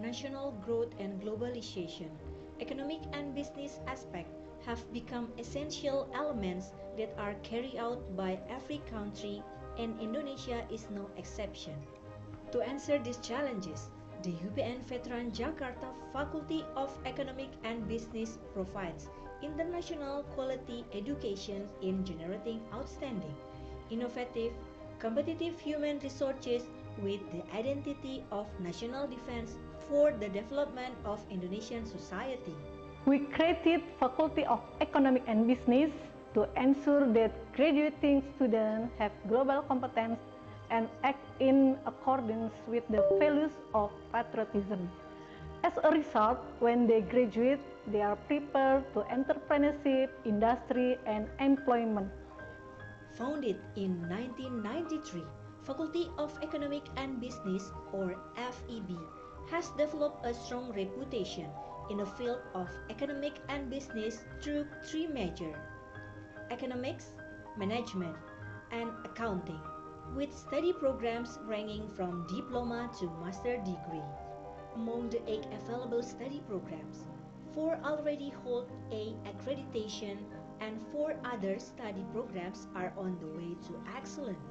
international growth and globalization, economic and business aspects have become essential elements that are carried out by every country, and Indonesia is no exception. To answer these challenges, the UPN Veteran Jakarta Faculty of Economic and Business provides international quality education in generating outstanding, innovative, competitive human resources with the identity of national defense for the development of Indonesian society. We created Faculty of Economic and Business to ensure that graduating students have global competence and act in accordance with the values of patriotism. As a result, when they graduate, they are prepared to entrepreneurship, industry, and employment. Founded in 1993, Faculty of Economic and Business, or FEB, has developed a strong reputation in the field of economic and business through three major: economics, management, and accounting, with study programs ranging from diploma to master degree. Among the 8 available study programs, 4 already hold A accreditation and 4 other study programs are on the way to excellence.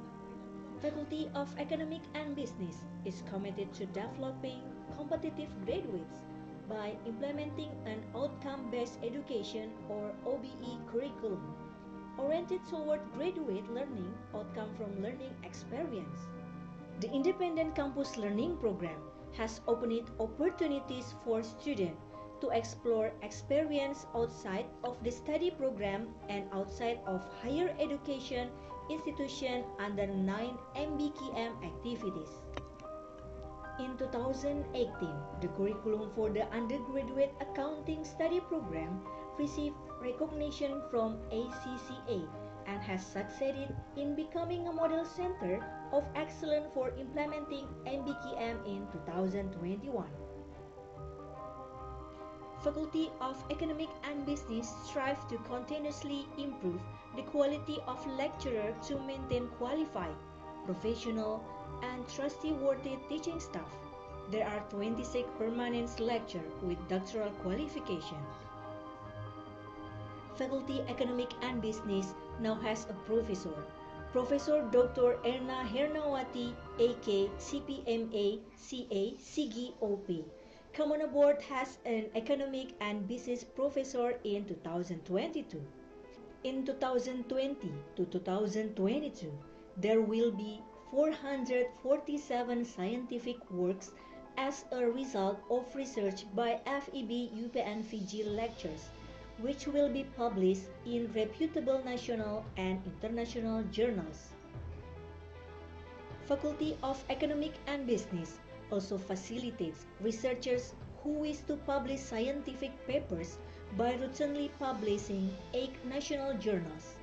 Faculty of Economic and Business is committed to developing competitive graduates by implementing an outcome-based education or OBE curriculum oriented toward graduate learning outcome from learning experience. The Independent Campus Learning Program has opened opportunities for students to explore experience outside of the study program and outside of higher education institution under 9 MBKM activities. In 2018, the curriculum for the undergraduate accounting study program received recognition from ACCA and has succeeded in becoming a model center of excellence for implementing MBKM in 2021. Faculty of Economic and Business strive to continuously improve the quality of lecturer to maintain qualified, professional, and trustworthy teaching staff. There are 26 permanent lecturers with doctoral qualification. Faculty Economic and Business now has a professor, Professor Dr. Erna Hernawati, AK CPMA, CA, CG, OP. Come on board as an Economic and Business professor in 2022. In 2020 to 2022, there will be 447 scientific works as a result of research by FEB UPNVJ lectures, which will be published in reputable national and international journals. Faculty of Economic and Business also facilitates researchers who wish to publish scientific papers by routinely publishing 8 national journals,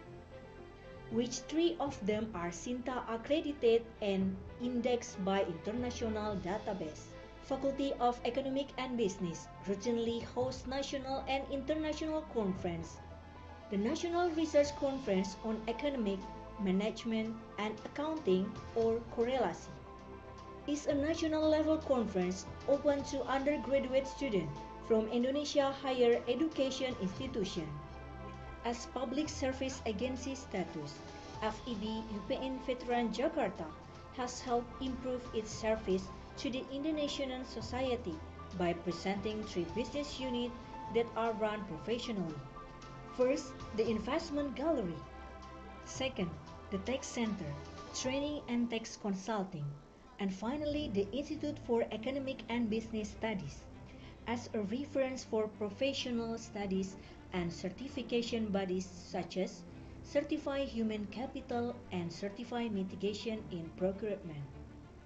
which 3 of them are CINTA accredited and indexed by international database. Faculty of Economic and Business routinely hosts national and international conference. The National Research Conference on Economic, Management, and Accounting, or Correlasi, is a national level conference open to undergraduate students from Indonesia higher education institution. As public service agency status, FEB UPN Veteran Jakarta has helped improve its service to the Indonesian society by presenting 3 business units that are run professionally. First, the Investment Gallery. Second, the Tech Center, Training and Tax Consulting. And finally, the Institute for Economic and Business Studies, as a reference for professional studies and certification bodies such as Certified Human Capital and Certified Mitigation in Procurement.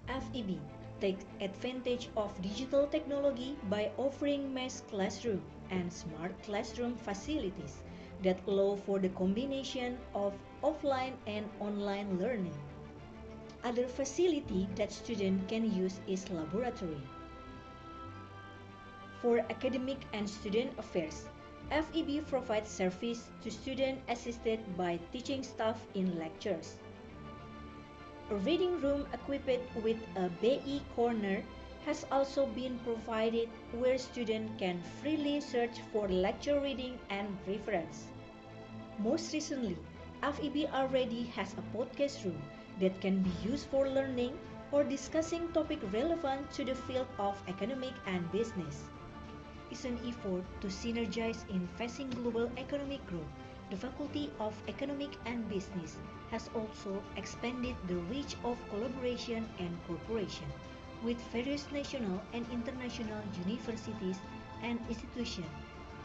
FEB takes advantage of digital technology by offering mass classroom and smart classroom facilities that allow for the combination of offline and online learning. Other facility that students can use is laboratory. For academic and student affairs, FEB provides service to students assisted by teaching staff in lectures. A reading room equipped with a BE corner has also been provided where students can freely search for lecture reading and reference. Most recently, FEB already has a podcast room that can be used for learning or discussing topics relevant to the field of economic and business. It's an effort to synergize in facing global economic growth. The Faculty of Economic and Business has also expanded the reach of collaboration and cooperation with various national and international universities and institutions.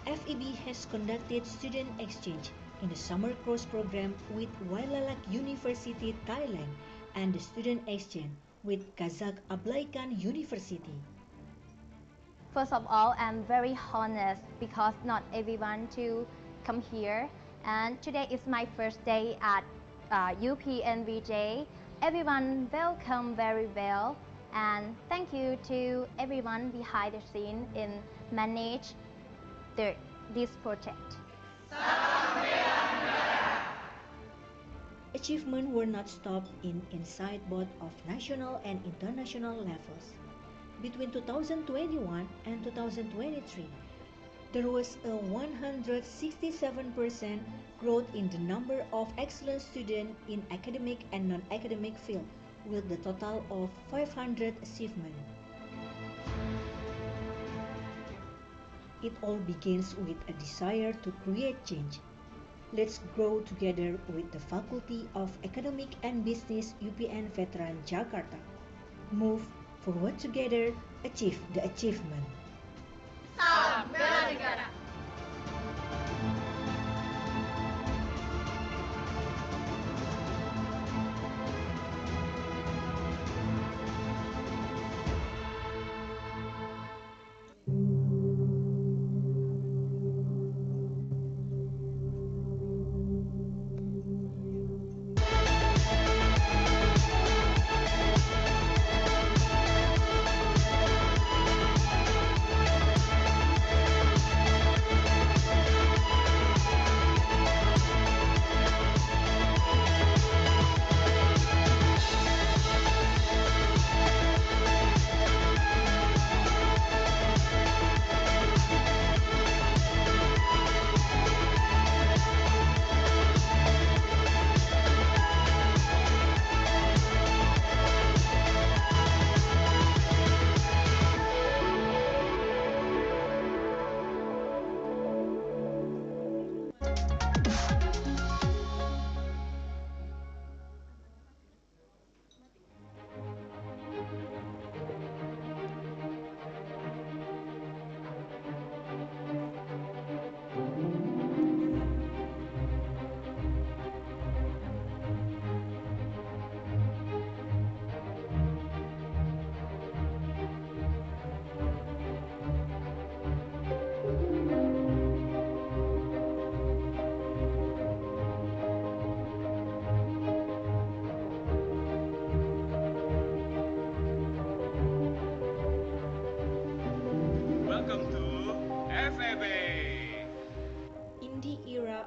FEB has conducted student exchange in the summer course program with Wailalak University, Thailand, and the student exchange with Kazakh Ablaikan University. First of all, I'm very honest because not everyone to come here, and today is my first day at UPNVJ. Everyone welcome very well, and thank you to everyone behind the scene in manage this project. Achievements were not stopped inside both of national and international levels. Between 2021 and 2023, there was a 167% growth in the number of excellent students in academic and non-academic field, with a total of 500 achievements. It all begins with a desire to create change. Let's grow together with the Faculty of Economic and Business UPN Veteran Jakarta. Move forward together, achieve the achievement. Salam bela negara.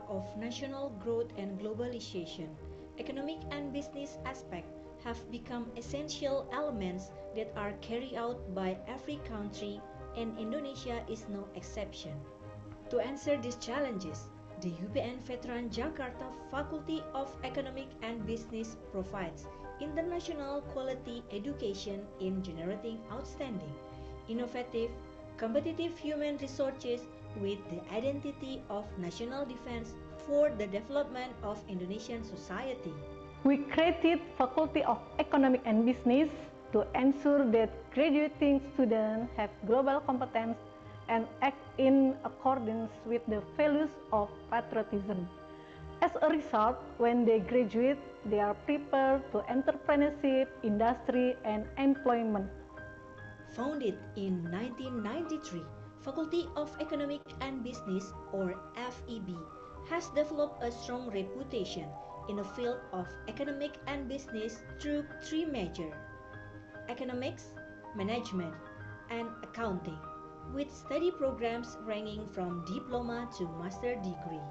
Of national growth and globalization, economic and business aspects have become essential elements that are carried out by every country, and Indonesia is no exception. To answer these challenges, the UPN Veteran Jakarta Faculty of Economic and Business provides international quality education in generating outstanding, innovative, competitive human resources with the identity of national defense for the development of Indonesian society. We created Faculty of Economic and Business to ensure that graduating students have global competence and act in accordance with the values of patriotism. As a result, when they graduate, they are prepared to entrepreneurship, industry, and employment. Founded in 1993, Faculty of Economic and Business, or FEB, has developed a strong reputation in the field of economic and business through three major: economics, management, and accounting, with study programs ranging from diploma to master degree.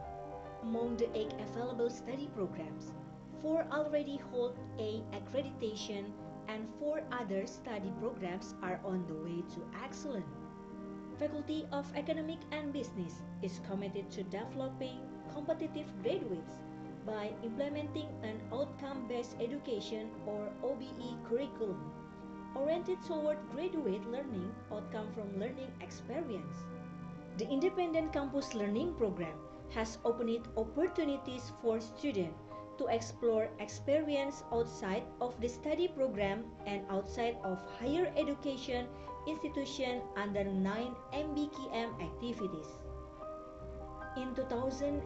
Among the 8 available study programs, 4 already hold A accreditation and 4 other study programs are on the way to excellence. Faculty of Economic and Business is committed to developing competitive graduates by implementing an outcome-based education or OBE curriculum oriented toward graduate learning outcome from learning experience. The Independent Campus Learning Program has opened opportunities for students to explore experience outside of the study program and outside of higher education institution under 9 MBKM activities. In 2018,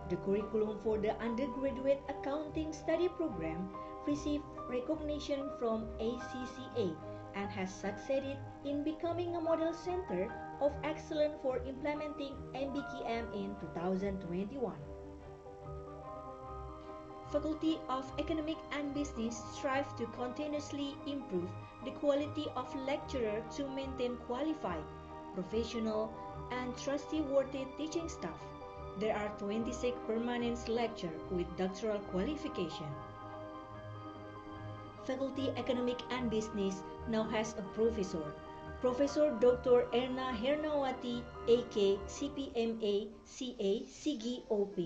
the curriculum for the undergraduate accounting study program received recognition from ACCA and has succeeded in becoming a model center of excellence for implementing MBKM in 2021. Faculty of Economic and Business strive to continuously improve the quality of lecturer to maintain qualified, professional, and trustworthy teaching staff. There are 26 permanent lecturers with doctoral qualification. Faculty Economic and Business now has a professor, Professor Dr. Erna Hernawati, A.K. CPMA, CA, CG, OP.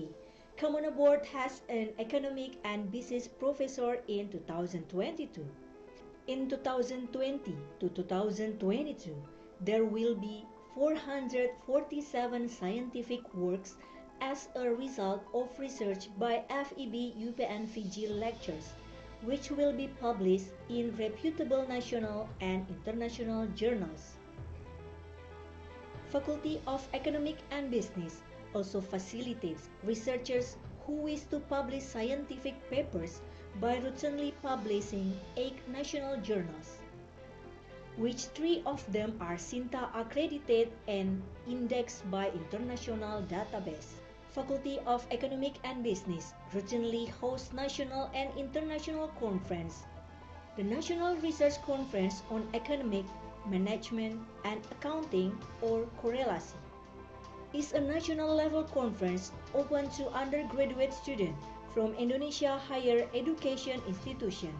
Come on board as an Economic and Business Professor in 2022. In 2020 to 2022, there will be 447 scientific works as a result of research by FEB UPNVJ lectures, which will be published in reputable national and international journals. Faculty of Economic and Business also facilitates researchers who wish to publish scientific papers by routinely publishing 8 national journals, which 3 of them are CINTA accredited and indexed by international database. Faculty of Economic and Business routinely hosts national and international conference. The National Research Conference on Economic, Management, and Accounting, or Correlasi, is a national level conference open to undergraduate students from Indonesia higher education institution.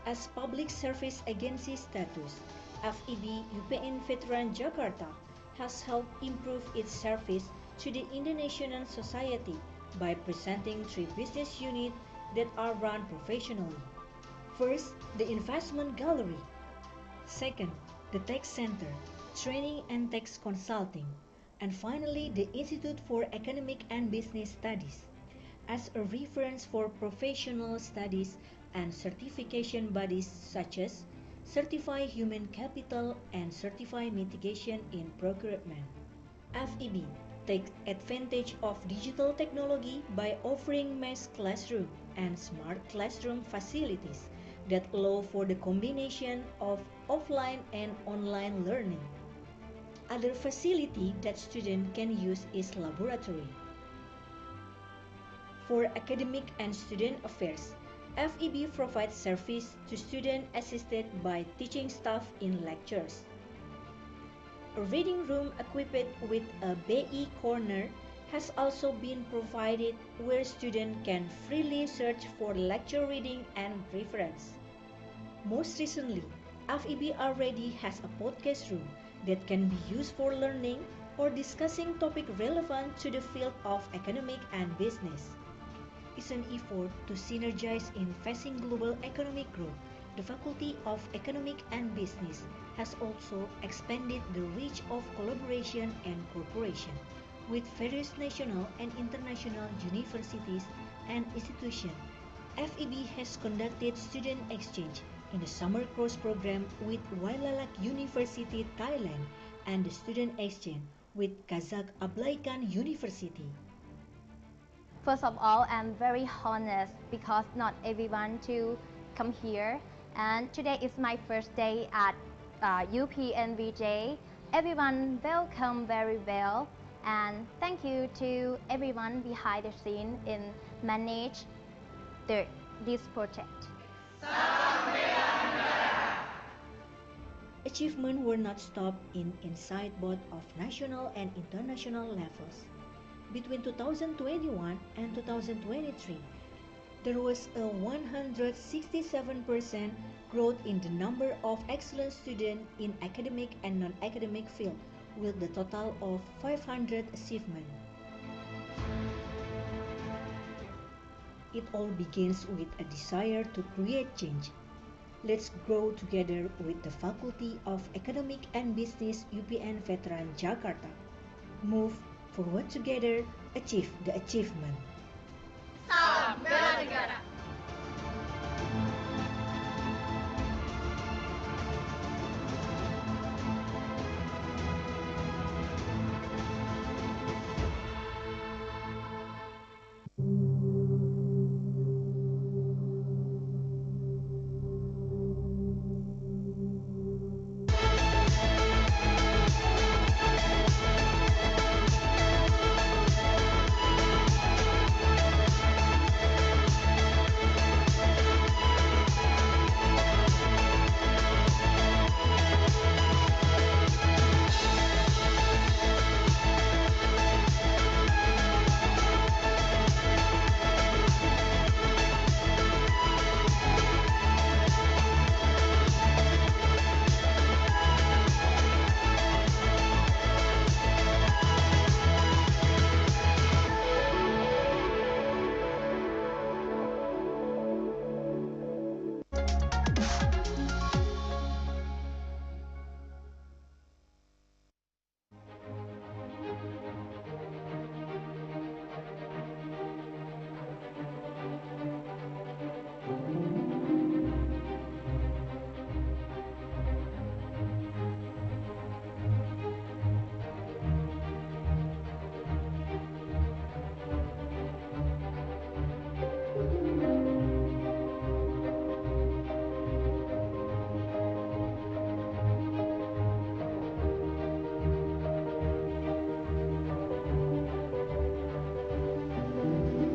As public service agency status, FEB UPN Jakarta has helped improve its service to the Indonesian society by presenting 3 business units that are run professionally. First, the Investment Gallery. Second, the Tech Center, Training and Tax Consulting. And finally, the Institute for Economic and Business Studies, as a reference for professional studies and certification bodies such as Certify Human Capital and Certify Mitigation in Procurement. FEB takes advantage of digital technology by offering mass classroom and smart classroom facilities that allow for the combination of offline and online learning. Other facility that students can use is laboratory. For academic and student affairs, FEB provides service to students assisted by teaching staff in lectures. A reading room equipped with a BE corner has also been provided where students can freely search for lecture reading and reference. Most recently, FEB already has a podcast room that can be used for learning or discussing topics relevant to the field of economic and business. It's an effort to synergize in facing global economic growth. The Faculty of Economic and Business has also expanded the reach of collaboration and cooperation with various national and international universities and institutions. FEB has conducted student exchange in the summer course program with Wailalak University, Thailand, and the student exchange with Kazakh Ablaikan University. First of all, I'm very honest because not everyone to come here, and today is my first day at UPNVJ. Everyone welcome very well, and thank you to everyone behind the scene in manage this project. Achievements were not stopped inside both of national and international levels. Between 2021 and 2023, There was a 167% growth in the number of excellent students in academic and non-academic field, with the total of 500 achievements. It all begins with a desire to create change. Let's grow together with the Faculty of Economic and Business UPN Veteran Jakarta. Move forward together, achieve the achievement. Salam bela negara.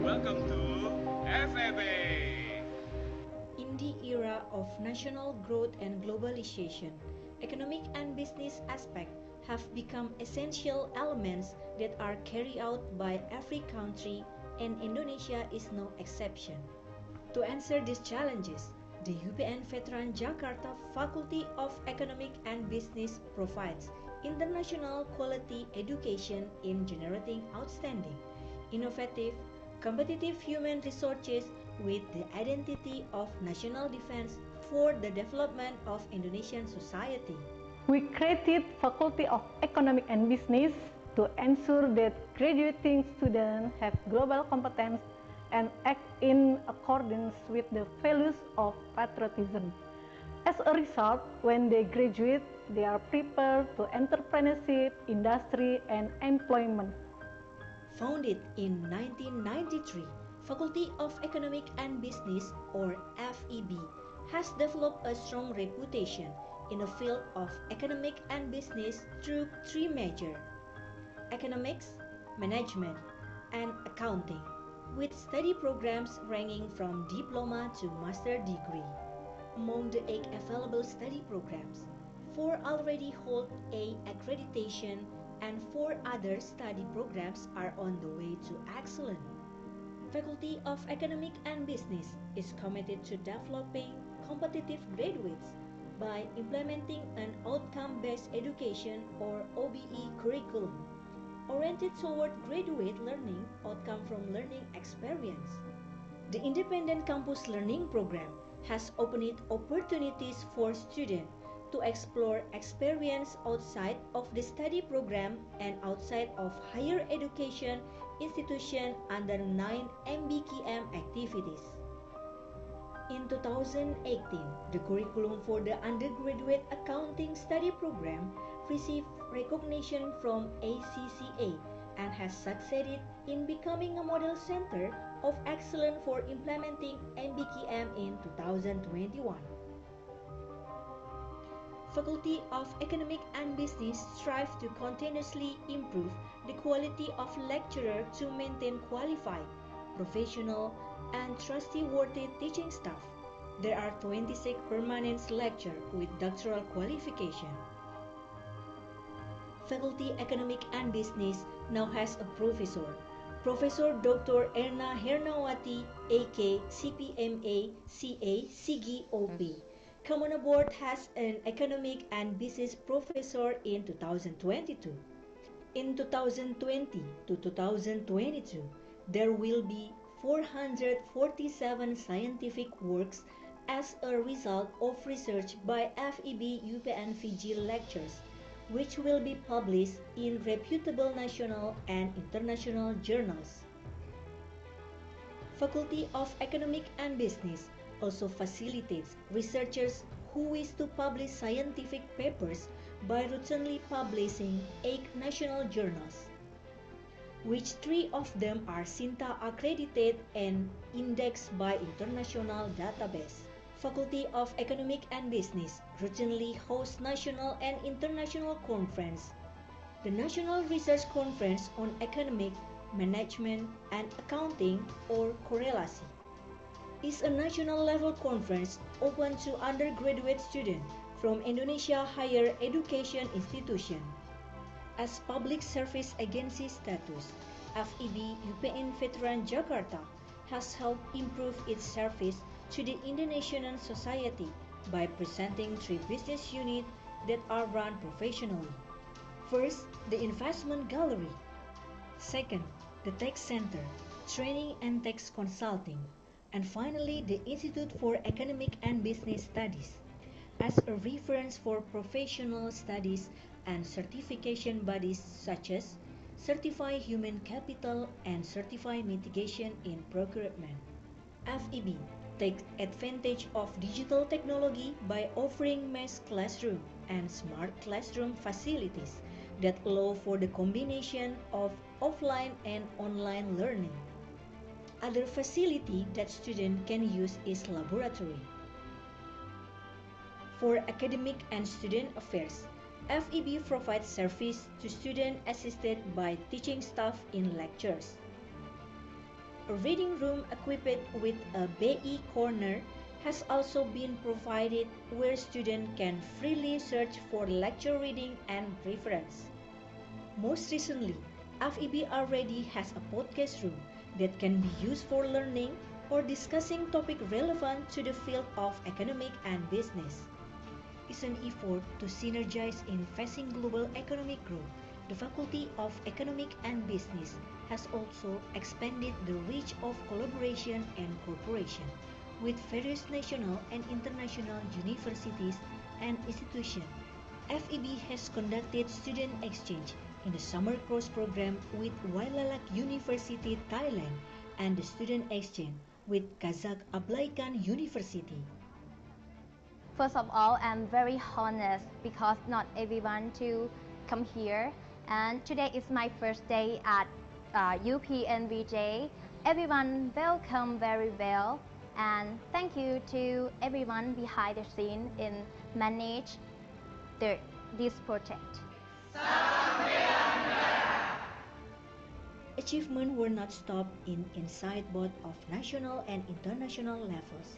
Welcome to FEB. In the era of national growth and globalization, economic and business aspects have become essential elements that are carried out by every country, and Indonesia is no exception. To answer these challenges, the UPN Veteran Jakarta Faculty of Economic and Business provides international quality education in generating outstanding, innovative, competitive human resources with the identity of national defense for the development of Indonesian society. We created Faculty of Economic and Business to ensure that graduating students have global competence and act in accordance with the values of patriotism. As a result, when they graduate, they are prepared to entrepreneurship, industry, and employment. Founded in 1993, Faculty of Economic and Business, or FEB, has developed a strong reputation in the field of economic and business through three major: economics, management, and accounting, with study programs ranging from diploma to master degree. Among the 8 available study programs, 4 already hold A accreditation and 4 other study programs are on the way to excellence. Faculty of Economic and Business is committed to developing competitive graduates by implementing an outcome-based education or OBE curriculum, oriented toward graduate learning outcome from learning experience. The Independent Campus Learning Program has opened opportunities for students to explore experience outside of the study program and outside of higher education institution under 9 MBKM activities. In 2018, the curriculum for the undergraduate accounting study program received recognition from ACCA and has succeeded in becoming a model center of excellence for implementing MBKM in 2021. Faculty of Economic and Business strive to continuously improve the quality of lecturer to maintain qualified, professional, and trustworthy teaching staff. There are 26 permanent lecturers with doctoral qualification. Faculty Economic and Business now has a professor, Professor Dr. Erna Hernawati, AK, CPMA, CA, CIGI, OP, come on board as an economic and business professor in 2022. In 2020 to 2022, there will be 447 scientific works as a result of research by FEB UPNVJ lectures, which will be published in reputable national and international journals. Faculty of Economic and Business also facilitates researchers who wish to publish scientific papers by routinely publishing 8 national journals, which 3 of them are CINTA accredited and indexed by international database. Faculty of Economic and Business routinely hosts national and international conference. The National Research Conference on Economic, Management and Accounting, or Correlasi, is a national level conference open to undergraduate students from Indonesia higher education institution. As public service agency status, FEB UPN Jakarta has helped improve its service to the Indonesian society by presenting 3 business units that are run professionally. First, the Investment Gallery. Second, the Tax Center, Training and Tax Consulting. And finally, the Institute for Economic and Business Studies, as a reference for professional studies and certification bodies such as Certify Human Capital and Certify Mitigation in Procurement. FEB takes advantage of digital technology by offering mass classroom and smart classroom facilities that allow for the combination of offline and online learning. Other facility that students can use is laboratory. For academic and student affairs, FEB provides service to students assisted by teaching staff in lectures. A reading room equipped with a BE corner has also been provided where students can freely search for lecture reading and reference. Most recently, FEB already has a podcast room that can be used for learning or discussing topics relevant to the field of economic and business. It's an effort to synergize in facing global economic growth. The Faculty of Economic and Business has also expanded the reach of collaboration and cooperation with various national and international universities and institutions. FEB has conducted student exchange in the summer course program with Wailalak University, Thailand, and the student exchange with Kazakh Ablaikan University. First of all, I'm very honest because not everyone to come here, and today is my first day at UPNVJ. Everyone welcome very well, and thank you to everyone behind the scene in manage this project. Achievements were not stopped inside both of national and international levels.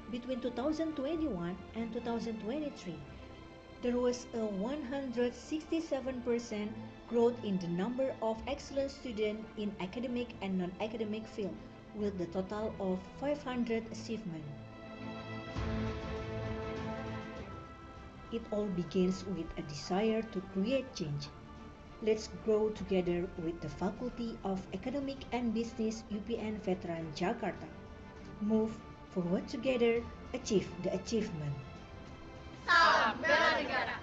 Between 2021 and 2023, there was a 167% growth in the number of excellent students in academic and non-academic field, with the total of 500 achievements. It all begins with a desire to create change. Let's grow together with the Faculty of Economic and Business UPN Veteran Jakarta. Move forward together, achieve the achievement. Salam bela negara.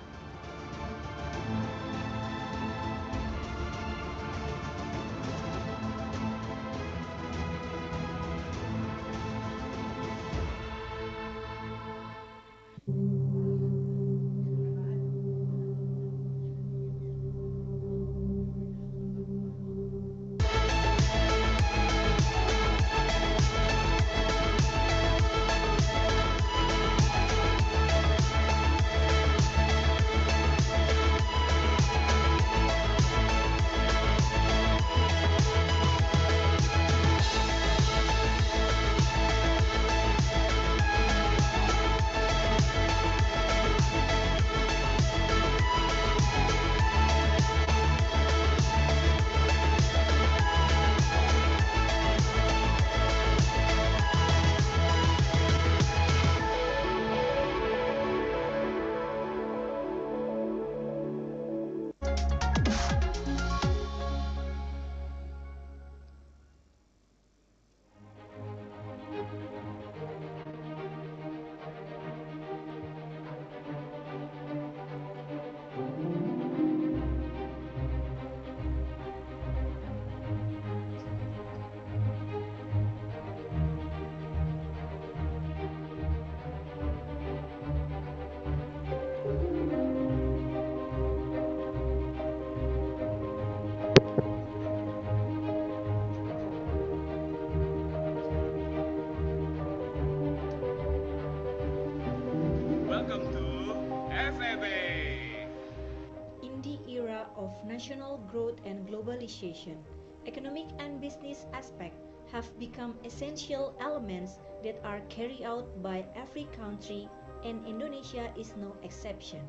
international growth and globalization, economic and business aspects have become essential elements that are carried out by every country, and Indonesia is no exception.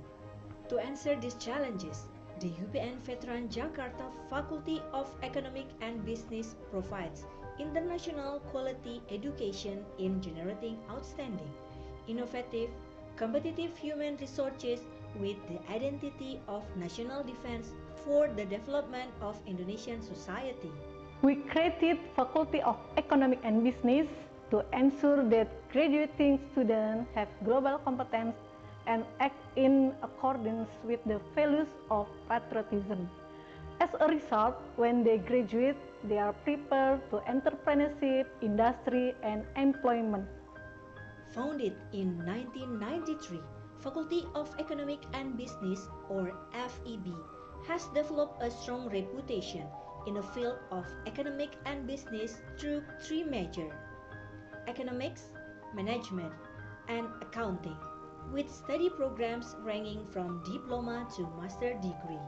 To answer these challenges, the UPN Veteran Jakarta Faculty of Economic and Business provides international quality education in generating outstanding, innovative, competitive human resources with the identity of national defense for the development of Indonesian society. We created Faculty of Economic and Business to ensure that graduating students have global competence and act in accordance with the values of patriotism. As a result, when they graduate, they are prepared to entrepreneurship, industry, and employment. Founded in 1993, Faculty of Economic and Business, or FEB, has developed a strong reputation in the field of economic and business through three major: economics, management, and accounting, with study programs ranging from diploma to master degree.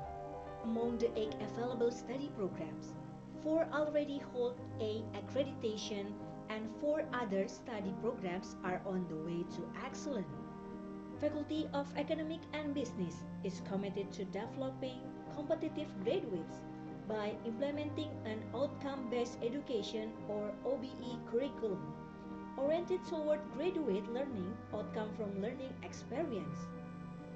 Among the 8 available study programs, 4 already hold A accreditation and 4 other study programs are on the way to excellence. Faculty of Economic and Business is committed to developing competitive graduates by implementing an outcome-based education or OBE curriculum oriented toward graduate learning outcome from learning experience.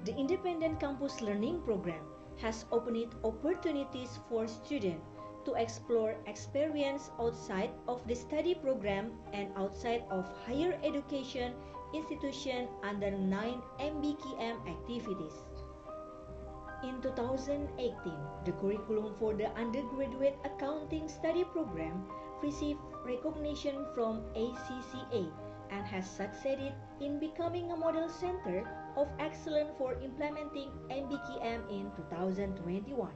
The Independent Campus Learning Program has opened opportunities for students to explore experience outside of the study program and outside of higher education institution under 9 MBKM activities. In 2018, the curriculum for the undergraduate accounting study program received recognition from ACCA and has succeeded in becoming a model center of excellence for implementing MBKM in 2021.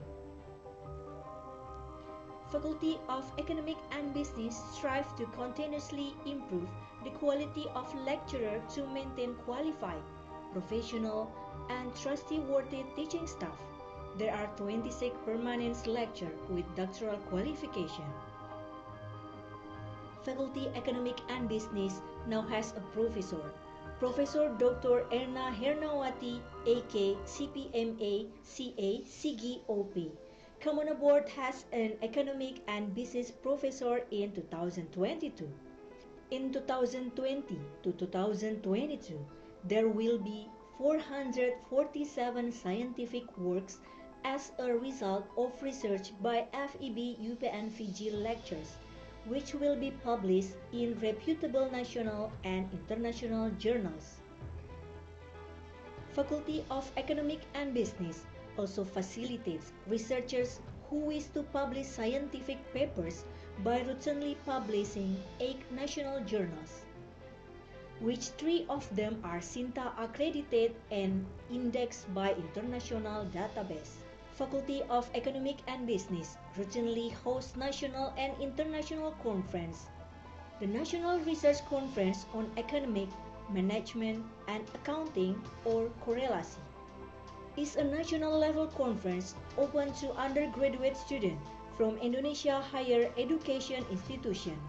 Faculty of Economic and Business strive to continuously improve the quality of lecturer to maintain qualified, professional, and trustworthy teaching staff. There are 26 permanent lecturers with doctoral qualification. Faculty Economic and Business now has a professor, Professor Dr. Erna Hernawati, AK CPMA, CA, CG, OP. Come on board has an Economic and Business professor in 2022. In 2020 to 2022, there will be 447 scientific works as a result of research by FEB UPNVJ lectures, which will be published in reputable national and international journals. Faculty of Economic and Business also facilitates researchers who wish to publish scientific papers by routinely publishing 8 national journals, which 3 of them are CINTA accredited and indexed by international database. Faculty of Economic and Business routinely hosts national and international conferences. The National Research Conference on Economic, Management, and Accounting, or Correlasi, is a national level conference open to undergraduate students from Indonesia higher education institution.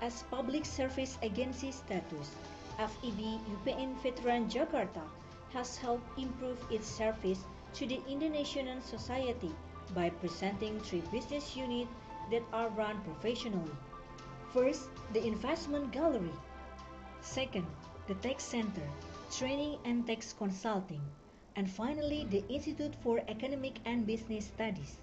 As public service agency status, FEB UPN Veteran Jakarta has helped improve its service to the Indonesian society by presenting 3 business units that are run professionally. First, the Investment Gallery. Second, the Tax Center, Training and Tax Consulting. And finally, the Institute for Economic and Business Studies,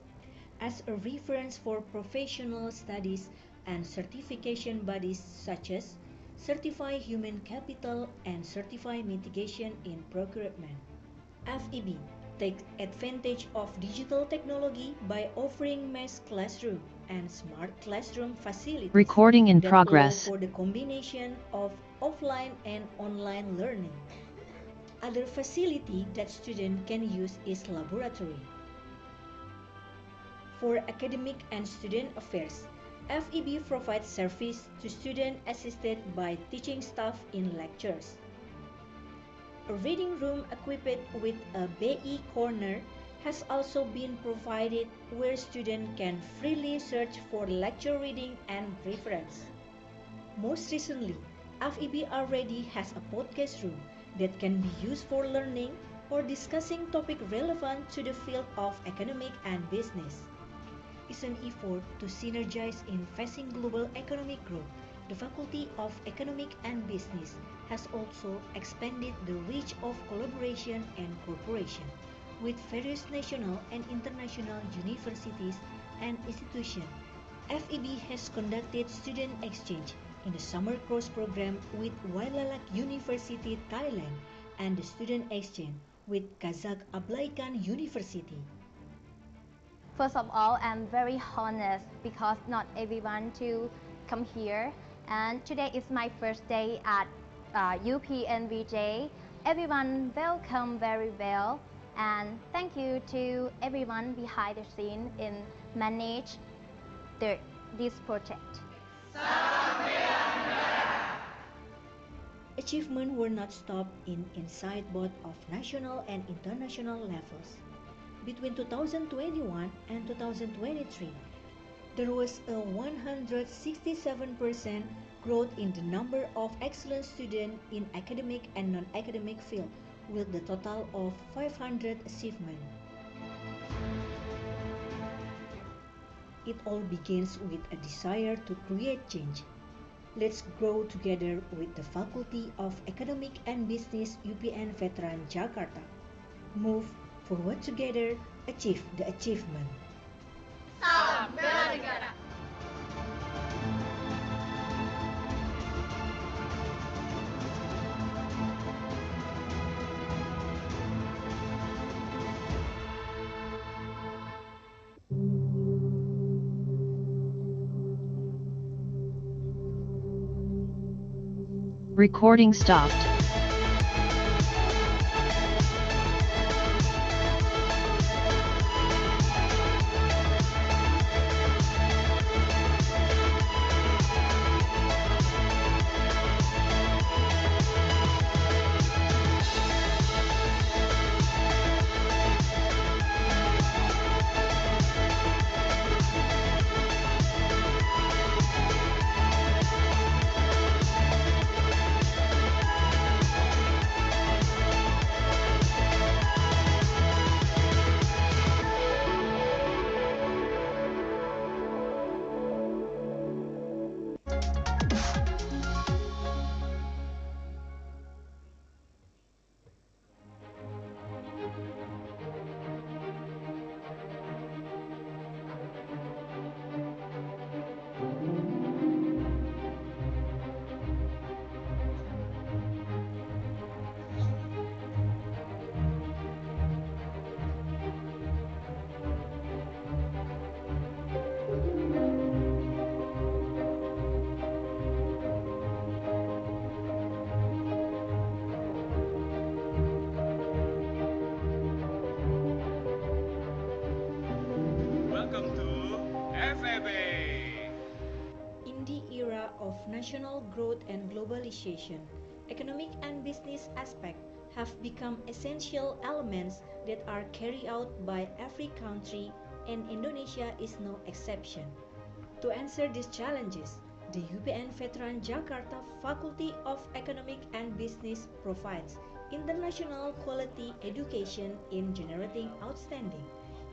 as a reference for professional studies and certification bodies such as Certify Human Capital and Certify Mitigation in Procurement. FEB takes advantage of digital technology by offering mass classroom and smart classroom facilities. Recording in that progress. allow for the combination of offline and online learning. Other facility that students can use is laboratory. For academic and student affairs, FEB provides service to students assisted by teaching staff in lectures. A reading room equipped with a BE corner has also been provided where students can freely search for lecture reading and reference. Most recently, FEB already has a podcast room that can be used for learning or discussing topics relevant to the field of economic and business. Is an effort to synergize in facing global economic growth. The Faculty of Economic and Business has also expanded the reach of collaboration and cooperation with various national and international universities and institutions. FEB has conducted student exchange in the summer course program with Wailalak University, Thailand, and the student exchange with Kazakh Ablaikan University. First of all, I'm very honest because not everyone to come here, and today is my first day at UPNVJ. Everyone welcome very well, and thank you to everyone behind the scene in manage this project. Achievements were not stopped inside both of national and international levels. Between 2021 and 2023, there was a 167% growth in the number of excellent students in academic and non-academic field, with the total of 500 achievements. It all begins with a desire to create change. Let's grow together with the Faculty of Economic and Business UPN Veteran Jakarta. Move forward together, achieve the achievement. Salam bela negara. Recording stopped. Welcome to FEB. In the era of national growth and globalization, economic and business aspects have become essential elements that are carried out by every country, and Indonesia is no exception. To answer these challenges, the UPN Veteran Jakarta Faculty of Economic and Business provides international quality education in generating outstanding,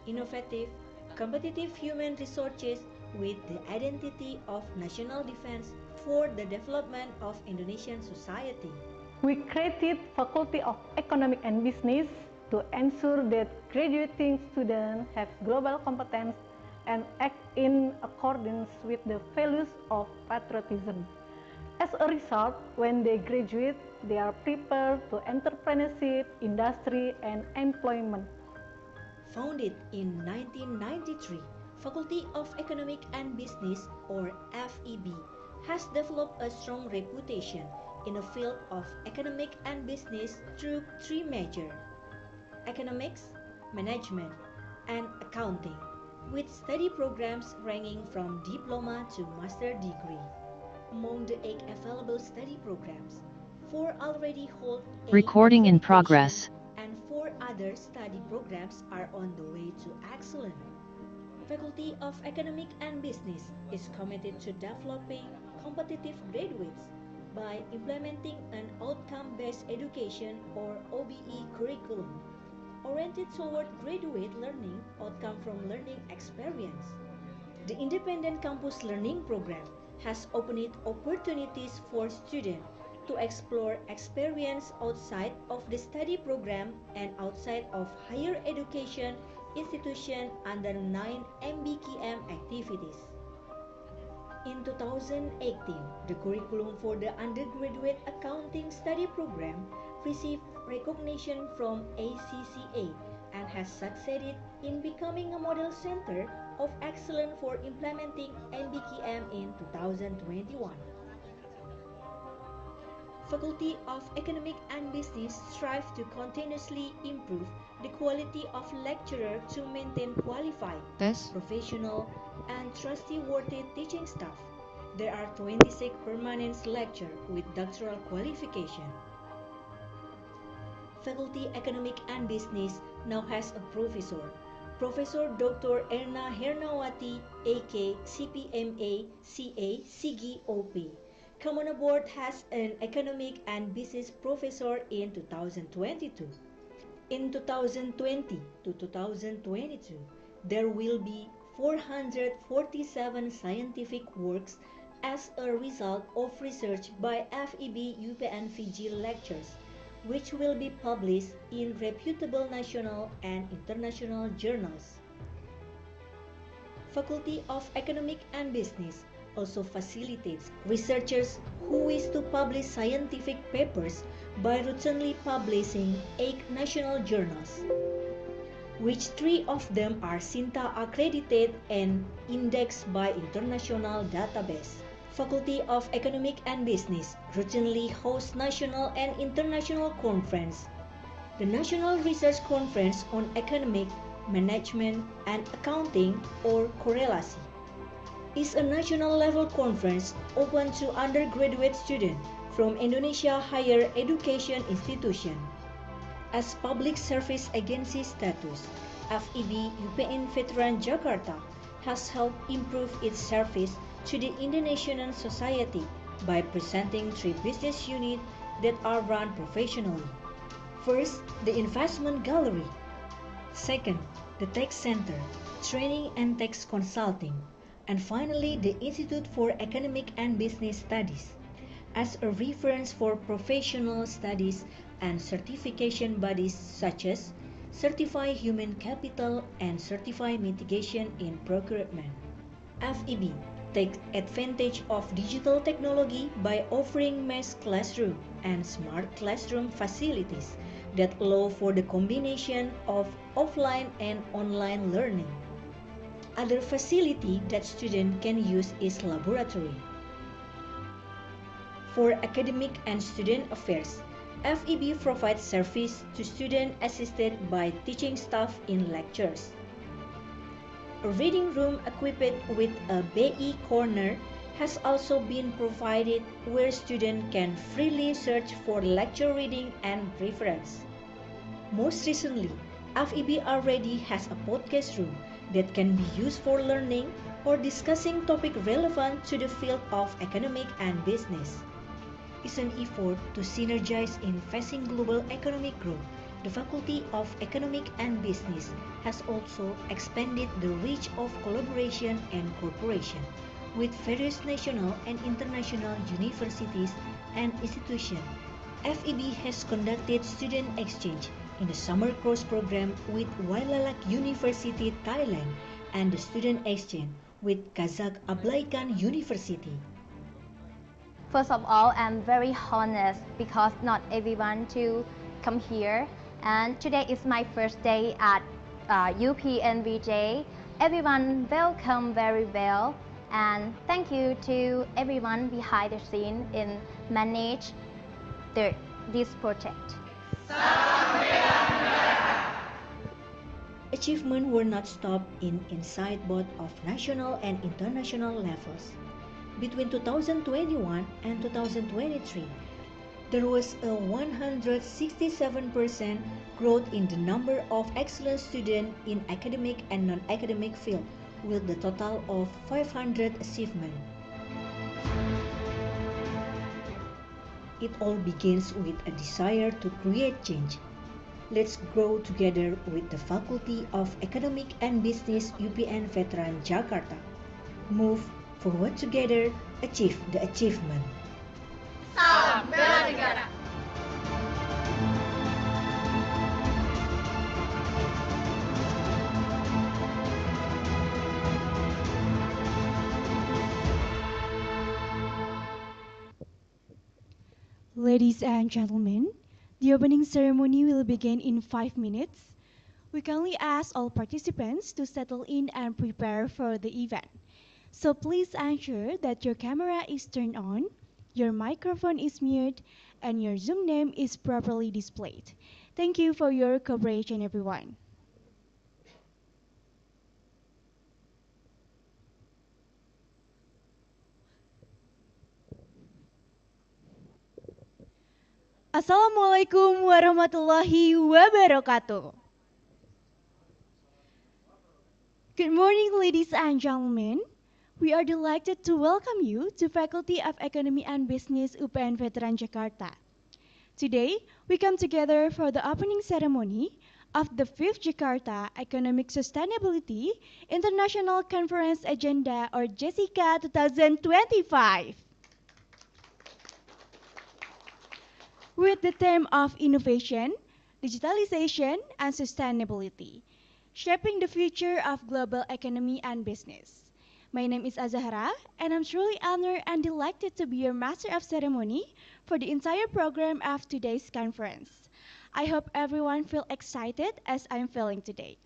innovative, competitive human resources with the identity of national defense for the development of Indonesian society. We created Faculty of Economic and Business to ensure that graduating students have global competence and act in accordance with the values of patriotism. As a result, when they graduate, they are prepared to entrepreneurship, industry, and employment. Founded in 1993, Faculty of Economic and Business, or FEB, has developed a strong reputation in the field of economic and business through three major: economics, management, and accounting, with study programs ranging from diploma to master degree. Among the 8 available study programs, 4 already hold A Recording in accreditation progress. and 4 other study programs are on the way to excellence. Faculty of Economic and Business is committed to developing competitive graduates by implementing an outcome-based education or OBE curriculum oriented toward graduate learning outcome from learning experience. The Independent Campus Learning Program has opened opportunities for students to explore experience outside of the study program and outside of higher education institution under 9 MBKM activities. In 2018, the curriculum for the undergraduate accounting study program received recognition from ACCA and has succeeded in becoming a model center of excellence for implementing MBKM in 2021. Faculty of Economic and Business strive to continuously improve the quality of lecturer to maintain qualified, professional, and trustworthy teaching staff. There are 26 permanent lecturers with doctoral qualification. Faculty Economic and Business now has a professor, Professor Dr. Erna Hernawati, AK CPMA, CA, CG, OP. Come on board has an Economic and Business professor in 2022. In 2020 to 2022, there will be 447 scientific works as a result of research by FEB UPNVJ lectures, which will be published in reputable national and international journals. Faculty of Economic and Business also facilitates researchers who wish to publish scientific papers by routinely publishing 8 national journals, which 3 of them are CINTA accredited and indexed by international database. Faculty of Economic and Business routinely hosts national and international conference. The National Research Conference on Economic, Management, and Accounting, or Correlasi, is a national level conference open to undergraduate students from Indonesia higher education institution. As public service agency status, FEB UPN Jakarta has helped improve its service to the Indonesian society by presenting 3 business units that are run professionally. First, the Investment Gallery. Second, the Tax Center, Training and Tax Consulting. And finally, the Institute for Economic and Business Studies, as a reference for professional studies and certification bodies such as Certify Human Capital and Certify Mitigation in Procurement. FEB takes advantage of digital technology by offering mass classroom and smart classroom facilities that allow for the combination of offline and online learning. Other facility that students can use is laboratory. For academic and student affairs, FEB provides service to students assisted by teaching staff in lectures. A reading room equipped with a BE corner has also been provided where students can freely search for lecture reading and reference. Most recently, FEB already has a podcast room that can be used for learning or discussing topics relevant to the field of economic and business. It's an effort to synergize in facing global economic growth. The Faculty of Economic and Business has also expanded the reach of collaboration and cooperation with various national and international universities and institutions. FEB has conducted student exchange in the summer course program with Wailalak University, Thailand, and the student exchange with Kazakh Ablaikan University. First of all, I'm very honest because not everyone to come here, and today is my first day at UPNVJ. Everyone welcome very well, and thank you to everyone behind the scene in manage this project. Achievements were not stopped inside both of national and international levels. Between 2021 and 2023, There was a 167% growth in the number of excellent students in academic and non-academic field, with the total of 500 achievements. It all begins with a desire to create change. Let's grow together with the Faculty of Economic and Business UPN Veteran Jakarta. Move forward together, achieve the achievement. Salam bela negara. Ladies and gentlemen, the opening ceremony will begin in 5 minutes. We kindly ask all participants to settle in and prepare for the event. So please ensure that your camera is turned on, your microphone is muted, and your Zoom name is properly displayed. Thank you for your cooperation, everyone. Assalamualaikum warahmatullahi wabarakatuh. Good morning, ladies and gentlemen. We are delighted to welcome you to Faculty of Economy and Business UPN Veteran Jakarta. Today, we come together for the opening ceremony of the 5th Jakarta Economic Sustainability International Conference Agenda, or JESICA 2025. With the theme of innovation, digitalization, and sustainability, shaping the future of global economy and business. My name is Azahra, and I'm truly honored and delighted to be your master of ceremony for the entire program of today's conference. I hope everyone feels excited as I'm feeling today.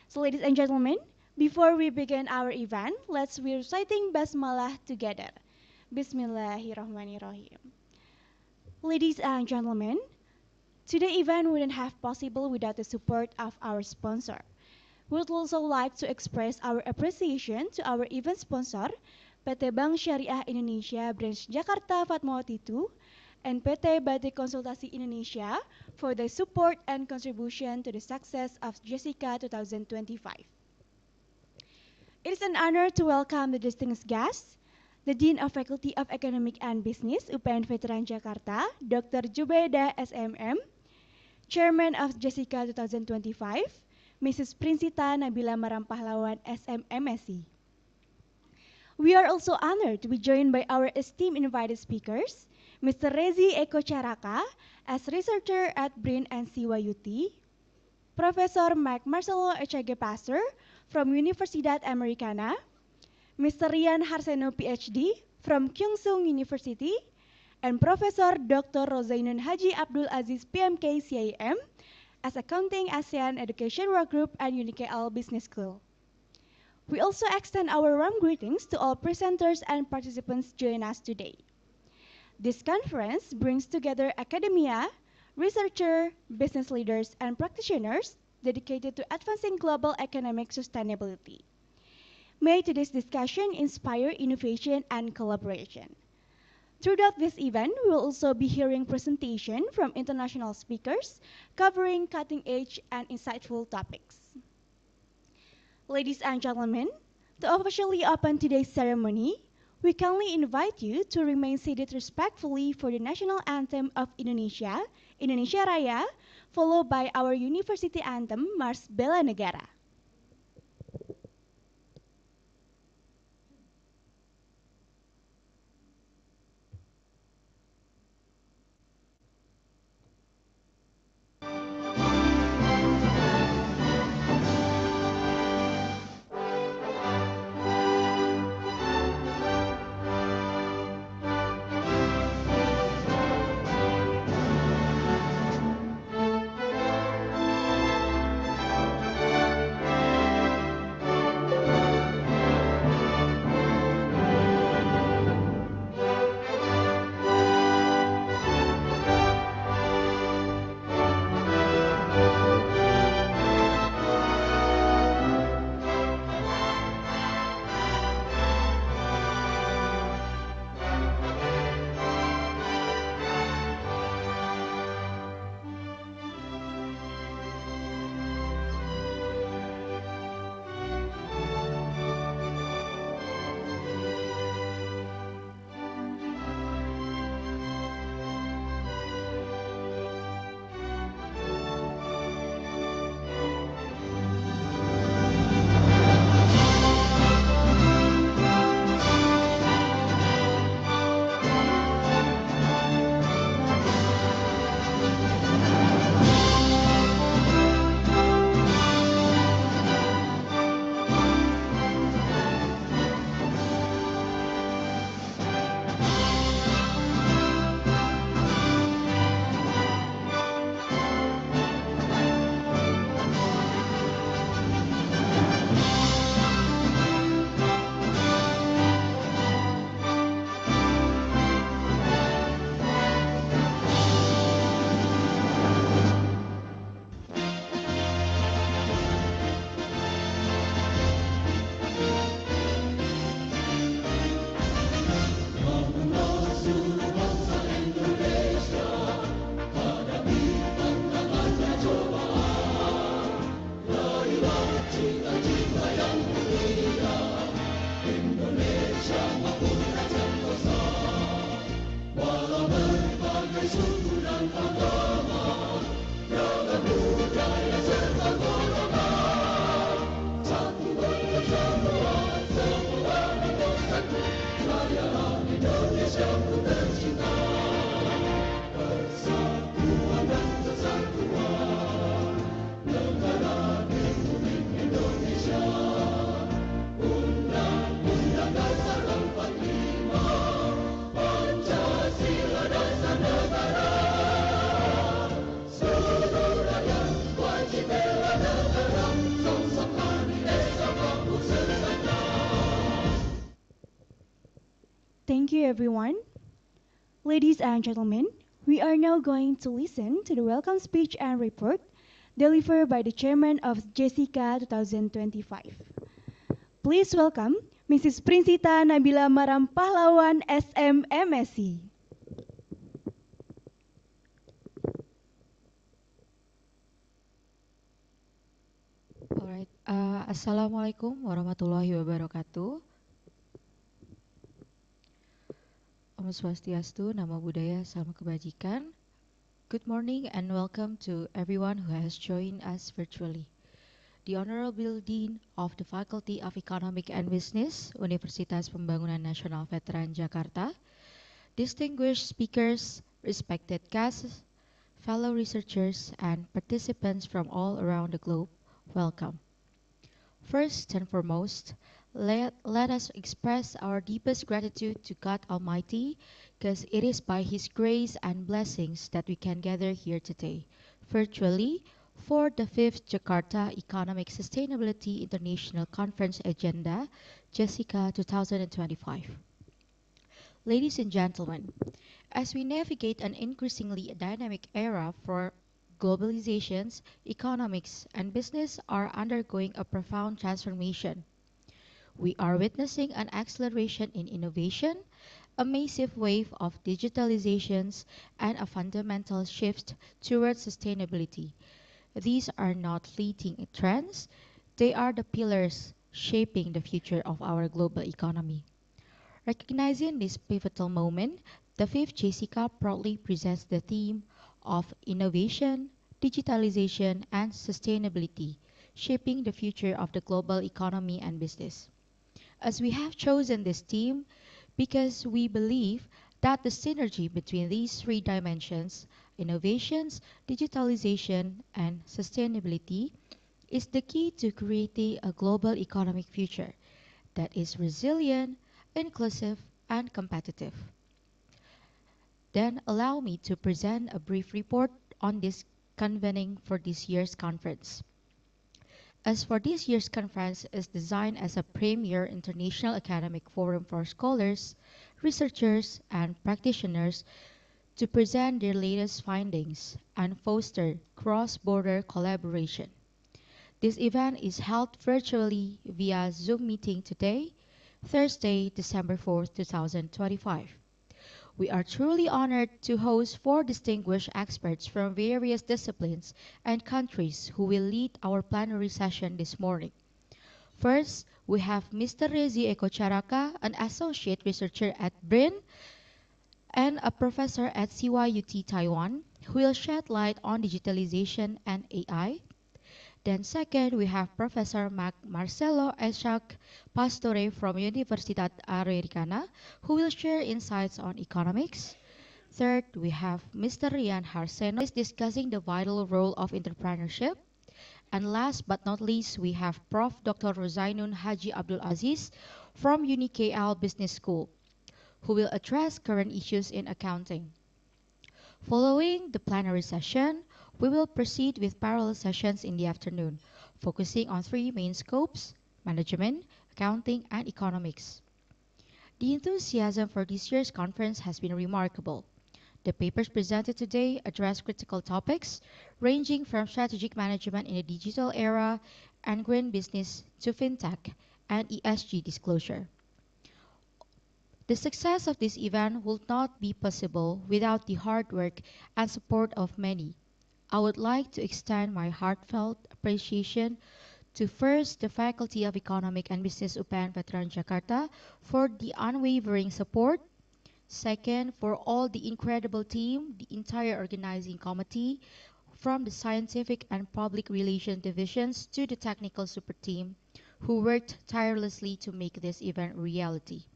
So ladies and gentlemen, before we begin our event, let's be reciting Basmalah together. Bismillahirrahmanirrahim. Ladies and gentlemen, today's event wouldn't have possible without the support of our sponsor. We would also like to express our appreciation to our event sponsor, PT Bank Syariah Indonesia Branch Jakarta Fatmawati II, and PT Batik Konsultasi Indonesia for their support and contribution to the success of JESICA 2025. It is an honor to welcome the distinguished guests, the Dean of Faculty of Economic and Business UPN Veteran Jakarta, Dr. Jubaida SMM, Chairman of JESICA 2025, Mrs. Prinsita Nabila Marampahlawan SMMSC. We are also honored to be joined by our esteemed invited speakers, Mr. Rezzy Caraka as researcher at BRIN and CYUT, Professor Marcelo Echaque Pastore from Universidad Americana, Mr. Rian Harseno Ph.D. from Kyungsung University, and Professor Dr. Rozainun Haji Abdul Aziz P.M.K. CIM as Accounting ASEAN Education Workgroup at UniKL Business School. We also extend our warm greetings to all presenters and participants joining us today. This conference brings together academia, researchers, business leaders, and practitioners dedicated to advancing global economic sustainability. May today's discussion inspire innovation and collaboration. Throughout this event, we will also be hearing presentations from international speakers covering cutting-edge and insightful topics. Ladies and gentlemen, to officially open today's ceremony, we kindly invite you to remain seated respectfully for the national anthem of Indonesia, Indonesia Raya, followed by our university anthem, Mars Bela Negara. everyone. Ladies and gentlemen, we are now going to listen to the welcome speech and report delivered by the Chairman of JESICA 2025. Please welcome Mrs. Prinsita Nabila Maram Pahlawan, SMMSC. Alright, Assalamualaikum warahmatullahi wabarakatuh. Om Swastiastu, Namo Buddhaya, Salam Kebajikan. Good morning and welcome to everyone who has joined us virtually. The Honorable Dean of the Faculty of Economic and Business, Universitas Pembangunan Nasional Veteran Jakarta, distinguished speakers, respected guests, fellow researchers, and participants from all around the globe, welcome. First and foremost, let us express our deepest gratitude to God Almighty, because it is by His grace and blessings that we can gather here today, virtually, for the 5th Jakarta Economic Sustainability International Conference Agenda, JESICA 2025. Ladies and gentlemen, as we navigate an increasingly dynamic era for globalizations, economics, and business are undergoing a profound transformation. We are witnessing an acceleration in innovation, a massive wave of digitalizations, and a fundamental shift towards sustainability. These are not fleeting trends, they are the pillars shaping the future of our global economy. Recognizing this pivotal moment, the 5th JESICA proudly presents the theme of innovation, digitalization, and sustainability, shaping the future of the global economy and business. As we have chosen this theme because we believe that the synergy between these three dimensions, innovations, digitalization, and sustainability, is the key to creating a global economic future that is resilient, inclusive, and competitive. Then allow me to present a brief report on this convening for this year's conference. As for this year's conference is designed as a premier international academic forum for scholars, researchers, and practitioners to present their latest findings and foster cross-border collaboration. This event is held virtually via Zoom meeting today, Thursday, December 4th, 2025. We are truly honored to host 4 distinguished experts from various disciplines and countries who will lead our plenary session this morning. First, we have Mr. Rezzy Caraka, an associate researcher at BRIN and a professor at CYUT Taiwan, who will shed light on digitalization and AI. Then second, we have Professor Marcelo Echaque Pastore from Universidad Americana, who will share insights on economics. Third, we have Mr. Rian Harseno discussing the vital role of entrepreneurship. And last but not least, we have Prof. Dr. Rozainun Haji Abdul Aziz from UniKL Business School, who will address current issues in accounting. Following the plenary session, we will proceed with parallel sessions in the afternoon, focusing on 3 main scopes: management, accounting, and economics. The enthusiasm for this year's conference has been remarkable. The papers presented today address critical topics ranging from strategic management in the digital era and green business to fintech and ESG disclosure. The success of this event would not be possible without the hard work and support of many. I would like to extend my heartfelt appreciation to first the Faculty of Economic and Business UPN Veteran Jakarta for the unwavering support. Second, for all the incredible team, the entire organizing committee, from the scientific and public relations divisions to the technical super team, who worked tirelessly to make this event reality.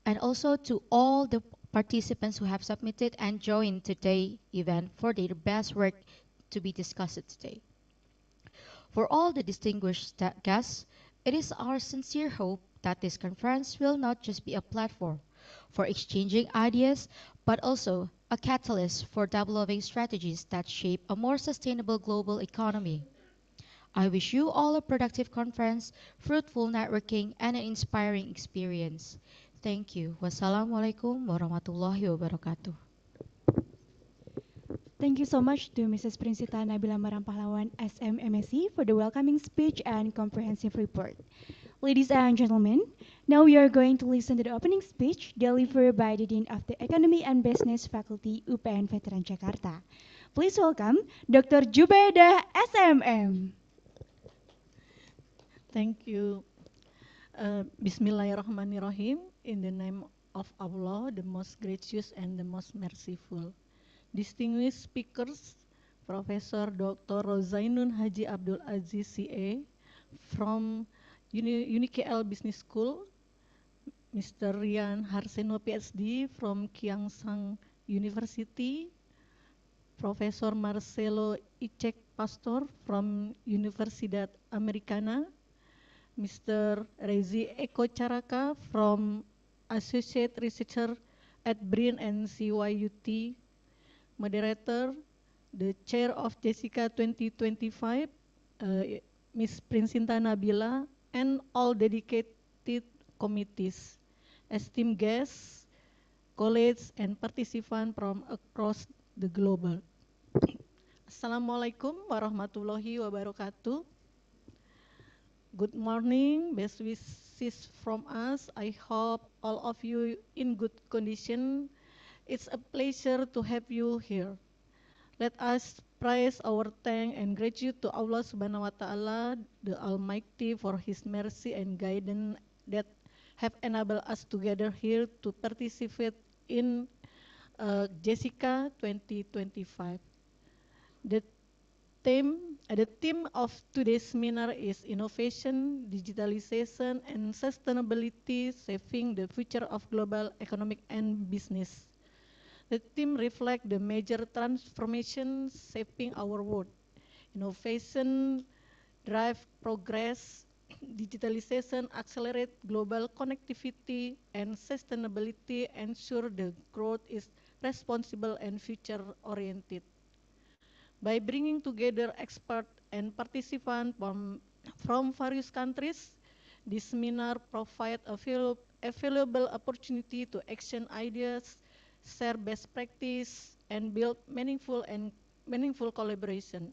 And also to all the participants who have submitted and joined today's event for their best work to be discussed today. For all the distinguished guests, it is our sincere hope that this conference will not just be a platform for exchanging ideas, but also a catalyst for developing strategies that shape a more sustainable global economy. I wish you all a productive conference, fruitful networking, and an inspiring experience. Thank you. Wassalamualaikum warahmatullahi wabarakatuh. Thank you so much to Mrs. Prinsita Nabila Marampahlawan, SMMSC, for the welcoming speech and comprehensive report. Ladies and gentlemen, now we are going to listen to the opening speech delivered by the Dean of the Economy and Business Faculty UPN Veteran Jakarta. Please welcome Dr. Jubaidah SMM. Thank you. Bismillahirrahmanirrahim. In the name of Allah, the most gracious and the most merciful. Distinguished speakers, Professor Dr. Rozainun Haji Abdul Aziz CA from UniKL Business School, Mr. Rian Harseno Ph.D. from Kyungsung University, Professor Marcelo Echaque Pastore from Universidad Americana, Mr. Rezzy Caraka from Associate Researcher at BRIN and CYUT, Moderator, the Chair of JESICA 2025, Ms. Prinsita Nabila, and all dedicated committees, esteemed guests, colleagues, and participants from across the globe. Assalamualaikum warahmatullahi wabarakatuh. Good morning, best wishes from us. I hope all of you in good condition. It's a pleasure to have you here. Let us praise our thanks and gratitude to Allah Subhanahu wa Ta'ala, the Almighty, for His mercy and guidance that have enabled us together here to participate in JESICA 2025. The theme of today's seminar is Innovation, Digitalization, and Sustainability, Shaping the Future of Global Economic and Business. The theme reflects the major transformations shaping our world. Innovation drive progress, digitalization accelerate global connectivity, and sustainability ensure the growth is responsible and future-oriented. By bringing together experts and participants from various countries, this seminar provides a valuable opportunity to exchange ideas, share best practice, and build meaningful collaboration.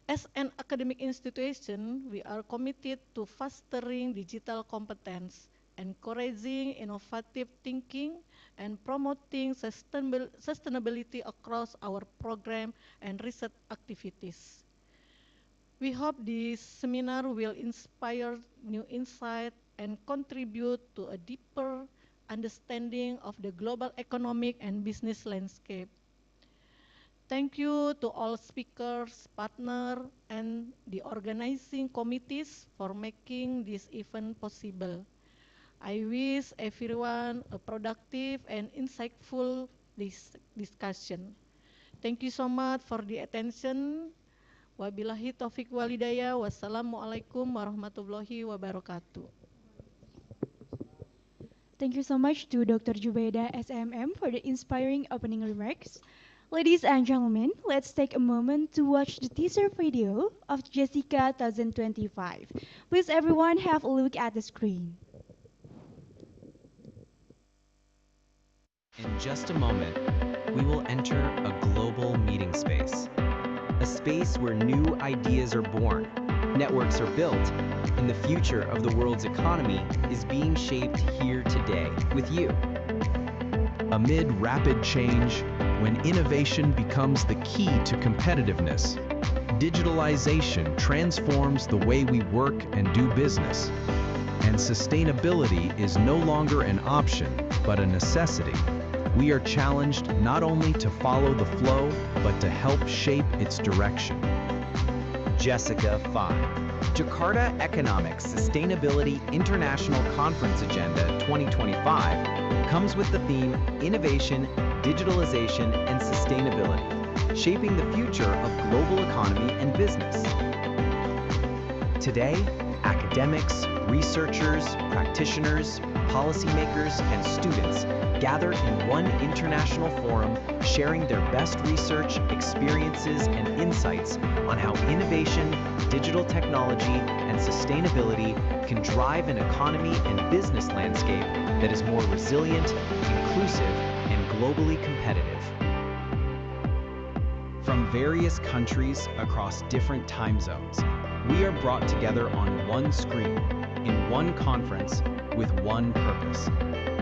As an academic institution, we are committed to fostering digital competence, encouraging innovative thinking, and promoting sustainability across our program and research activities. We hope this seminar will inspire new insight and contribute to a deeper understanding of the global economic and business landscape. Thank you to all speakers, partners, and the organizing committees for making this event possible. I wish everyone a productive and insightful discussion. Thank you so much for the attention. Wabillahi taufiq walhidayah. Wassalamualaikum warahmatullahi wabarakatuh. Thank you so much to Dr. Jubaidah SMM for the inspiring opening remarks. Ladies and gentlemen, let's take a moment to watch the teaser video of JESICA 2025. Please everyone have a look at the screen. In just a moment, we will enter a global meeting space. A space where new ideas are born, networks are built, and the future of the world's economy is being shaped here today with you. Amid rapid change, when innovation becomes the key to competitiveness, digitalization transforms the way we work and do business, and sustainability is no longer an option, but a necessity. We are challenged not only to follow the flow, but to help shape its direction. JESICA 5, Jakarta Economics Sustainability International Conference Agenda 2025 comes with the theme Innovation, Digitalization, and Sustainability, Shaping the Future of Global Economy and Business. Today, academics, researchers, practitioners, policymakers, and students gather in one international forum, sharing their best research, experiences, and insights on how innovation, digital technology, and sustainability can drive an economy and business landscape that is more resilient, inclusive, and globally competitive. From various countries across different time zones, we are brought together on one screen, in one conference, with one purpose: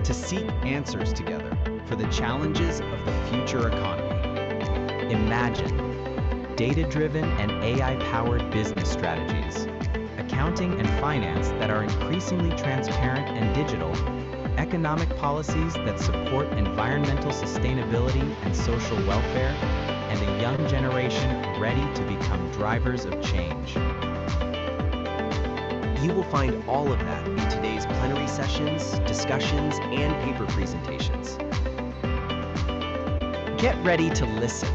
to seek answers together for the challenges of the future economy. Imagine data-driven and AI-powered business strategies, accounting and finance that are increasingly transparent and digital, economic policies that support environmental sustainability and social welfare, and a young generation ready to become drivers of change. You will find all of that in today's plenary sessions, discussions, and paper presentations. Get ready to listen,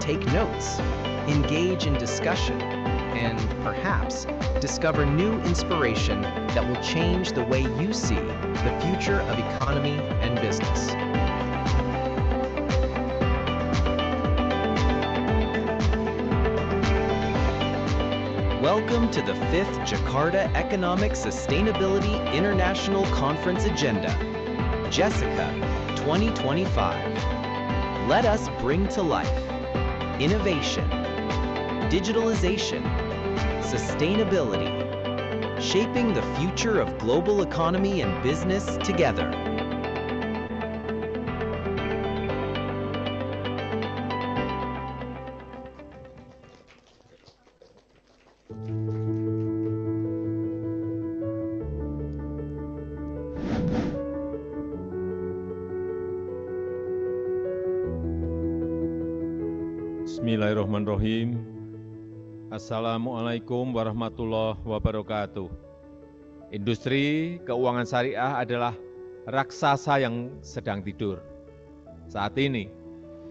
take notes, engage in discussion, and perhaps discover new inspiration that will change the way you see the future of economy and business. Welcome to the 5th Jakarta Economic Sustainability International Conference Agenda, JESICA 2025. Let us bring to life innovation, digitalization, sustainability, shaping the future of global economy and business together. Bismillahirrahmanirrahim. Assalamualaikum warahmatullahi wabarakatuh. Industri keuangan syariah adalah raksasa yang sedang tidur. Saat ini,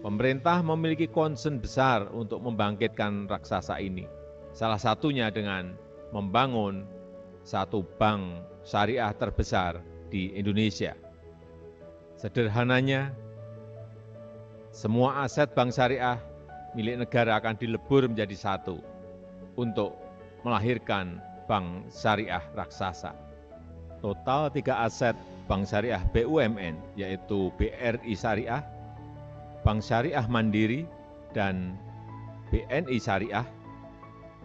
pemerintah memiliki concern besar untuk membangkitkan raksasa ini. Salah satunya dengan membangun satu bank syariah terbesar di Indonesia. Sederhananya, semua aset bank syariah milik negara akan dilebur menjadi satu untuk melahirkan bank syariah raksasa. Total 3 aset bank syariah BUMN yaitu BRI Syariah, Bank Syariah Mandiri, dan BNI Syariah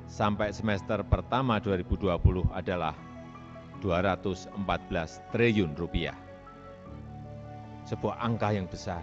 sampai semester pertama 2020 adalah 214 triliun rupiah. Sebuah angka yang besar.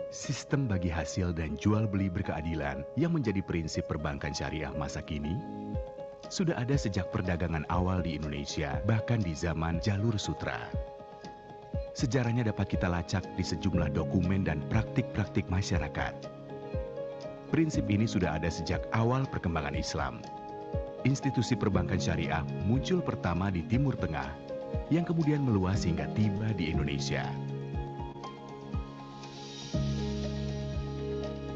Sistem bagi hasil dan jual beli berkeadilan yang menjadi prinsip perbankan syariah masa kini sudah ada sejak perdagangan awal di Indonesia, bahkan di zaman jalur sutra. Sejarahnya dapat kita lacak di sejumlah dokumen dan praktik-praktik masyarakat. Prinsip ini sudah ada sejak awal perkembangan Islam. Institusi perbankan syariah muncul pertama di Timur Tengah, yang kemudian meluas hingga tiba di Indonesia.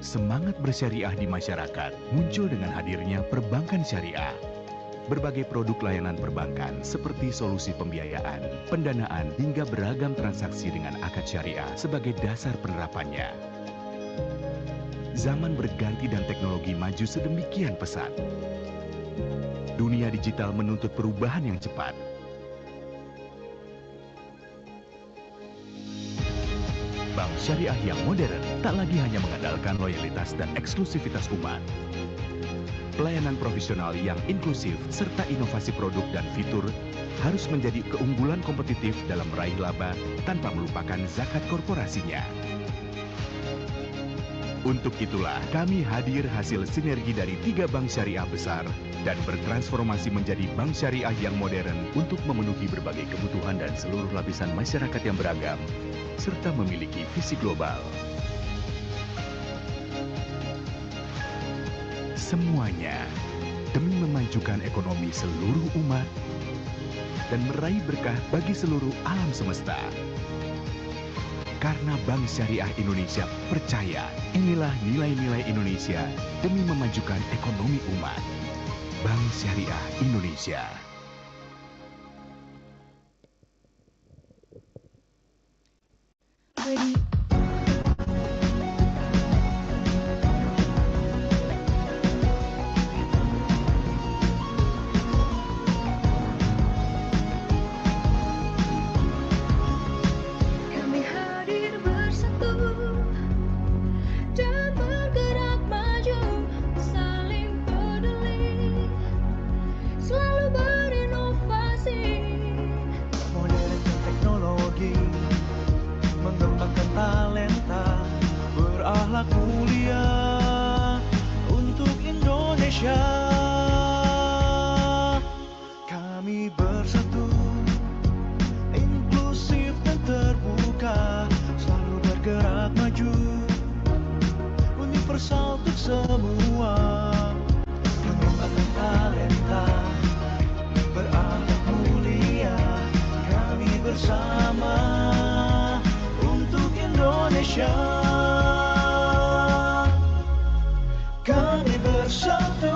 Semangat bersyariah di masyarakat muncul dengan hadirnya perbankan syariah. Berbagai produk layanan perbankan seperti solusi pembiayaan, pendanaan, hingga beragam transaksi dengan akad syariah sebagai dasar penerapannya. Zaman berganti dan teknologi maju sedemikian pesat. Dunia digital menuntut perubahan yang cepat. Bank syariah yang modern tak lagi hanya mengandalkan loyalitas dan eksklusivitas umat. Pelayanan profesional yang inklusif serta inovasi produk dan fitur harus menjadi keunggulan kompetitif dalam meraih laba tanpa melupakan zakat korporasinya. Untuk itulah kami hadir hasil sinergi dari 3 bank syariah besar dan bertransformasi menjadi bank syariah yang modern untuk memenuhi berbagai kebutuhan dan seluruh lapisan masyarakat yang beragam, serta memiliki visi global. Semuanya demi memajukan ekonomi seluruh umat dan meraih berkah bagi seluruh alam semesta. Karena Bank Syariah Indonesia percaya inilah nilai-nilai Indonesia demi memajukan ekonomi umat. Bank Syariah Indonesia. Ready. Mulia untuk Indonesia. Kami bersatu, inklusif dan terbuka, selalu bergerak maju, universal untuk semua, mengembangkan talenta, berakhlak mulia. Kami bersama untuk Indonesia. Kami bersatu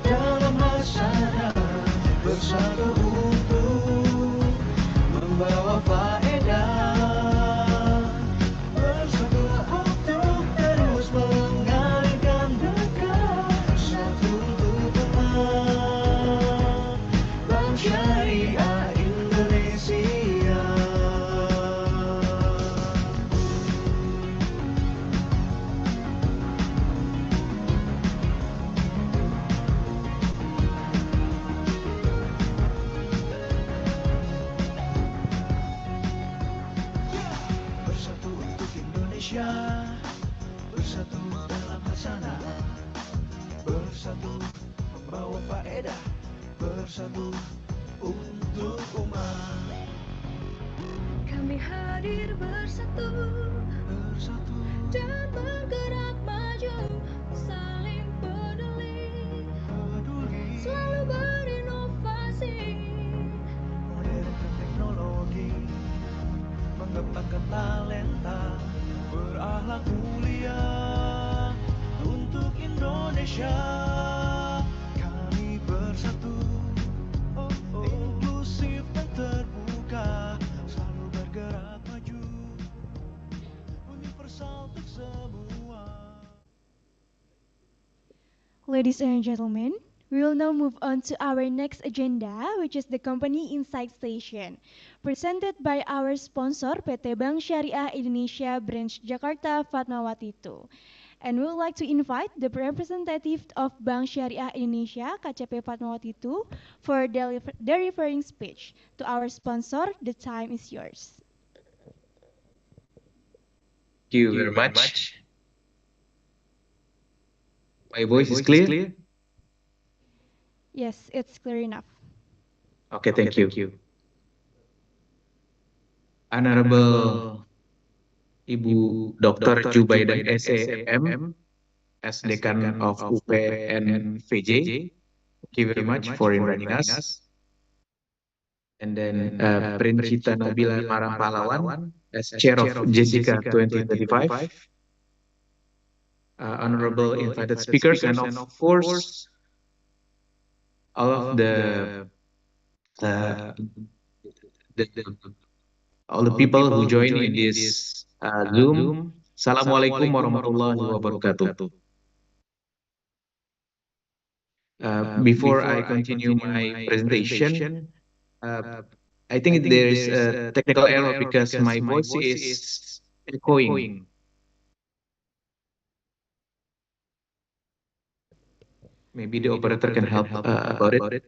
dalam hasana, bersatu untuk membawa faedah, bersatu untuk terus mengalirkan berkah, satu untuk umat, Bank Syariah Indonesia. Bersatu dalam hasanah, bersatu membawa faedah, bersatu untuk umat. Kami hadir bersatu, dan bergerak maju, saling peduli, selalu berinovasi, modernkan teknologi, mengembangkan talenta, berakhlak mulia untuk Indonesia. Kami bersatu, inklusif dan terbuka, selalu bergerak maju, universal untuk semua. Ladies and gentlemen, we will now move on to our next agenda, which is the Company Insight Station, presented by our sponsor PT Bank Syariah Indonesia Branch Jakarta Fatmawati II. And we would like to invite the representative of Bank Syariah Indonesia, KCP Fatmawati II, for delivering speech. To our sponsor, the time is yours. Thank you very much. My voice is clear? Yes, it's clear enough. Okay, thank you. Honorable Ibu Dr. Jubaidah SEM as Dekan of UPNVJ, thank you very much for inviting us. And then Princita Nabila Marang Pahlawan as Chair of JESICA 2025. Honorable invited speakers, and of course all of all the people who join in this Zoom. Assalamualaikum warahmatullahi wabarakatuh. Before I continue my presentation, I think there is a technical error because my voice is echoing. Maybe the operator can help about it.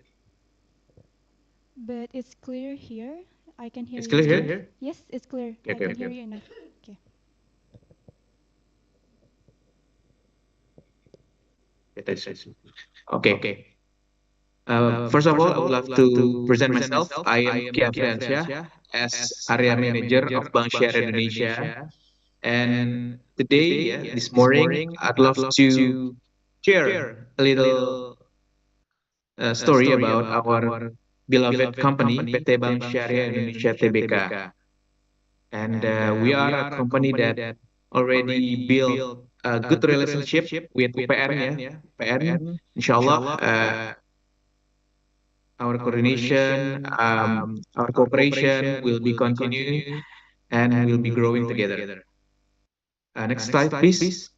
But it's clear here. I can hear it's you. It's clear here? Yes, it's clear. Okay, I can okay. hear you enough. Okay. Okay. First of all, I would love to present myself. I am Kyungsung as area manager of Bank Syariah Indonesia. And today, this morning, I'd love to share a little story about our beloved company, PT Bank Syariah Indonesia Tbk. And we are a company that already built a good relationship with UPN, UPN. Inshallah, our coordination, our cooperation will be continuing and will be growing together. Next slide, please.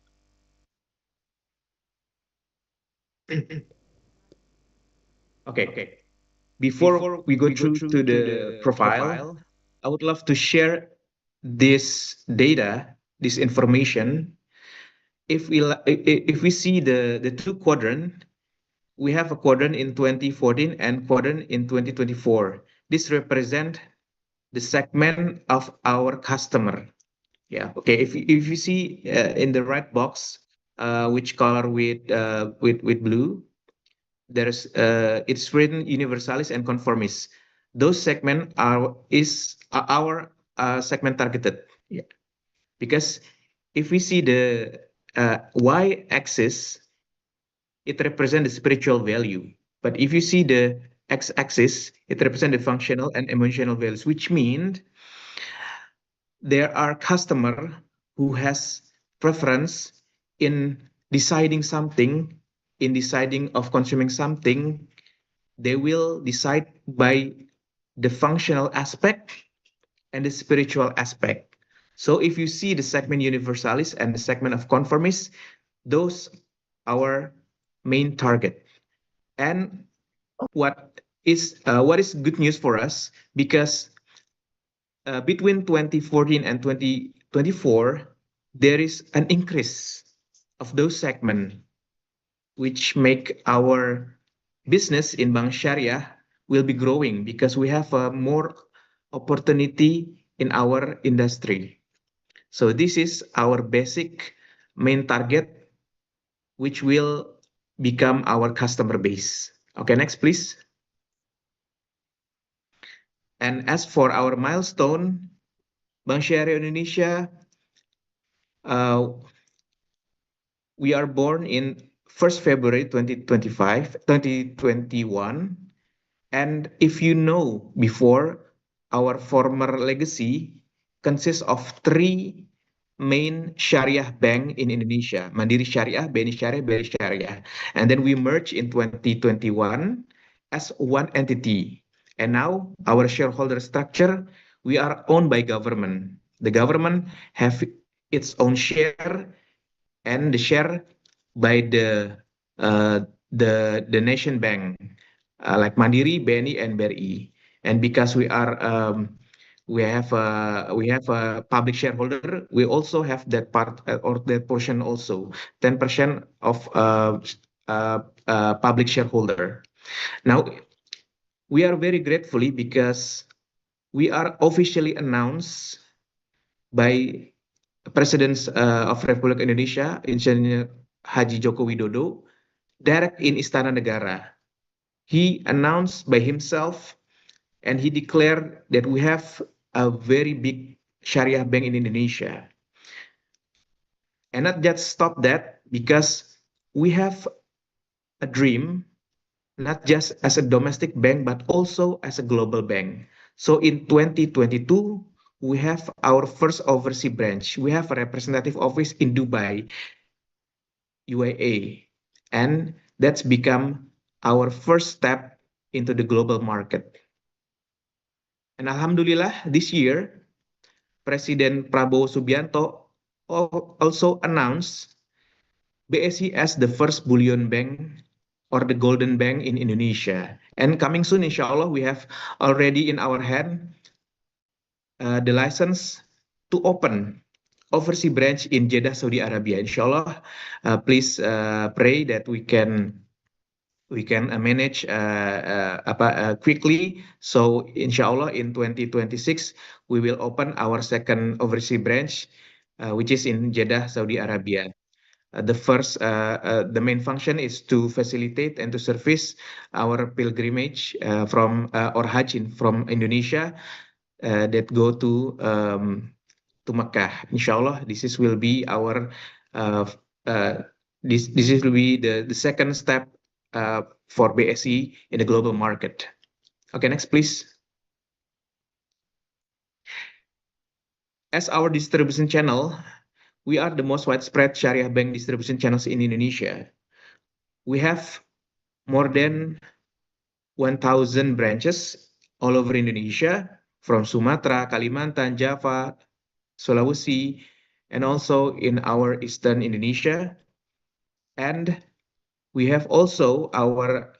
Okay. Before we go through to the profile, I would love to share this data, this information. If we see the two quadrant, we have a quadrant in 2014 and quadrant in 2024. This represent the segment of our customer. Yeah. Okay. If you see in the right box, which color with blue, there's it's written universalis and conformis. Those segment are our segment targeted. Yeah. Because if we see the y-axis, it represents the spiritual value. But if you see the x-axis, it represents the functional and emotional values, which means there are customer who has preference in deciding something, in deciding of consuming something. They will decide by the functional aspect and the spiritual aspect. So if you see the segment universalis and the segment of conformis, those are our main target. And what is good news for us, because between 2014 and 2024, there is an increase of those segments, which make our business in Bank Syariah will be growing because we have more opportunity in our industry. So this is our basic main target, which will become our customer base. Okay, next please. And as for our milestone, Bank Syariah Indonesia, we are born in 1st February 2021. And if you know before, our former legacy consists of 3 main Syariah bank in Indonesia: Mandiri Syariah, BNI Syariah, BRI Syariah. And then we merged in 2021 as one entity. And now our shareholder structure, we are owned by government. The government have its own share, and the share by the nation bank, like Mandiri, BNI, and BRI. And because we have a public shareholder, we also have that part or that portion also, 10% of public shareholder. Now we are very gratefully because we are officially announced by President of Republik Indonesia, Engineer Haji Joko Widodo, direct in Istana Negara. He announced by himself, and he declared that we have a very big Syariah bank in Indonesia. And not just stop that, because we have a dream, not just as a domestic bank, but also as a global bank. So in 2022, we have our first overseas branch. We have a representative office in Dubai, UAE, and that's become our first step into the global market. And Alhamdulillah, this year, President Prabowo Subianto also announced BSI as the first bullion bank or the golden bank in Indonesia. And coming soon, inshallah, we have already in our hand the license to open overseas branch in Jeddah, Saudi Arabia. Inshallah, please pray that we can manage quickly. So inshallah in 2026 we will open our second overseas branch, which is in Jeddah, Saudi Arabia. The main function is to facilitate and to service our pilgrimage from or Haji from Indonesia that go to Mecca. Inshallah, will be our this will be the second step for BSE in the global market. Okay, next please. As our distribution channel, we are the most widespread Syariah bank distribution channels in Indonesia. We have more than 1,000 branches all over Indonesia, from Sumatra, Kalimantan, Java, Sulawesi, and also in our eastern Indonesia. And we have also our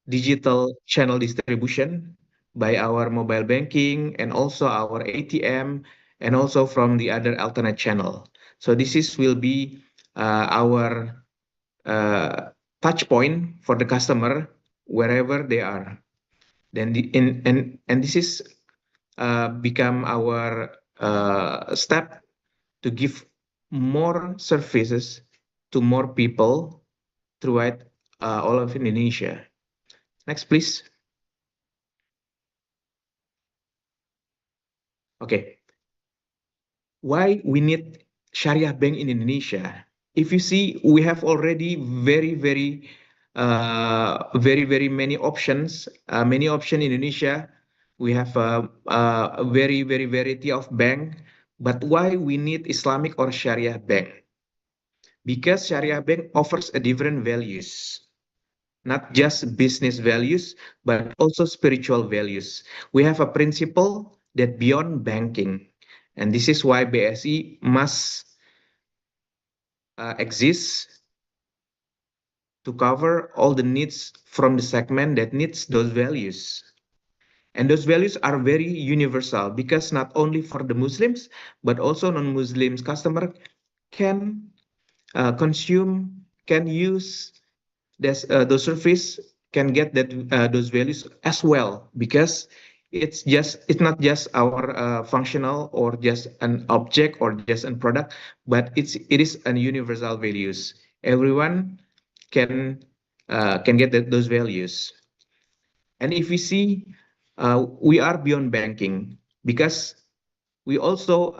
digital channel distribution by our mobile banking and also our ATM and also from the other alternate channel. So will be our touch point for the customer wherever they are. Then this is become our step to give more services to more people throughout all of Indonesia. Next, please. Okay. Why we need Syariah bank in Indonesia? If you see, we have already very many options. Many options in Indonesia. We have a very variety of bank. But why we need Islamic or Syariah bank? Because Syariah bank offers a different values. Not just business values, but also spiritual values. We have a principle that beyond banking. And this is why BSE must exist to cover all the needs from the segment that needs those values. And those values are very universal because not only for the Muslims, but also non-Muslims customer can consume, can use those service, can get those values as well, because it's not just our functional or just an object or just a product, but it is a universal values. Everyone can get those values. And if we see, we are beyond banking because we also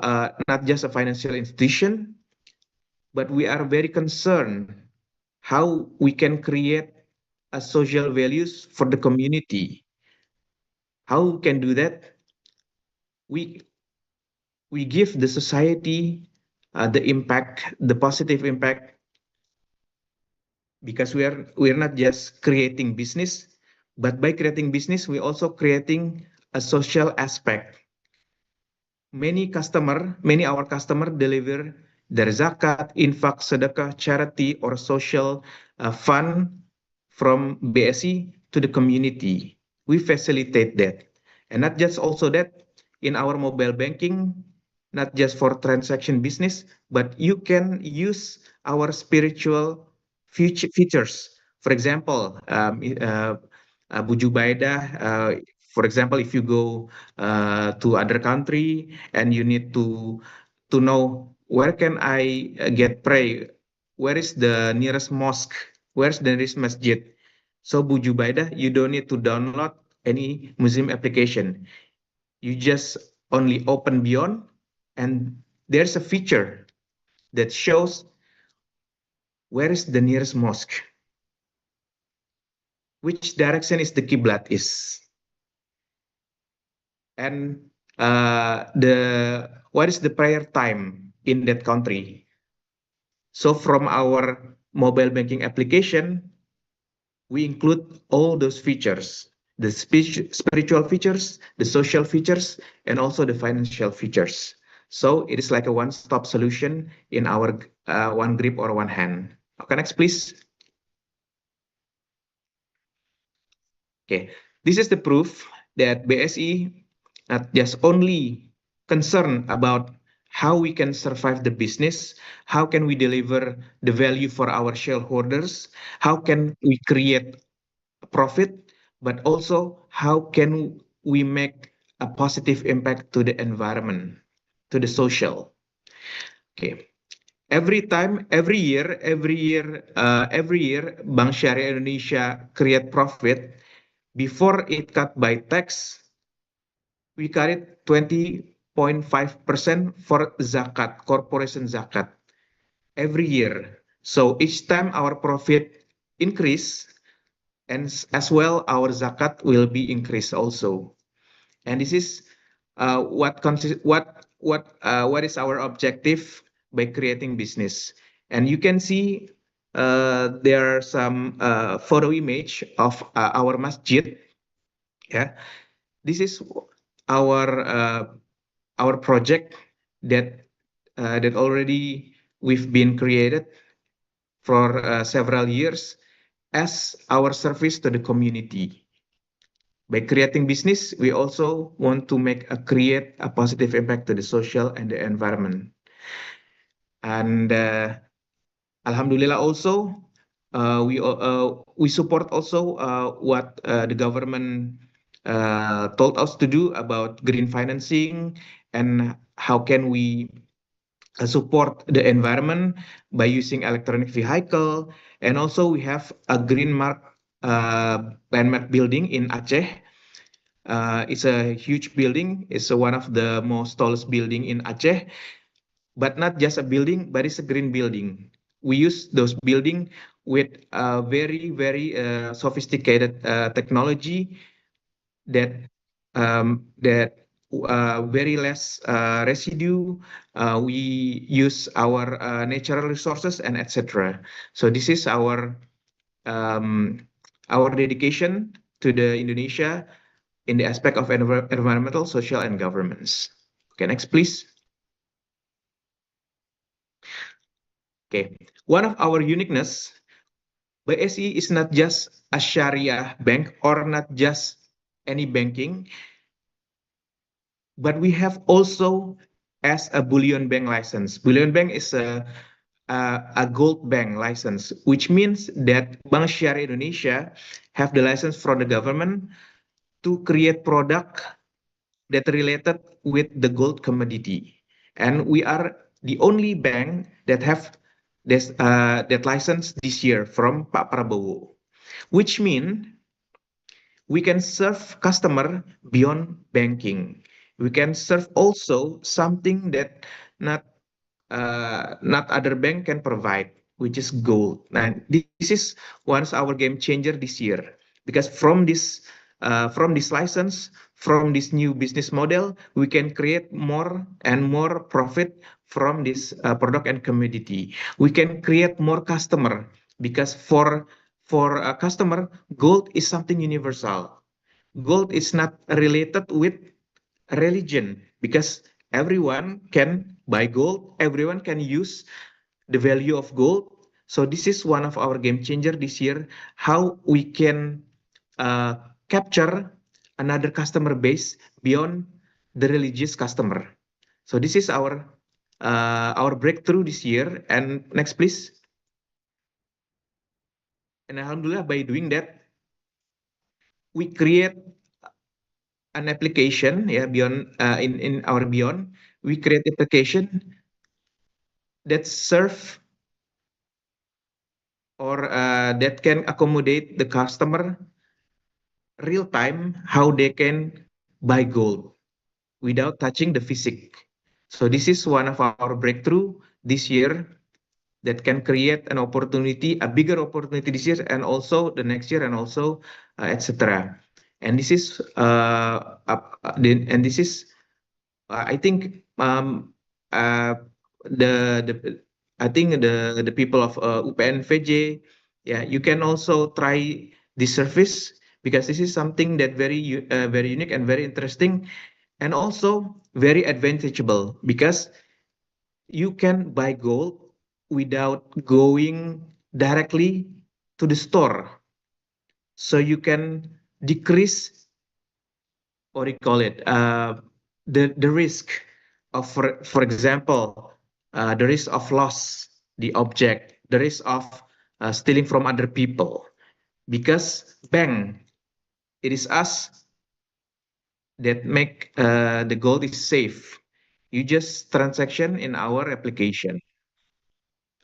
not just a financial institution, but we are very concerned how we can create a social values for the community. How we can do that? We give the society the positive impact, because we are not just creating business, but by creating business, we also creating a social aspect. Many our customer deliver their zakat, infak, sedekah, charity, or social fund from BSE to the community. We facilitate that. And not just also that, in our mobile banking, not just for transaction business, but you can use our spiritual features. For example, Buju Baida, for example, if you go to other country and you need to know where can I get pray, where is the nearest mosque, where's the nearest masjid. So Buju Baida, you don't need to download any Muslim application. You just only open Beyond, and there's a feature that shows where is the nearest mosque, which direction is the Qiblat is, and what is the prayer time in that country. So from our mobile banking application, we include all those features, the spiritual features, the social features, and also the financial features. So it is like a one-stop solution in our one grip or one hand. Okay, next please. Okay, this is the proof that BSE not just only concerned about how we can survive the business, how can we deliver the value for our shareholders, how can we create a profit, but also how can we make a positive impact to the environment, to the social. Okay, every year, Bank Syariah Indonesia create profit. Before it cut by tax, we carried 20.5% for zakat, corporation zakat, every year. So each time our profit increase, and as well our zakat will be increased also. And this is what is our objective by creating business. And you can see there are some photo image of our masjid. Yeah, this is our project that already we've been created for several years as our service to the community. By creating business, we also want to create a positive impact to the social and the environment. And Alhamdulillah also, we support also what the government told us to do about green financing, and how can we support the environment by using electronic vehicle. And also we have a green mark landmark building in Aceh. It's a huge building. It's one of the most tallest building in Aceh, but not just a building, but it's a green building. We use those building with very, very sophisticated technology that very less residue. We use our natural resources and etc. So this is our dedication to the Indonesia in the aspect of environmental, social, and governance. Okay, next, please. Okay, one of our uniqueness, BSI is not just a Sharia bank or not just any banking, but we have also as a bullion bank license. Bullion bank is a gold bank license, which means that Bank Syariah Indonesia have the license from the government to create product that related with the gold commodity. And we are the only bank that have this that license this year from Pak Prabowo, which means we can serve customer beyond banking. We can serve also something that not other bank can provide, which is gold. And this is one of our game changer this year, because from this license, from this new business model, we can create more and more profit from this product and commodity. We can create more customer, because for a customer, gold is something universal. Gold is not related with religion, because everyone can buy gold, everyone can use the value of gold. So this is one of our game changer this year, how we can capture another customer base beyond the religious customer. So this is our breakthrough this year. And next, please. And Alhamdulillah, by doing that, we create an application, beyond in our beyond, we create application that serve or that can accommodate the customer real time, how they can buy gold without touching the physic. So this is one of our breakthrough this year that can create an opportunity, a bigger opportunity this year, and also the next year, and also etc. And this is I think the people of UPNVJ, you can also try this service, because this is something that very unique and very interesting, and also very advantageable, because you can buy gold without going directly to the store. So you can decrease, what do you call it, the risk of, for example, the risk of loss the object, the risk of stealing from other people, because bank, it is us that make the gold is safe. You just transaction in our application.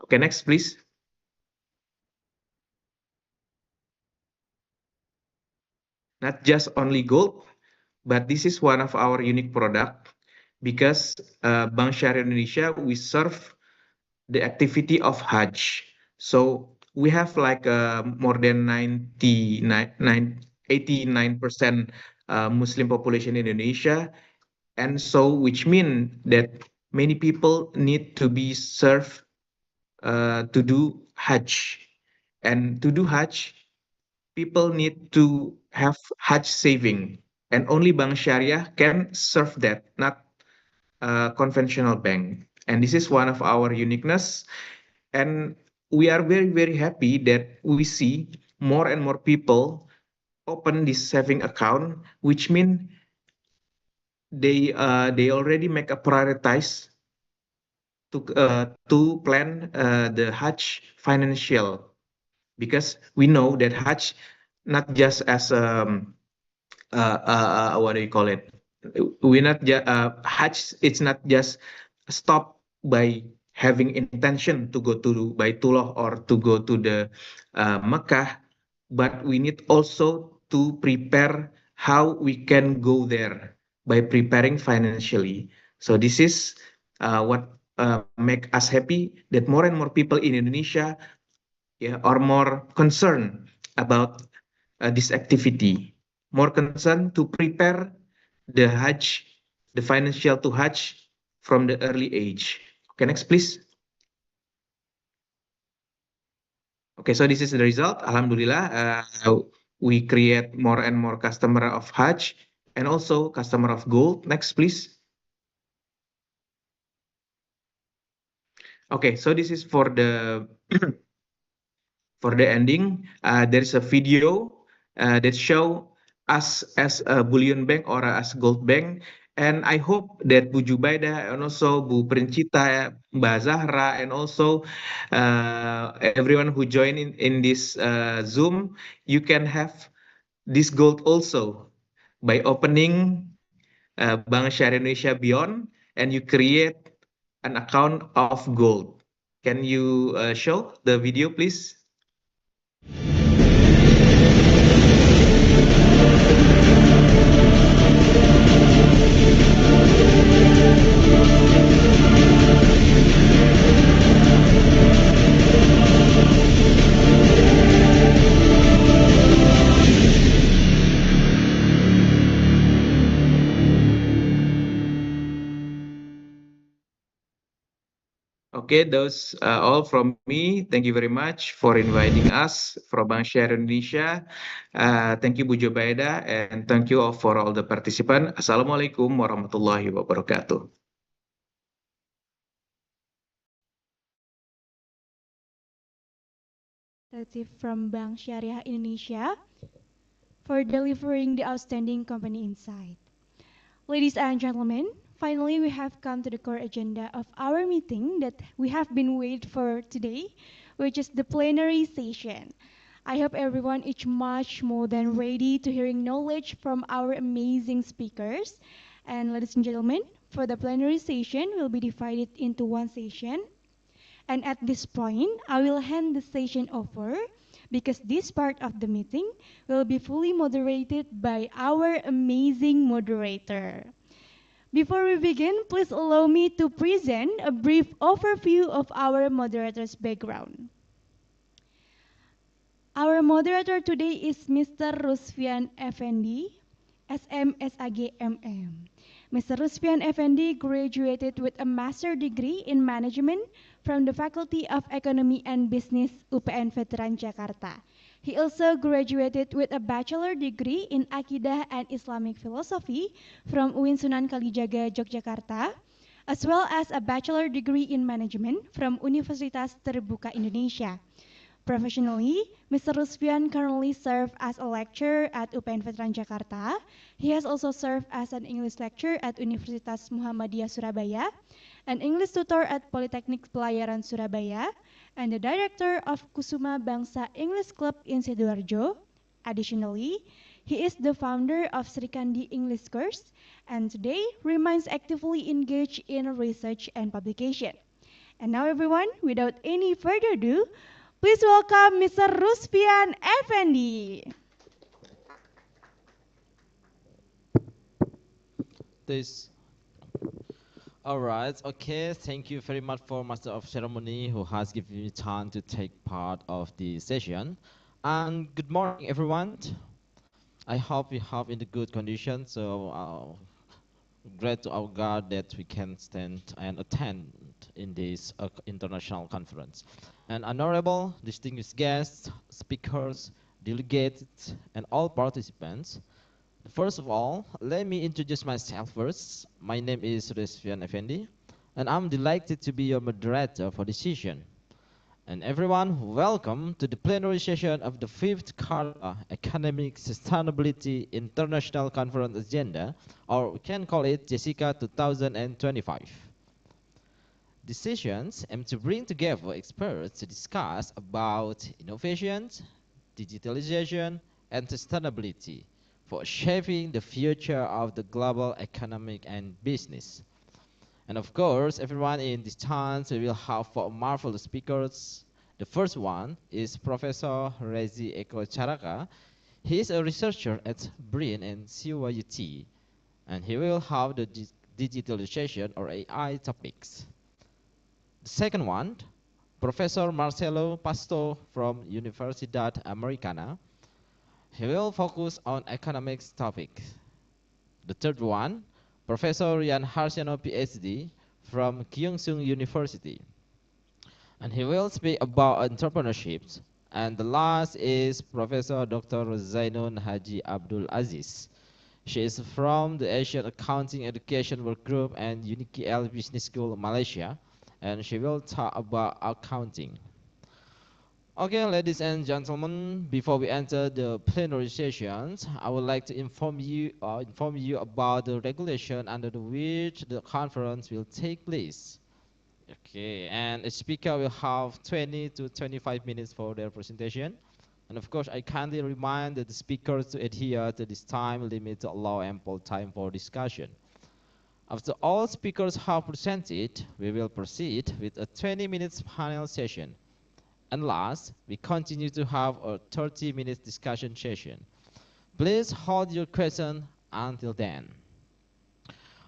Okay, next, please. Not just only gold, but this is one of our unique product because Bank Syariah Indonesia, we serve the activity of Hajj. So we have like more than 89% Muslim population in Indonesia. And so which means that many people need to be served to do Hajj. And to do Hajj, people need to have Hajj saving. And only Bank Syariah can serve that, not conventional bank. And this is one of our uniqueness. And we are very, very happy that we see more and more people open this saving account, which means they already make a prioritize to plan the Hajj financial, because we know that Hajj not just as what do you call it? We not Hajj. It's not just stop by having intention to go to Baitullah or to go to the Mecca, but we need also to prepare how we can go there by preparing financially. So this is what make us happy that more and more people in Indonesia are more concerned about this activity, more concerned to prepare the Hajj, the financial to Hajj from the early age. Okay, next, please. Okay, so this is the result. Alhamdulillah, we create more and more customer of Hajj and also customer of gold. Next, please. Okay, so this is for the for the ending. There is a video that show us as a bullion bank or as gold bank. And I hope that Bu Jubaida and also Bu Princita, Mbak Zahra, and also everyone who join in this Zoom, you can have this gold also by opening Bank Syariah Indonesia Beyond, and you create an account of gold. Can you show the video, please? Okay, those all from me. Thank you very much for inviting us from Bank Syariah Indonesia. Thank you Bu Jubaida, and thank you all for all the participants. Assalamualaikum warahmatullahi wabarakatuh. From Bank Syariah Indonesia for delivering the outstanding company insight. Ladies and gentlemen, finally we have come to the core agenda of our meeting that we have been waiting for today, which is the plenary session. I hope everyone is much more than ready to hearing knowledge from our amazing speakers. And ladies and gentlemen, for the plenary session will be divided into one session. And at this point, I will hand the session over because this part of the meeting will be fully moderated by our amazing moderator. Before we begin, please allow me to present a brief overview of our moderator's background. Our moderator today is Mr. Rusfian Effendi, SMSAG MM. Mr. Rusfian Effendi graduated with a master's degree in management from the Faculty of Ekonomi and Bisnis UPNVJ Jakarta. He also graduated with a bachelor degree in Akidah and Islamic Philosophy from UIN Sunan Kalijaga, Yogyakarta, as well as a bachelor degree in management from Universitas Terbuka Indonesia. Professionally, Mr. Rusfian currently serves as a lecturer at UPN Jakarta. He has also served as an English lecturer at Universitas Muhammadiyah Surabaya, an English tutor at Politeknik Pelayaran Surabaya, and the director of Kusuma Bangsa English Club in Sidoarjo. Additionally, he is the founder of Sri Kandi English course and today remains actively engaged in research and publication. And now everyone, without any further ado, please welcome Mr. Rusfian Effendi. All right, okay, thank you very much for Master of Ceremony who has given me time to take part of the session. And good morning, everyone. I hope you have in the good condition, so great to our God that we can stand and attend in this international conference. And honorable distinguished guests, speakers, delegates, and all participants, first of all, let me introduce myself first. My name is Rusfian Effendi, and I'm delighted to be your moderator for this session. And everyone, welcome to the plenary session of the 5th Caraka Economic Sustainability International Conference Agenda, or we can call it JESICA 2025. The sessions aim to bring together experts to discuss about innovations, digitalization, and sustainability for shaping the future of the global economic and business. And of course, everyone in this chance, we will have 4 marvelous speakers. The first one is Professor Rezzy Caraka. He is a researcher at BRIN and CYUT, and he will have the digitalization or AI topics. The second one, Professor Marcelo Pastore from Universidad Americana. He will focus on economics topics. The third one, Professor Rian Harseno, Ph.D. from Kyungsung University. And he will speak about entrepreneurship. And the last is Professor Dr. Rozainun Haji Abdul Aziz. She is from the Asian Accounting Education Workgroup and UniKL Business School, Malaysia. And she will talk about accounting. Okay, ladies and gentlemen, before we enter the plenary sessions, I would like to inform you about the regulation under which the conference will take place. Okay, and a speaker will have 20 to 25 minutes for their presentation. And of course, I kindly remind the speakers to adhere to this time limit to allow ample time for discussion. After all speakers have presented, we will proceed with a 20 minutes panel session. And last, we continue to have a 30-minute discussion session. Please hold your question until then.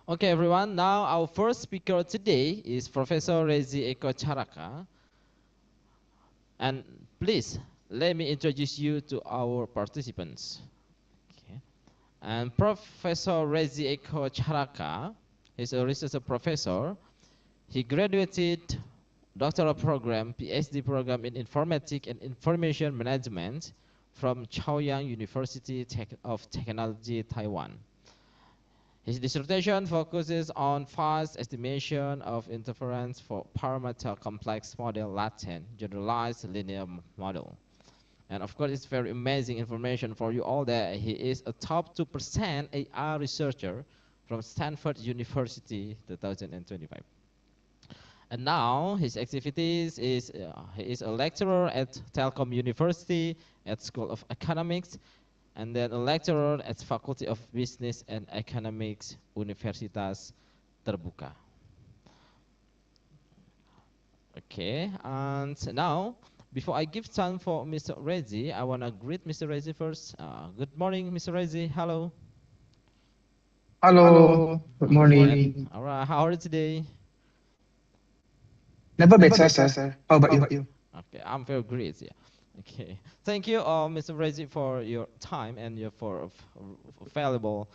Okay, everyone, now our first speaker today is Professor Rezzy Caraka. And please, let me introduce you to our participants. Okay. And Professor Rezzy Caraka is a research professor. He graduated doctoral program, Ph.D. program in Informatics and Information Management from Chaoyang University of Technology, Taiwan. His dissertation focuses on fast estimation of interference for parameter complex model latent generalized linear model. And of course, it's very amazing information for you all that he is a top 2% AI researcher from Stanford University 2025. And now his activities is he is a lecturer at Telkom University at School of Economics, and then a lecturer at Faculty of Business and Economics, Universitas Terbuka. Okay, and now, before I give time for Mr. Rezzy, I want to greet Mr. Rezzy first. Good morning, Mr. Rezzy. Hello. Hello. Good morning. All right, how are you today? Never better, sir. How about you? Okay, I'm very great. Yeah. Okay, thank you, Mr. Rezzy, for your time and for valuable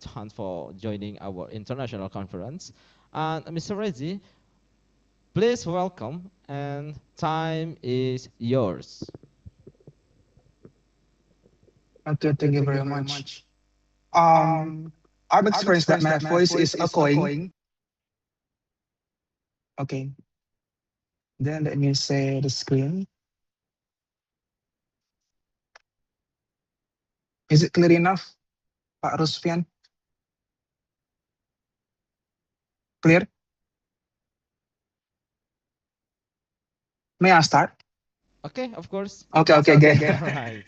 time for joining our international conference. And Mr. Rezzy, please welcome, and time is yours. Okay, thank you very much. I've experienced that my voice is echoing. Okay. Then let me share the screen. Is it clear enough, Pak Rusfian? Clear? May I start? Okay, of course. Okay, good. All right.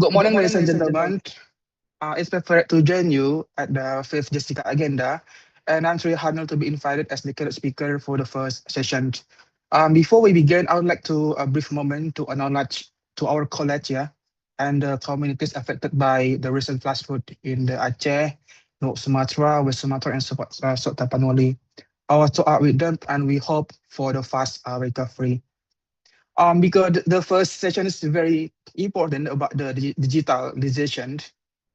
Good morning, ladies and gentlemen. It's my pleasure to join you at the 5th JESICA agenda. and I'm really honored to be invited as the keynote speaker for the first session. Before we begin, I would like to a brief moment to acknowledge to our college, and the communities affected by the recent flash flood in the Aceh, North Sumatra, West Sumatra, and South Tapanuli. Our thoughts are with them, and we hope for the fast recovery. Because the first session is very important about the digitalization,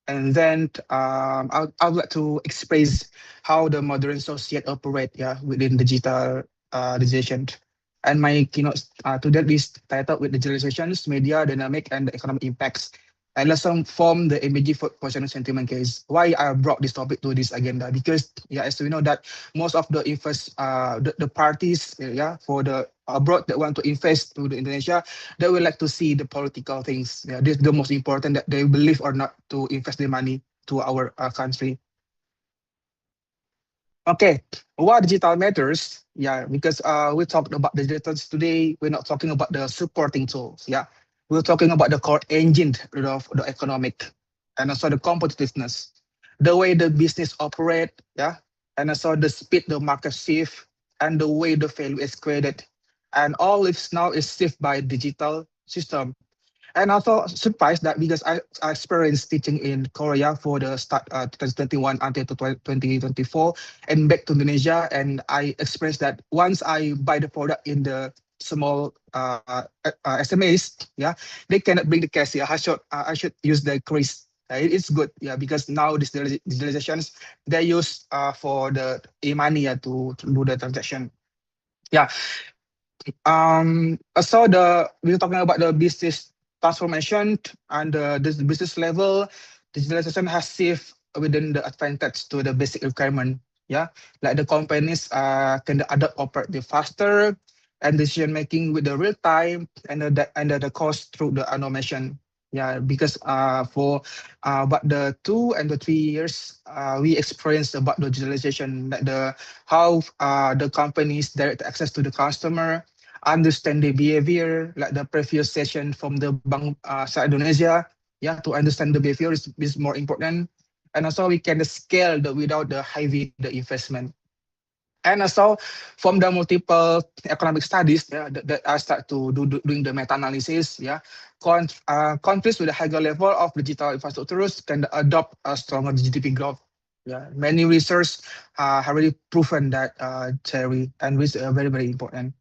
and then I would like to express how the modern society operate, within digitalization. And my keynote today is titled with digitalizations, media dynamic, and the economic impacts. And let's form the MBG for question sentiment case. Why I brought this topic to this agenda? Because as we know that most of the the parties, for the abroad that want to invest to the Indonesia, they would like to see the political things. This is the most important, that they believe or not to invest their money to our country. Okay, why digital matters? Because we talked about the digital today. We're not talking about the supporting tools. We're talking about the core engine of the economic, and also the competitiveness, the way the business operate, and also the speed the market shift, and the way the value is created, and all this now is shifted by digital system. And also surprised that because I experienced teaching in Korea for the start 2021 until 2024, and back to Indonesia, and I experienced that once I buy the product in the small SMEs, they cannot bring the cash. I should use the Chris. It's good, because now this digitalizations they use for the e-money to do the transaction. So we're talking about the business transformation, and this business level digitalization has saved within the advantage to the basic requirement. Like the companies can adapt operate faster, and decision making with the real time, and the cost through the automation. Because for about the 2 and the 3 years we experienced about the digitalization, like how the companies direct access to the customer, understand the behavior, like the previous session from the Bank side Indonesia. To understand the behavior is more important, and also we can scale without the heavy the investment. And also from the multiple economic studies that I start to doing the meta-analysis, countries with a higher level of digital infrastructures can adopt a stronger GDP growth. Many research have already proven that theory, and which is very, very important.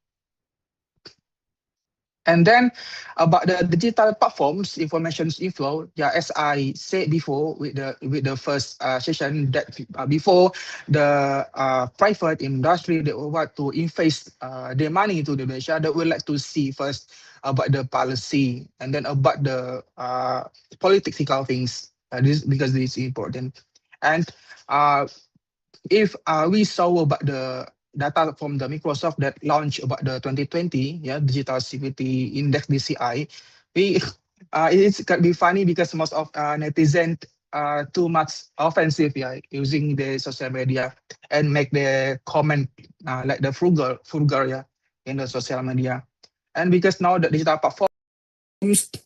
And then about the digital platforms, information inflow. As I said before with the first session, that before the private industry they want to invest their money into Indonesia, they would like to see first about the policy, and then about the political things. This because this is important. And if we saw about the data from the Microsoft that launched about the 2020 Digital Civility Index DCI, it can be funny because most of netizen too much offensive using the social media and make the comment like the frugal in the social media. And because now the digital platforms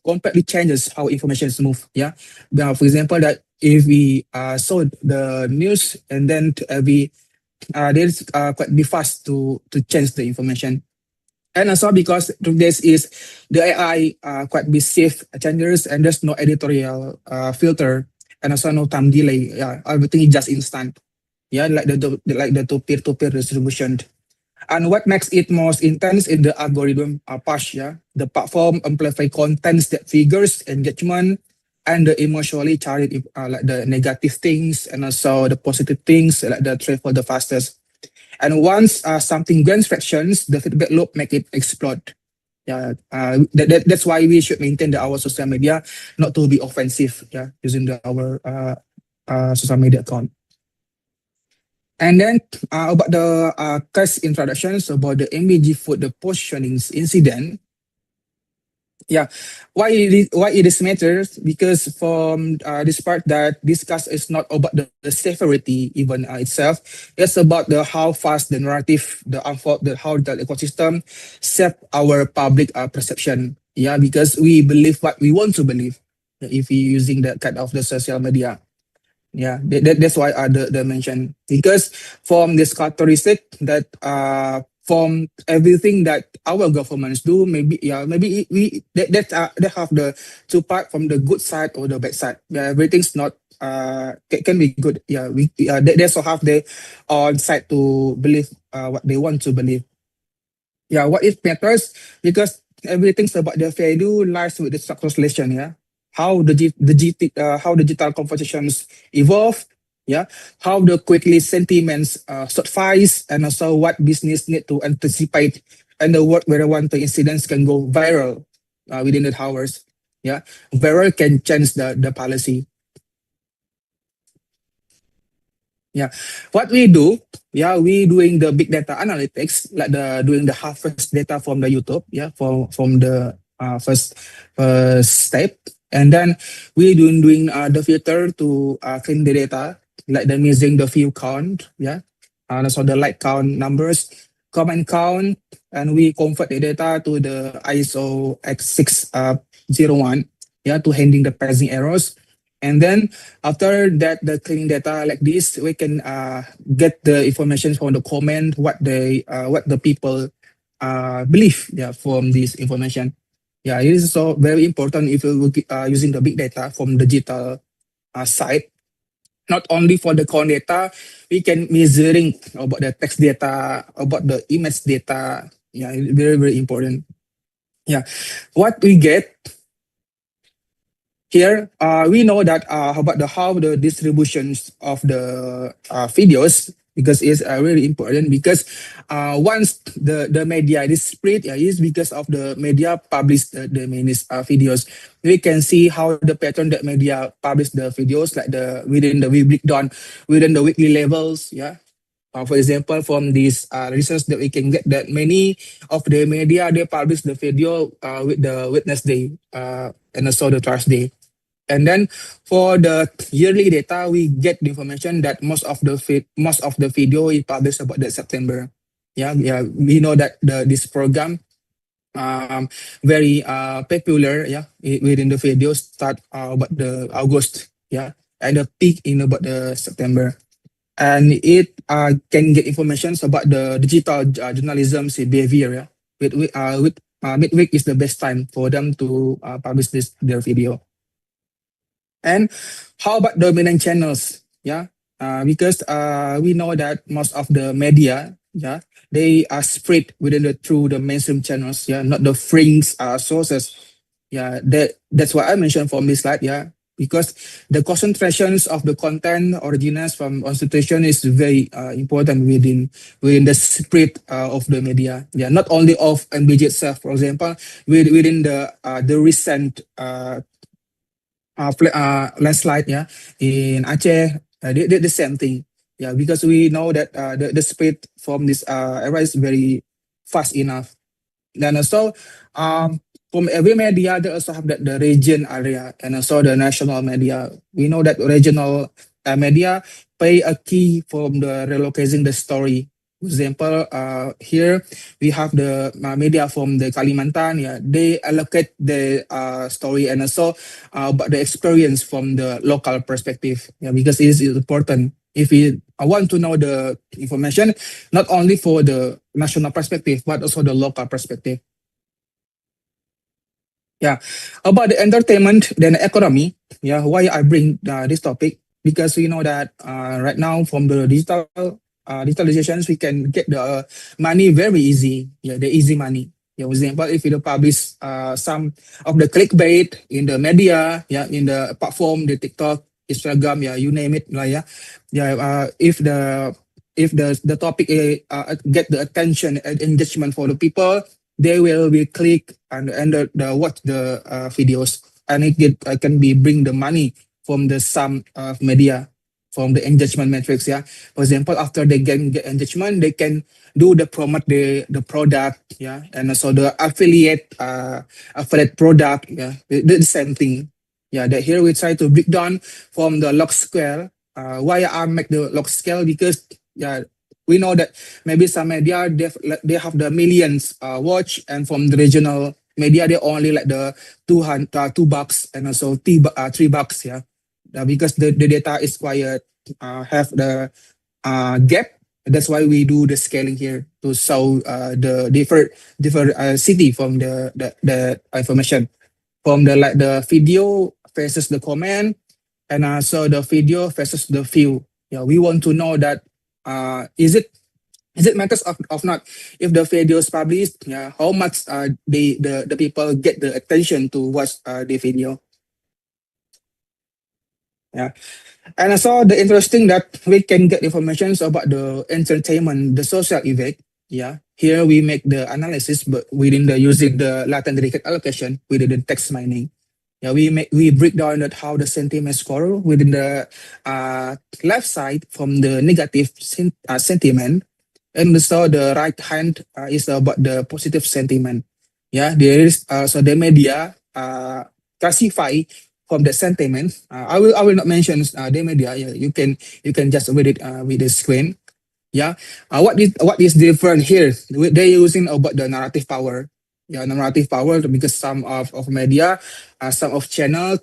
completely changes how information is moved. For example, that if we saw the news, and then there's quite be fast to change the information. And also because this is the AI quite be safe changes, and there's no editorial filter, and also no time delay. Everything is just instant. Like the peer-to-peer distribution. And what makes it most intense is the algorithm push. The platform amplify contents that triggers engagement, and the emotionally charged, like the negative things, and also the positive things, like the travel the fastest. And once something gains fractions, the feedback loop make it explode. That's why we should maintain our social media not to be offensive. Using our social media account. And then about the case introductions about the MBG food, the positioning incident. Why it is matters? Because from this part that discuss is not about the severity even itself. It's about the how fast the narrative, how the ecosystem shape our public perception. Because we believe what we want to believe if we using that kind of the social media. Yeah, that's why the mention, because from this characteristic that from everything that our governments do, maybe that have the two part, from the good side or the bad side. Yeah, everything's not can be good. Yeah, they also have the on side to believe what they want to believe. Yeah, what it matters, because everything's about the value lies with the translation. Yeah, how how digital conversations evolve. Yeah, how the quickly sentiments surface, and also what business need to anticipate, and the work where one the incidents can go viral within the hours. Yeah, viral can change the policy. Yeah, what we do, yeah, we doing the big data analytics, like doing the harvest data from the YouTube, yeah, from the first step, and then we doing the filter to clean the data, like the using the view count, yeah, and also the like count numbers, comment count, and we convert the data to the ISO X601, yeah, to handling the passing errors. And then after that, the cleaning data like this, we can get the information from the comment, what the people believe, yeah, from this information. Yeah, it is so very important if you using the big data from digital side. Not only for the count data, we can measuring about the text data, about the image data. Yeah, very, very important. Yeah, what we get here, we know that about how the distributions of the videos, because it's really important, because once the media is spread, is because of the media publish the many videos. We can see how the pattern that media publish the videos, like within the weekly breakdown, within the weekly levels. Yeah. For example, from this research that we can get that many of the media, they publish the video with the Wednesday and also the Thursday. And then for the yearly data, we get the information that most of the video is published about the September. Yeah, we know that this program very popular. Yeah, within the videos start about the August. Yeah, and the peak in about the September, and it can get information about the digital journalism's behavior. Yeah, with midweek is the best time for them to publish their video. And how about dominant channels? Yeah, because we know that most of the media, yeah, they are spread through the mainstream channels. Yeah, not the fringe sources. Yeah, that's what I mentioned from this slide. Yeah, because the concentrations of the content originals from concentration is very important within the spread of the media. Yeah, not only of NBJ itself, for example, within the recent landslide, yeah, in Aceh, they did the same thing. Yeah, because we know that the speed from this area is very fast enough. Then also, from every media, they also have the region area and also the national media. We know that regional media play a key from the relocating the story. For example, here we have the media from the Kalimantan. Yeah, they allocate the story and also but the experience from the local perspective. Yeah, because it is important. If we want to know the information, not only for the national perspective but also the local perspective. Yeah, about the entertainment then economy. Yeah, why I bring this topic, because we know that right now from the digitalizations, we can get the money very easy. Yeah, the easy money. Yeah, for example, if you publish some of the clickbait in the media, yeah, in the platform, the TikTok, Instagram, yeah, you name it, like, yeah, if the topic get the attention and engagement for the people, they will be click and watch the videos, and it can be bring the money from the some media, from the engagement metrics. Yeah, for example, after they get engagement, they can do the promote the product. Yeah, and also the affiliate product. Yeah, the same thing. Yeah, that here we try to break down from the log scale. Why I make the log scale, because yeah, we know that maybe some media they have the millions watch, and from the regional media they only like the $2 and also $3. Yeah, because the data is quite have the gap. That's why we do the scaling here to show the different city from the information from the like the video versus the comment, and also the video versus the view. Yeah, we want to know that is it matters of not if the video is published, yeah, how much the people get the attention to watch the video. Yeah, and I saw the interesting that we can get information about the entertainment, the social event. Yeah, here we make the analysis, but within the using the latent record allocation within the text mining. Yeah, we break down that how the sentiment score within the left side from the negative sentiment, and so the right hand is about the positive sentiment. Yeah, there is so the media classify from the sentiment. I will not mention the media. Yeah, you can just read it with the screen. Yeah, what is different here? They're using about the narrative power. Yeah, narrative power because some of media, some of channel,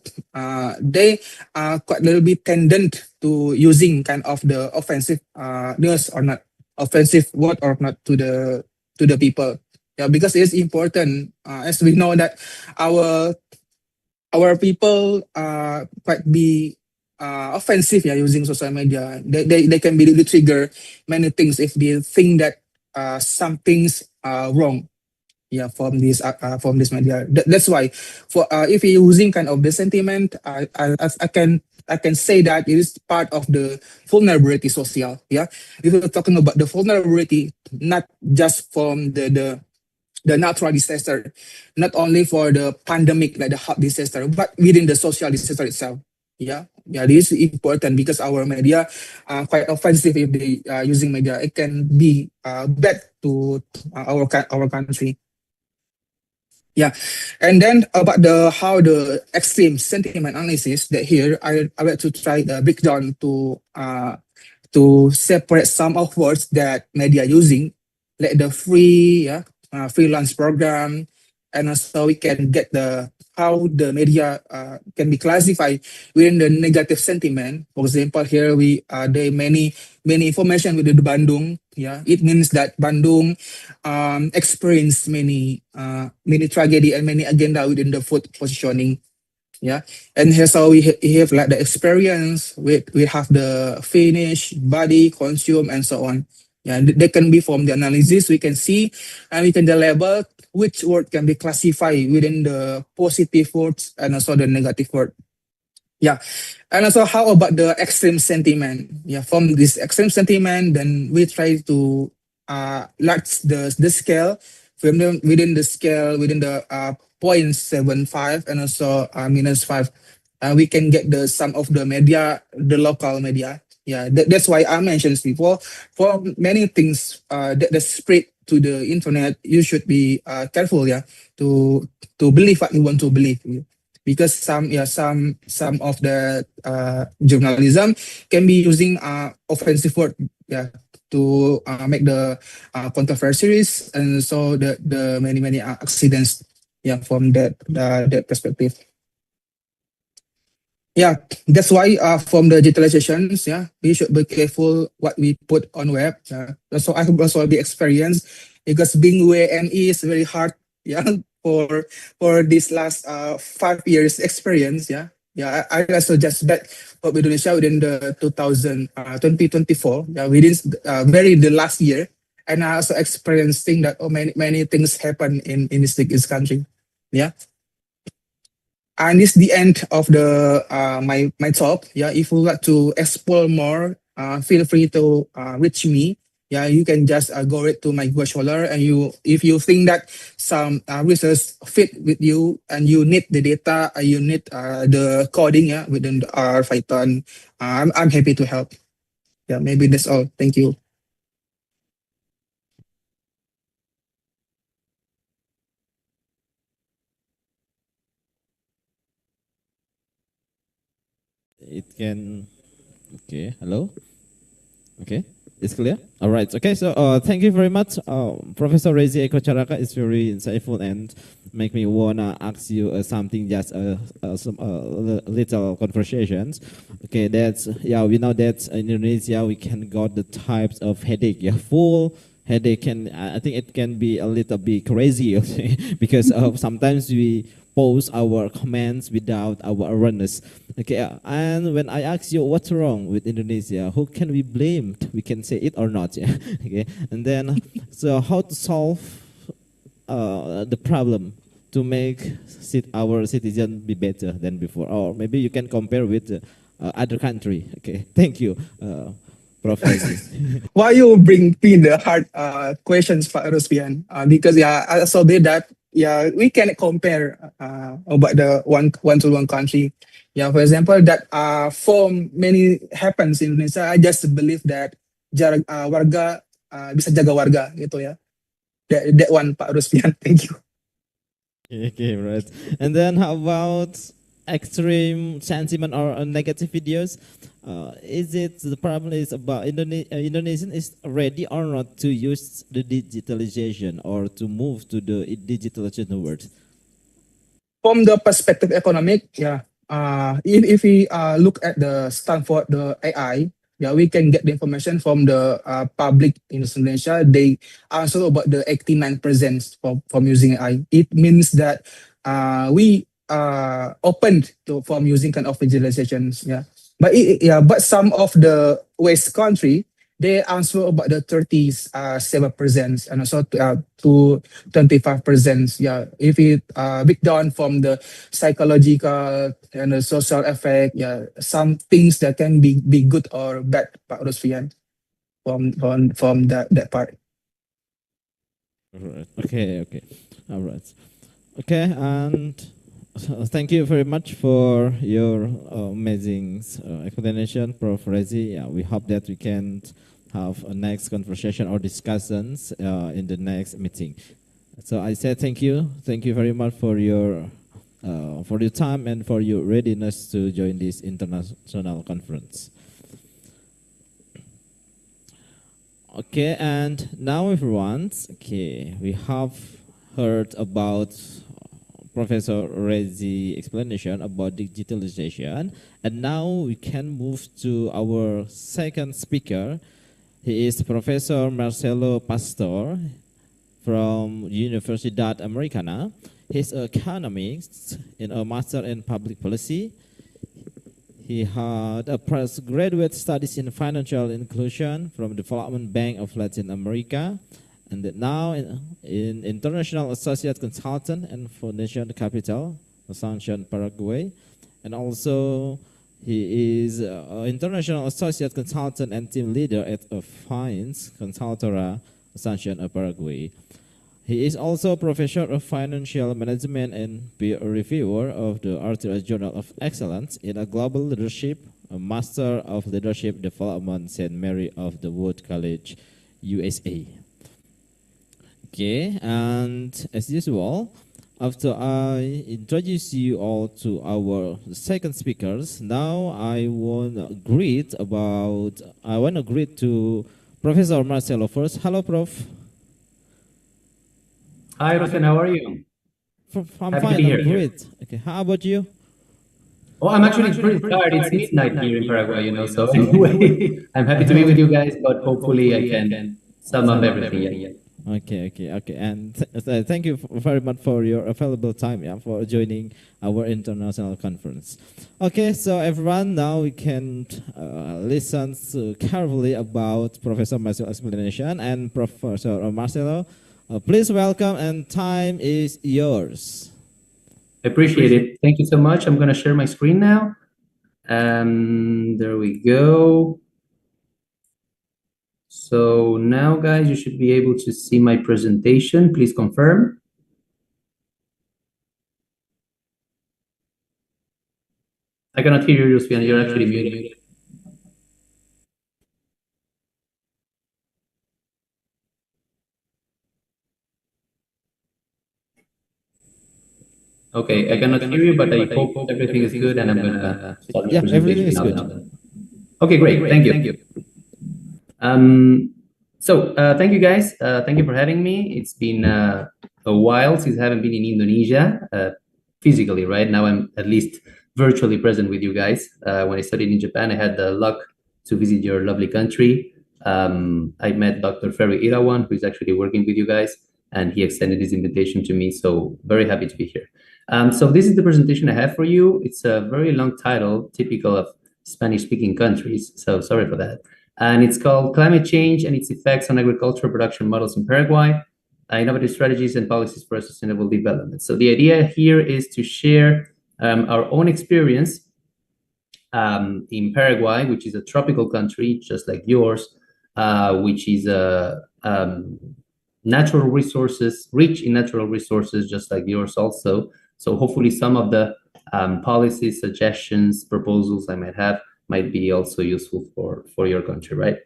they are quite a little bit tendent to using kind of the offensive news or not offensive word or not to the people. Yeah, because it's important as we know that our our people quite be offensive, yeah, using social media. They can be really trigger many things if they think that some things are wrong, yeah, from this media. That's why for if you're using kind of the sentiment, I can say that it is part of the vulnerability social. Yeah, if we're talking about the vulnerability, not just from the natural disaster, not only for the pandemic like the health disaster, but within the social disaster itself. Yeah, yeah, this is important because our media are quite offensive if they using media. It can be bad to our country. Yeah, and then about the how the extreme sentiment analysis that here I want to try the breakdown to separate some of words that media using, like the free, yeah, freelance program, and also we can get the how the media can be classified within the negative sentiment. For example, here we there many information with the Bandung. Yeah, it means that Bandung experienced many tragedy and many agenda within the food positioning. Yeah, and here's how we have like the experience we have the finish body consume and so on. Yeah, they can be from the analysis we can see, and we can the label which word can be classified within the positive words and also the negative word. Yeah, and also how about the extreme sentiment? Yeah, from this extreme sentiment, then we try to large the scale from within the scale within the 0.75 and also -5. We can get the some of the media, the local media. Yeah, that's why I mentioned before. For many things that spread to the internet, you should be careful, yeah, to believe what you want to believe. Because some of the journalism can be using offensive word, yeah, to make the controversies and so the many accidents, yeah, from that perspective. Yeah, that's why from the digitalizations, yeah, we should be careful what we put on web. So I have also the experience because being WNE is very hard. Yeah, for this last 5 years experience. Yeah, yeah. I also just bet for Indonesia within the 2024. Yeah, within very the last year, and I also experiencing that many things happen in this country. Yeah. And this is the end of the my talk. Yeah, if you would like to explore more, feel free to reach me. Yeah, you can just go right to my Google Scholar, and if you think that some research fit with you and you need the data, you need the coding, yeah, within the R Python, I'm happy to help. Yeah, maybe that's all. Thank you. It can, okay, hello? Okay. It's clear? All right. Okay. So thank you very much, Professor Rezzy Caraka. It's very insightful and make me wanna ask you something, just some little conversations. Okay. That's we know that in Indonesia we can got the types of headache. Yeah, full headache can I think it can be a little bit crazy, okay? Because sometimes we post our comments without our awareness. Okay, and when I ask you what's wrong with Indonesia, who can we blame? We can say it or not, yeah. Okay, and then so how to solve the problem to make our citizen be better than before, or maybe you can compare with other country. Okay, thank you, Prof. Why you bring in the hard questions, Pak Rusbian? Because I saw that we can compare about the one to one country. Yeah, for example, that for many happens in Indonesia, I just believe that warga bisa jaga warga gitu ya. That one, Pak Rusbian. Thank you. Okay, right. And then how about extreme sentiment or negative videos? Is it the problem is about Indonesian is ready or not to use the digitalization or to move to the digitalization world? From the perspective economic, if we look at the Stanford, the AI, we can get the information from the public in Indonesia. They answer about the 89% from using AI. It means that we opened from using kind of visualizations. Yeah, but some of the West country, they answer about the 37% and also to 25%. Yeah, if it break down from the psychological and the social effect, some things that can be good or bad, Pak Rusfian, from that part. All right. Okay. All right. Okay, and thank you very much for your amazing explanation, Prof. Rezzy. Yeah, we hope that we can have a next conversation or discussions in the next meeting. So I say thank you very much for your time and for your readiness to join this international conference. Okay, and now everyone, we have heard about Professor Rezzy explanation about digitalization, and now we can move to our second speaker. He is Professor Marcelo Pastore from Universidad Americana. He's an economist in a master in public policy. He had a postgraduate studies in financial inclusion from Development Bank of Latin America, and now in International Associate Consultant and Foundation Capital, Asunción, Paraguay. And also he is an International Associate Consultant and Team Leader at a Finance Consultora, Asunción, Paraguay. He is also Professor of Financial Management and peer reviewer of the Article Journal of Excellence in a Global Leadership, a Master of Leadership Development, St. Mary of the Wood College, USA. Okay, and as usual, after I introduce you all to our second speakers, now I want to greet to Professor Marcelo first. Hello, Prof. Hi, Rosen, how are you? I'm fine, I'm great. Okay, how about you? Oh, I'm actually pretty tired. It's midnight here in Paraguay, so anyway, I'm happy to be with you guys, but hopefully I can sum up everything. Yeah. Okay. And thank you very much for your available time, for joining our international conference. Okay, so everyone, now we can listen carefully about Professor Marcelo's explanation. And Professor Marcelo, please welcome, and time is yours. I appreciate it. Thank you so much. I'm going to share my screen now. There we go. So now, guys, you should be able to see my presentation. Please confirm. I cannot hear you, Rusfian. You're actually muted. Okay, I cannot hear you, but I hope everything is good, and I'm going to start my presentation. Everything is good. Okay, great. Thank you. Thank you guys. Thank you for having me. It's been a while since I haven't been in Indonesia physically, right? Now I'm at least virtually present with you guys. When I studied in Japan, I had the luck to visit your lovely country. I met Dr. Ferry Irawan, who is actually working with you guys, and he extended his invitation to me. So very happy to be here. So this is the presentation I have for you. It's a very long title, typical of Spanish-speaking countries. So sorry for that. And it's called Climate Change and Its Effects on Agricultural Production Models in Paraguay, Innovative Strategies and Policies for Sustainable Development. So the idea here is to share our own experience in Paraguay, which is a tropical country, just like yours, which is natural resources, rich in natural resources, just like yours also. So hopefully some of the policies, suggestions, proposals I might have might be also useful for your country, right?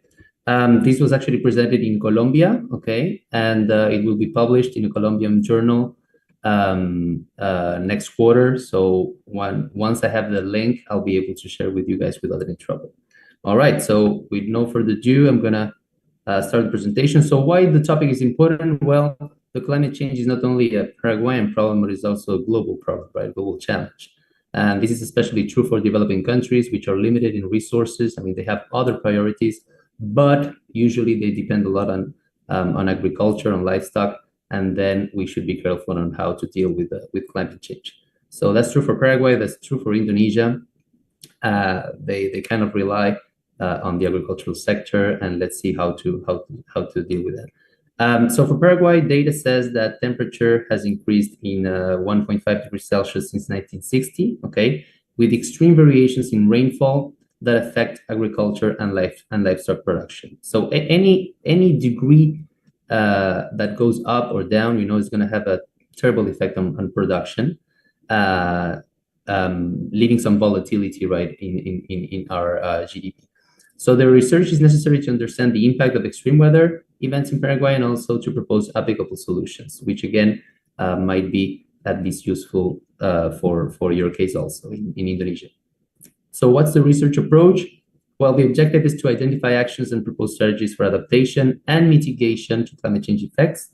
This was actually presented in Colombia, okay? And it will be published in a Colombian journal next quarter. So once I have the link, I'll be able to share with you guys without any trouble. All right, so with no further ado, I'm gonna start the presentation. So why the topic is important? Well, the climate change is not only a Paraguayan problem, but it's also a global problem, right? Global challenge. And this is especially true for developing countries, which are limited in resources. I mean, they have other priorities, but usually they depend a lot on agriculture, on livestock, and then we should be careful on how to deal with climate change. So that's true for Paraguay. That's true for Indonesia. They kind of rely on the agricultural sector, and let's see how to deal with that. So for Paraguay, data says that temperature has increased in 1.5 degrees Celsius since 1960, okay, with extreme variations in rainfall that affect agriculture and livestock production. So any degree that goes up or down, you know, is going to have a terrible effect on production, leaving some volatility, right, in our GDP. So the research is necessary to understand the impact of extreme weather events in Paraguay and also to propose applicable solutions, which again might be at least useful for your case also in Indonesia. So what's the research approach? Well, the objective is to identify actions and propose strategies for adaptation and mitigation to climate change effects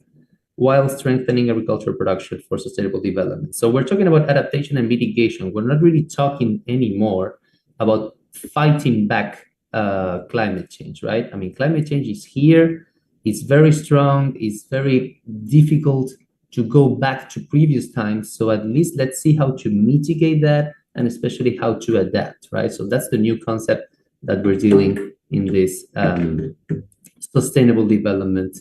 while strengthening agricultural production for sustainable development. So we're talking about adaptation and mitigation. We're not really talking anymore about fighting back climate change, right? I mean, climate change is here. It's very strong. It's very difficult to go back to previous times. So at least let's see how to mitigate that and especially how to adapt, right? So that's the new concept that we're dealing in this sustainable development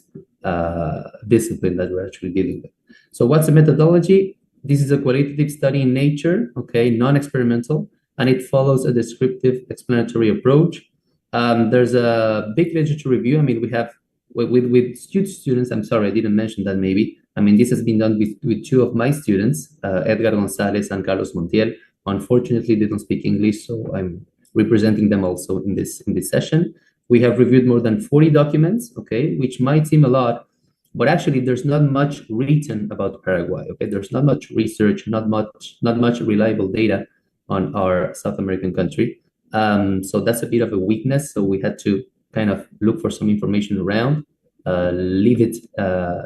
discipline that we're actually dealing with. So what's the methodology? This is a qualitative study in nature, okay, non-experimental, and it follows a descriptive explanatory approach. There's a big literature review. I mean, we have with students, I'm sorry, I didn't mention that maybe. I mean, this has been done with two of my students, Edgar Gonzalez and Carlos Montiel. Unfortunately, they don't speak English, so I'm representing them also in this session. We have reviewed more than 40 documents, okay, which might seem a lot, but actually there's not much written about Paraguay, okay? There's not much research, not much reliable data on our South American country. So that's a bit of a weakness. So we had to kind of look for some information around, leave it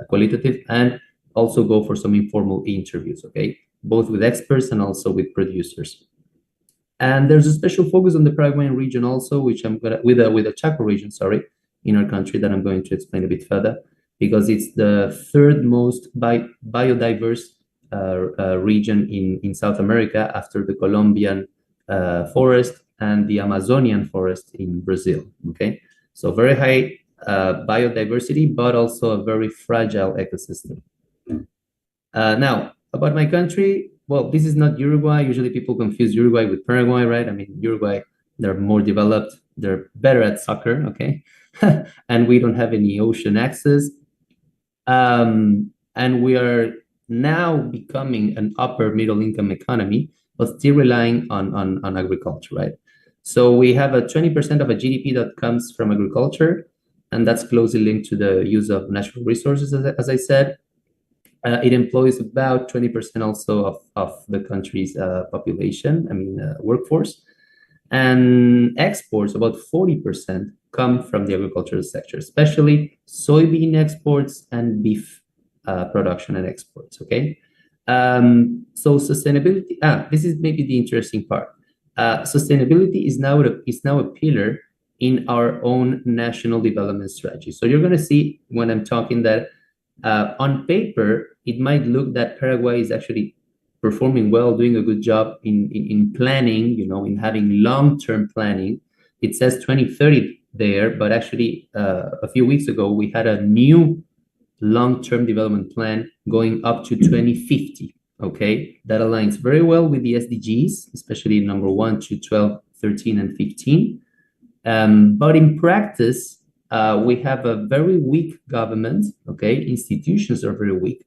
qualitative, and also go for some informal interviews, okay? Both with experts and also with producers. And there's a special focus on the Paraguayan region also, which I'm gonna, with the Chaco region, sorry, in our country that I'm going to explain a bit further, because it's the third most biodiverse region in South America after the Colombian forest and the Amazonian forest in Brazil, okay? So very high biodiversity, but also a very fragile ecosystem. Now, about my country, well, this is not Uruguay. Usually people confuse Uruguay with Paraguay, right? I mean, Uruguay, they're more developed. They're better at soccer, okay? And we don't have any ocean access. And we are now becoming an upper middle income economy, but still relying on agriculture, right? So we have a 20% of a GDP that comes from agriculture, and that's closely linked to the use of natural resources, as I said. It employs about 20% also of the country's population, I mean, workforce. And exports, about 40%, come from the agricultural sector, especially soybean exports and beef production and exports, okay? So sustainability, this is maybe the interesting part. Sustainability is now a pillar in our own national development strategy. So you're going to see when I'm talking that on paper, it might look that Paraguay is actually performing well, doing a good job in planning, you know, in having long-term planning. It says 2030 there, but actually a few weeks ago, we had a new long-term development plan going up to 2050, okay? That aligns very well with the SDGs, especially number 1 to 12, 13, and 15. But in practice, we have a very weak government, okay? Institutions are very weak,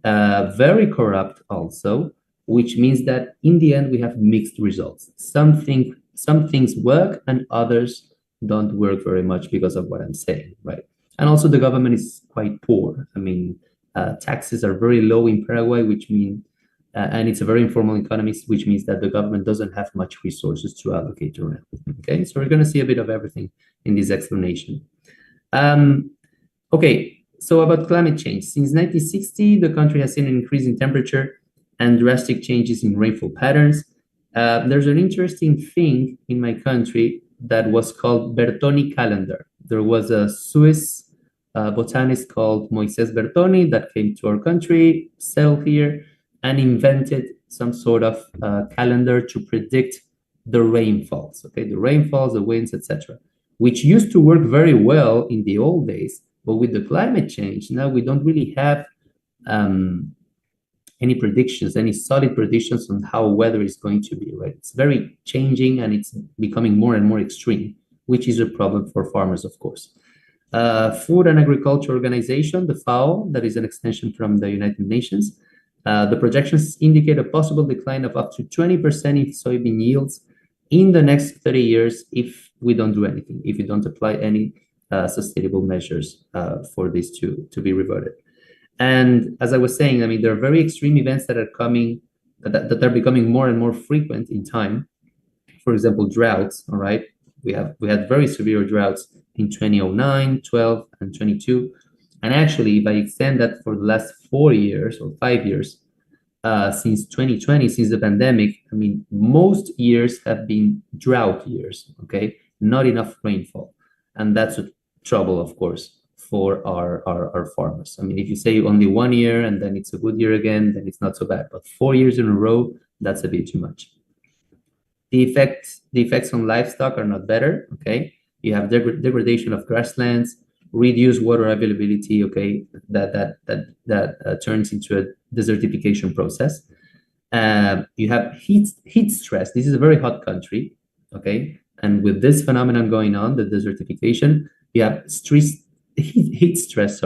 very corrupt also, which means that in the end, we have mixed results. Some things work and others don't work very much because of what I'm saying, right? And also the government is quite poor. I mean, taxes are very low in Paraguay, which mean, and it's a very informal economy, which means that the government doesn't have much resources to allocate around. Okay, so we're going to see a bit of everything in this explanation. Okay, so about climate change. Since 1960, the country has seen an increase in temperature and drastic changes in rainfall patterns. There's an interesting thing in my country that was called Bertoni calendar. There was a Swiss botanist called Moises Bertoni that came to our country, settled here, and invented some sort of calendar to predict the rainfalls, okay, the rainfalls, the winds, etc., which used to work very well in the old days, but with the climate change, now we don't really have any predictions, any solid predictions on how weather is going to be, right? It's very changing and it's becoming more and more extreme, which is a problem for farmers, of course. Food and Agriculture Organization, the FAO, that is an extension from the United Nations, the projections indicate a possible decline of up to 20% in soybean yields in the next 30 years if we don't do anything, if we don't apply any sustainable measures for this to be reverted. And as I was saying, I mean, there are very extreme events that are coming, that are becoming more and more frequent in time. For example, droughts, all right? We had very severe droughts in 2009, 12, and 22. And actually, if I extend that for the last 4 years or 5 years, since 2020, since the pandemic, I mean, most years have been drought years, okay? Not enough rainfall. And that's a trouble, of course, for our farmers. I mean, if you say only 1 year and then it's a good year again, then it's not so bad. But 4 years in a row, that's a bit too much. The effects on livestock are not better, okay? You have degradation of grasslands, reduced water availability, okay? That turns into a desertification process. You have heat stress. This is a very hot country, okay? And with this phenomenon going on, the desertification, you have heat stress,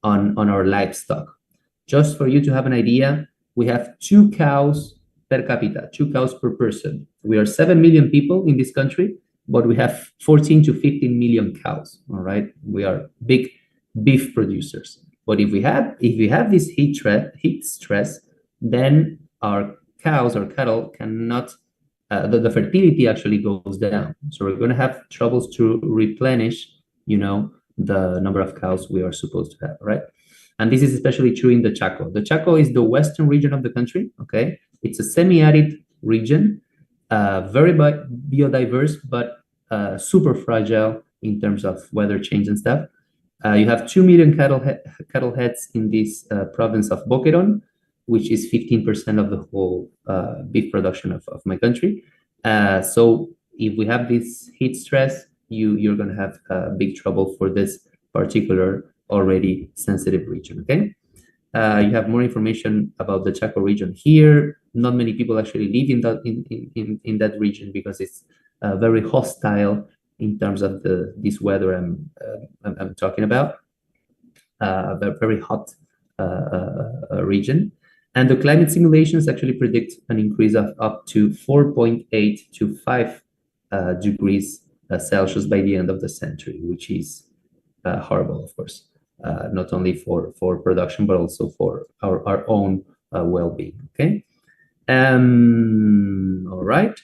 on our livestock. Just for you to have an idea, we have 2 cows per capita, 2 cows per person. We are 7 million people in this country, but we have 14 to 15 million cows, all right? We are big beef producers. But if we have this heat stress, then our cows, our cattle cannot, the fertility actually goes down. So we're gonna have troubles to replenish, you know, the number of cows we are supposed to have, right? And this is especially true in the Chaco. The Chaco is the western region of the country, okay? It's a semi-arid region, very biodiverse, but super fragile in terms of weather change and stuff. You have 2 million cattle heads in this province of Boquerón, which is 15% of the whole beef production of my country. So if we have this heat stress, you're going to have big trouble for this particular already sensitive region, okay? You have more information about the Chaco region here. Not many people actually live in that region because it's very hostile in terms of this weather I'm talking about. Very hot region. And the climate simulations actually predict an increase of up to 4.8 to 5 degrees Celsius by the end of the century, which is horrible, of course, not only for production, but also for our own well-being, okay? All right.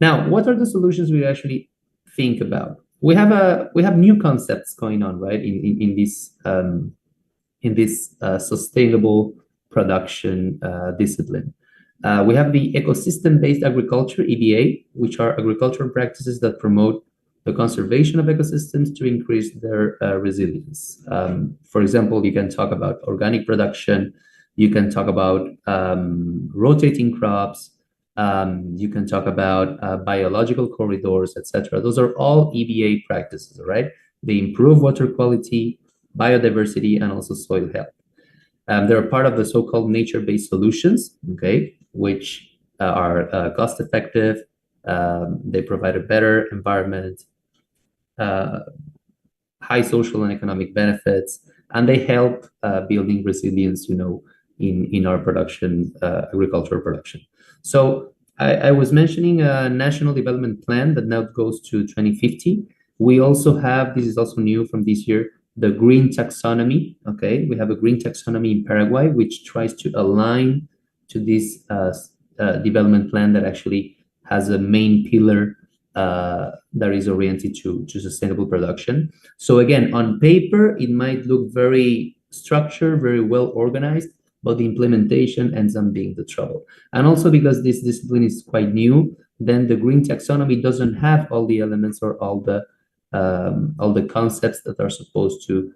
Now, what are the solutions we actually think about? we have new concepts going on, right, in this sustainable production discipline. We have the ecosystem-based agriculture, EBA, which are agricultural practices that promote the conservation of ecosystems to increase their resilience. For example, you can talk about organic production, you can talk about rotating crops, you can talk about biological corridors, etc. Those are all EBA practices, right? They improve water quality, biodiversity, and also soil health. They're part of the so-called nature-based solutions, okay, which are cost-effective. They provide a better environment, high social and economic benefits, and they help building resilience, you know, in our production, agricultural production. So I was mentioning a national development plan that now goes to 2050. We also have, this is also new from this year, the green taxonomy, okay? We have a green taxonomy in Paraguay, which tries to align to this development plan that actually has a main pillar that is oriented to sustainable production. So again, on paper, it might look very structured, very well organized, but the implementation ends up being the trouble. And also because this discipline is quite new, then the green taxonomy doesn't have all the elements or all the concepts that are supposed to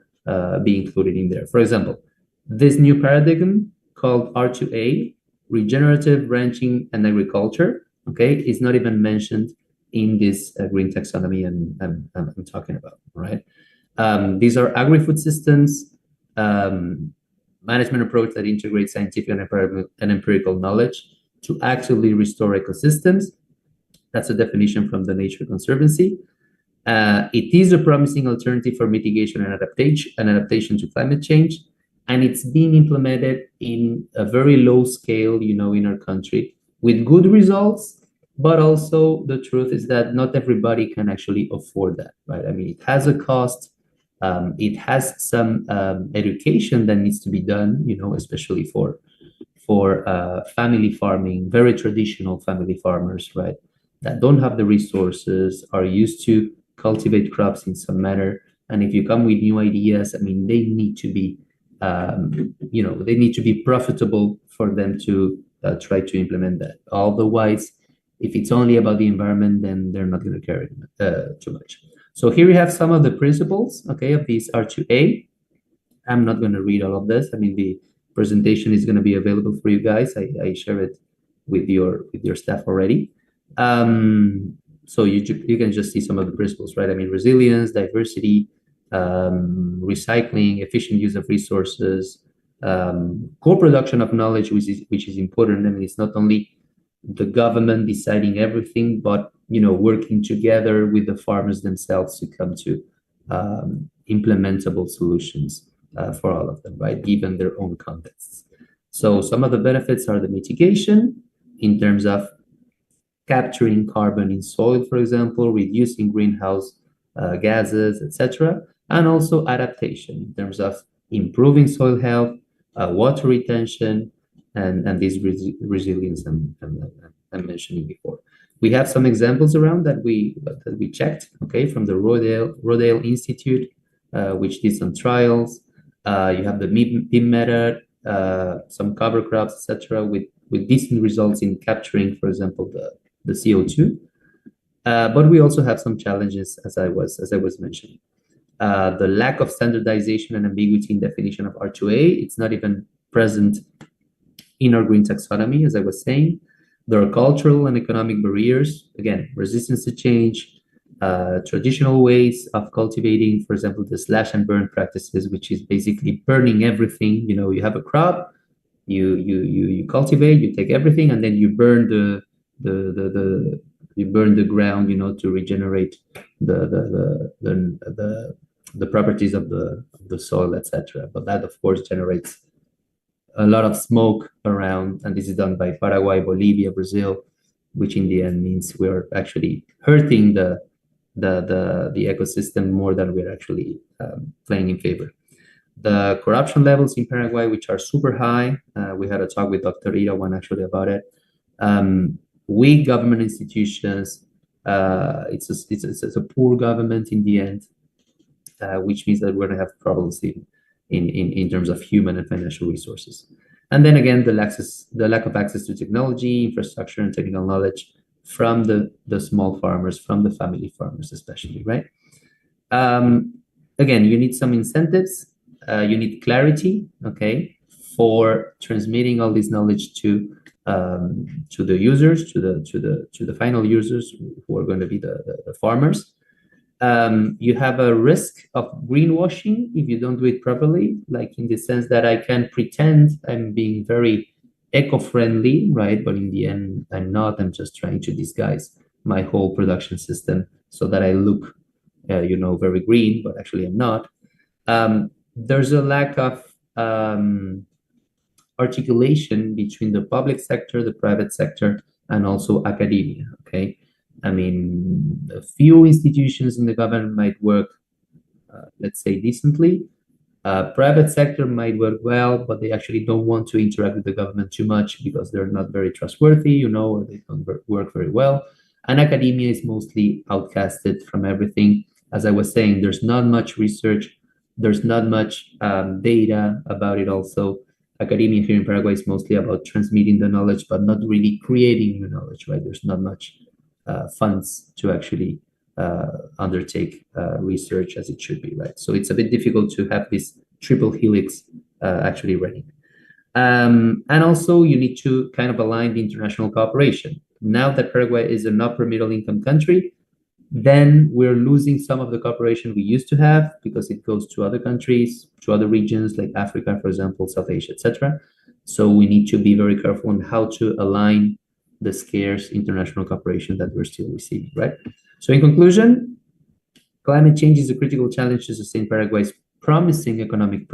be included in there. For example, this new paradigm called R2A, regenerative ranching and agriculture, okay, is not even mentioned in this green taxonomy I'm talking about, right? These are agri-food systems, management approach that integrates scientific and empirical knowledge to actively restore ecosystems. That's a definition from the Nature Conservancy. It is a promising alternative for mitigation and adaptation to climate change, and it's being implemented in a very low scale, you know, in our country with good results. But also the truth is that not everybody can actually afford that, right? I mean, it has a cost. It has some education that needs to be done, you know, especially for family farming, very traditional family farmers, right? That don't have the resources, are used to cultivate crops in some manner. And if you come with new ideas, I mean, they need to be, you know, they need to be profitable for them to try to implement that. Otherwise, if it's only about the environment, then they're not going to care too much. So here we have some of the principles, okay, of these R2A. I'm not going to read all of this. I mean, the presentation is going to be available for you guys. I share it with your staff already. So you can just see some of the principles, right? I mean, resilience, diversity, recycling, efficient use of resources, co-production of knowledge, which is important. I mean, it's not only the government deciding everything, but, you know, working together with the farmers themselves to come to implementable solutions for all of them, right? Given their own contexts. So some of the benefits are the mitigation in terms of capturing carbon in soil, for example, reducing greenhouse gases, etc., and also adaptation in terms of improving soil health, water retention, and this resilience I'm mentioning before. We have some examples around that we checked, okay, from the Rodale Institute, which did some trials. You have the BIM method, some cover crops, etc., with decent results in capturing, for example, the CO2. But we also have some challenges, as I was mentioning. The lack of standardization and ambiguity in definition of R2A, it's not even present in our green taxonomy, as I was saying. There are cultural and economic barriers, again, resistance to change, traditional ways of cultivating, for example, the slash and burn practices, which is basically burning everything. You know, you have a crop, you cultivate, you take everything, and then you burn you burn the ground, you know, to regenerate the properties of the soil, etc. But that, of course, generates a lot of smoke around, and this is done by Paraguay, Bolivia, Brazil, which in the end means we're actually hurting the ecosystem more than we're actually playing in favor. The corruption levels in Paraguay, which are super high, we had a talk with Dr. Irawan actually about it. Weak government institutions, It's a poor government in the end, which means that we're going to have problems in terms of human and financial resources. And then again, the lack of access to technology, infrastructure, and technical knowledge from the small farmers, from the family farmers especially, right? Again, you need some incentives, you need clarity, okay, for transmitting all this knowledge to the users, to the final users who are going to be the farmers. You have a risk of greenwashing if you don't do it properly, like in the sense that I can pretend I'm being very eco-friendly, right? But in the end, I'm not. I'm just trying to disguise my whole production system so that I look, very green, but actually I'm not. There's a lack of articulation between the public sector, the private sector, and also academia, okay? I mean, a few institutions in the government might work, let's say, decently. Private sector might work well, but they actually don't want to interact with the government too much because they're not very trustworthy, or they don't work very well. And academia is mostly outcasted from everything. As I was saying, there's not much research, there's not much data about it also. Academia here in Paraguay is mostly about transmitting the knowledge, but not really creating new knowledge, right? There's not much funds to actually undertake research as it should be, right? So it's a bit difficult to have this triple helix actually running. And also you need to kind of align the international cooperation. Now that Paraguay is an upper middle income country, then we're losing some of the cooperation we used to have because it goes to other countries, to other regions like Africa, for example, South Asia, etc. So we need to be very careful on how to align the scarce international cooperation that we're still receiving, right? So in conclusion, climate change is a critical challenge to sustain Paraguay's promising economic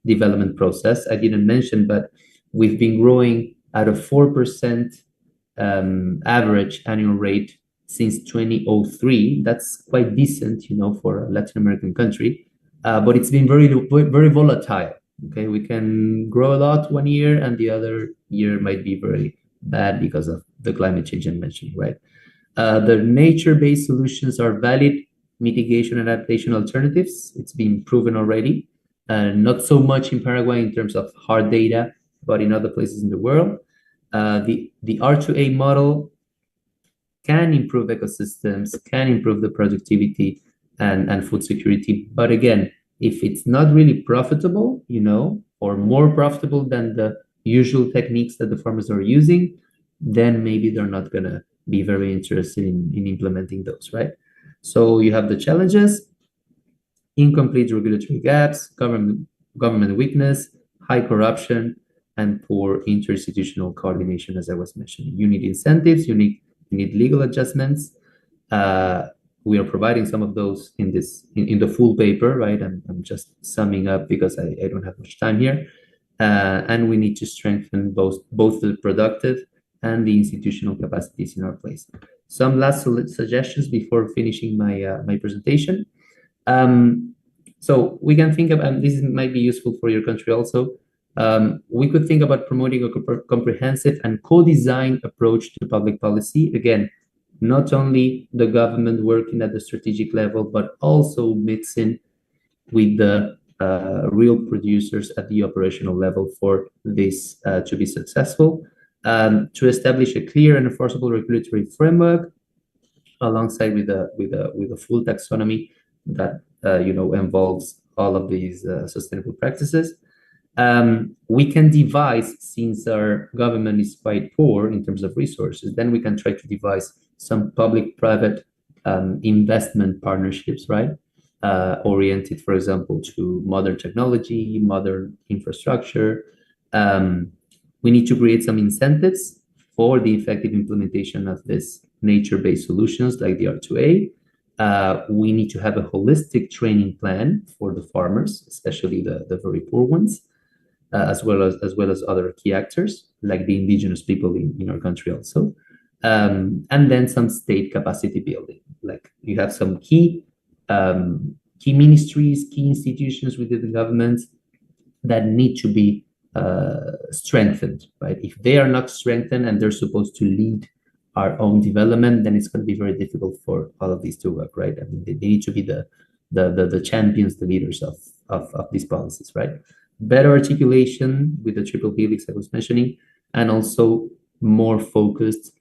development process. I didn't mention, but we've been growing at a 4% average annual rate since 2003. That's quite decent, for a Latin American country, but it's been very, very volatile. Okay, we can grow a lot one year, and the other year might be very bad because of the climate change I mentioned, right? The nature-based solutions are valid mitigation and adaptation alternatives. It's been proven already, not so much in Paraguay in terms of hard data, but in other places in the world. The R2A model can improve ecosystems, can improve the productivity and food security. But again, if it's not really profitable, or more profitable than the usual techniques that the farmers are using, then maybe they're not going to be very interested in implementing those, right? So you have the challenges: incomplete regulatory gaps, government weakness, high corruption, and poor interinstitutional coordination, as I was mentioning. You need incentives, you need legal adjustments. We are providing some of those in the full paper, right? I'm just summing up because I don't have much time here. And we need to strengthen both the productive and the institutional capacities in our place. Some last suggestions before finishing my presentation. So we can think of, and this might be useful for your country also, we could think about promoting a comprehensive and co-designed approach to public policy. Again, not only the government working at the strategic level, but also mixing with the real producers at the operational level for this to be successful. To establish a clear and enforceable regulatory framework alongside with a full taxonomy that involves all of these sustainable practices. We can devise, since our government is quite poor in terms of resources, then we can try to devise some public-private investment partnerships, right? Oriented, for example, to modern technology, modern infrastructure. We need to create some incentives for the effective implementation of this nature-based solutions like the R2A. We need to have a holistic training plan for the farmers, especially the very poor ones, as well as other key actors like the indigenous people in our country also. And then some state capacity building. Like you have some key ministries, key institutions within the government that need to be strengthened, right? If they are not strengthened and they're supposed to lead our own development, then it's going to be very difficult for all of these to work, right? I mean, they need to be the champions, the leaders of these policies, right? Better articulation with the triple helix I was mentioning, and also more focused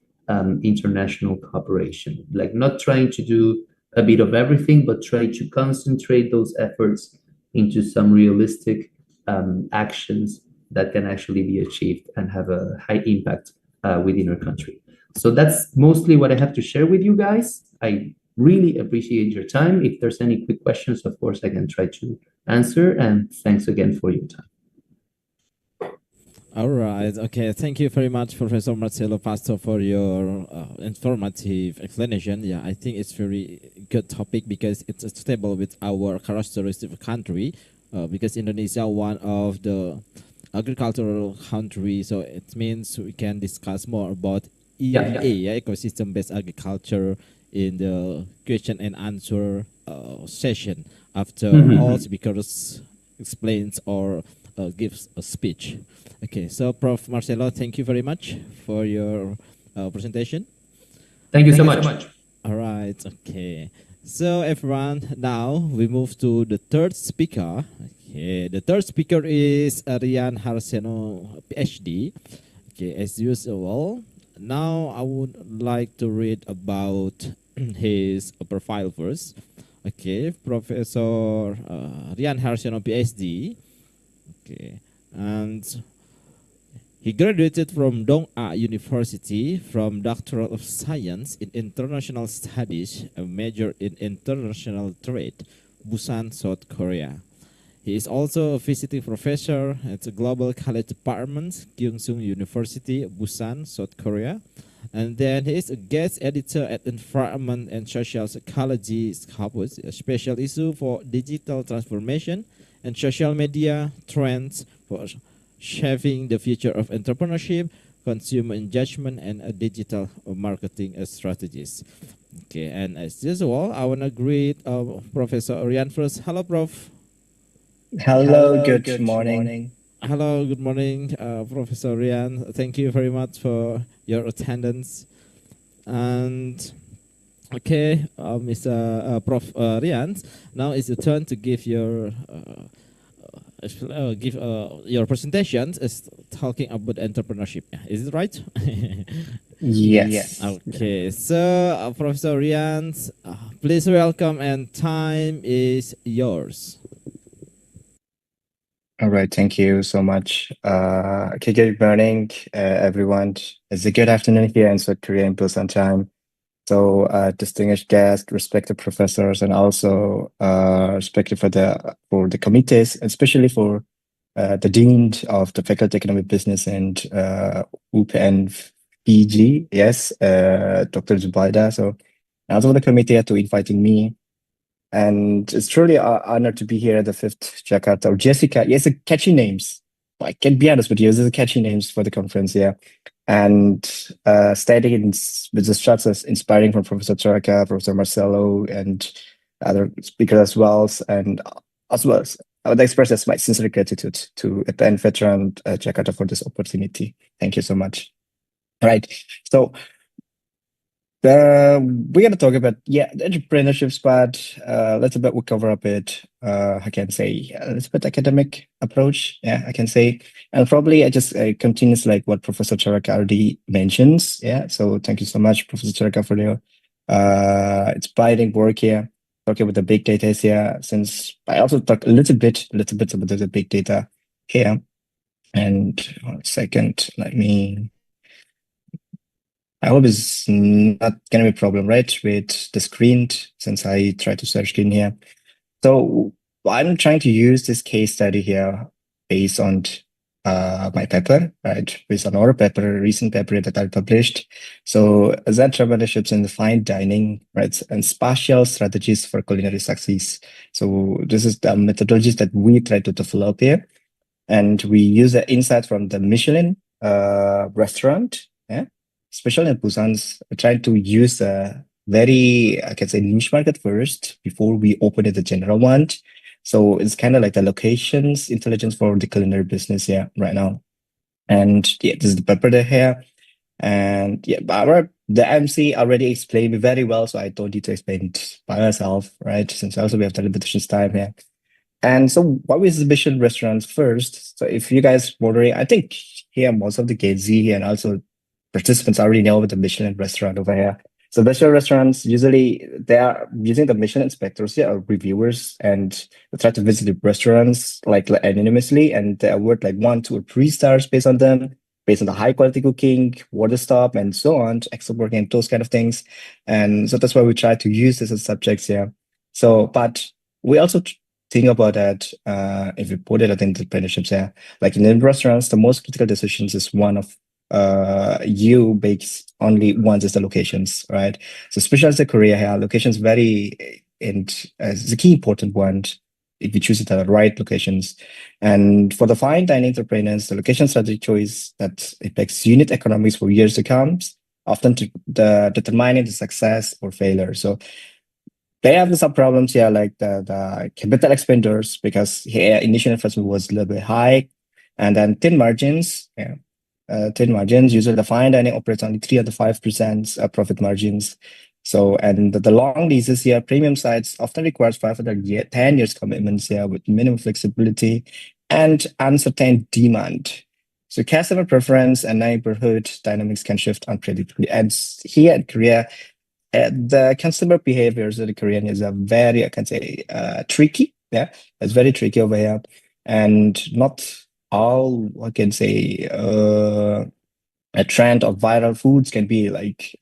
international cooperation, like not trying to do a bit of everything, but try to concentrate those efforts into some realistic actions that can actually be achieved and have a high impact within our country. So that's mostly what I have to share with you guys. I really appreciate your time. If there's any quick questions, of course, I can try to answer. And thanks again for your time. All right. Okay. Thank you very much, Professor Marcelo Pastore, for your informative explanation. Yeah, I think it's very good topic because it's stable with our characteristic of country. Because Indonesia one of the agricultural country, so it means we can discuss more about EBA, ecosystem-based agriculture, in the question and answer session after all speakers explains or gives a speech. Okay, so Prof. Marcelo, thank you very much for your presentation. Thank you so much. All right, okay. So everyone, now we move to the third speaker. Okay, the third speaker is Rian Harseno, Ph.D. Okay, as usual, now I would like to read about his profile first. Okay, Professor Rian Harseno, Ph.D. Okay, and he graduated from Dong-A University from Doctorate of Science in International Studies, a major in International Trade, Busan, South Korea. He is also a visiting professor at the Global College Department, Kyungsung University, Busan, South Korea. And then he is a guest editor at Environment and Social Psychology Scopus, a special issue for digital transformation and social media trends for shaping the future of entrepreneurship, consumer engagement, and digital marketing strategies. Okay, and as usual, I want to greet Professor Rian first. Hello, Prof. Hello, good morning. Hello, good morning, Professor Rian. Thank you very much for your attendance. And okay, Mr. Prof. Rian, now it's your turn to give your your presentations is talking about entrepreneurship. Is it right? Yes. Okay, so Professor Rian, please welcome, and time is yours. All right, thank you so much. Okay, good morning, everyone. It's a good afternoon here in South Korea in Busan time. So, distinguished guests, respected professors, and also respected for the committees, especially for the dean of the Faculty of Economic Business and UPNVJ, yes, Dr. Zubaida. So, and also the committee to inviting me. And it's truly an honor to be here at the 5th Jakarta, or JESICA. Yes, catchy names. I can be honest with you, these are catchy names for the conference, yeah. And studying with the structures inspiring from Professor Caraka, Professor Marcelo, and other speakers as well. And as well as I would express my sincere gratitude to EPN Veteran Jakarta for this opportunity. Thank you so much. All right, so we're going to talk about, the entrepreneurships, but we'll cover a bit, I can say, a little bit academic approach, I can say. And probably I just continues like what Professor Caraka already mentions, So thank you so much, Professor Caraka, for your inspiring work here, talking about the big data here, since I also talk a little bit about the big data here. And 1 second, I hope it's not going to be a problem, right, with the screen, since I try to share screen here. So I'm trying to use this case study here based on my paper, right, based on our paper, recent paper that I published. So as entrepreneurships in the fine dining, right, and spatial strategies for culinary success. So this is the methodologies that we try to develop here. And we use the insight from the Michelin restaurant, especially in Busan, trying to use a very, I can say, niche market first before we open it the general one. So it's kind of like the locations intelligence for the culinary business right now. And this is the paper here. And our the MC already explained it very well, so I don't need to explain it by myself, right? Since also we have the limitations time here. And so what is the Mission Restaurants first? So if you guys wondering, I think here most of the KZ and also participants already know about the Michelin restaurant over here. So Michelin restaurants, usually they are using the Michelin inspectors here or reviewers, and they try to visit the restaurants like anonymously, and they award like 1, 2, or 3 stars based on them, based on the high quality cooking, water stop, and so on, extra working and those kind of things. And so that's why we try to use this as subjects here. So, but we also think about that if we put it at entrepreneurships here, like in restaurants, the most critical decisions is one of you makes only once is the locations, right? So especially as the Korea here, locations very it's a key important one if we choose it at the right locations. And for the fine dining entrepreneurs, the location strategy choice that affects unit economics for years to come, often determining the success or failure. So they have some problems here, like the capital expenditures, because here initial investment was a little bit high, and then thin margins. Yeah. Thin margins, usually the fine dining operates only 3 to 5% profit margins. So, and the long leases here, premium sites often requires 5 to 10 years commitments here with minimum flexibility and uncertain demand. So customer preference and neighborhood dynamics can shift unpredictably. And here in Korea, the consumer behaviors of the Korean is a very, I can say, tricky. Yeah, it's very tricky over here, and not all, I can say, a trend of viral foods can be like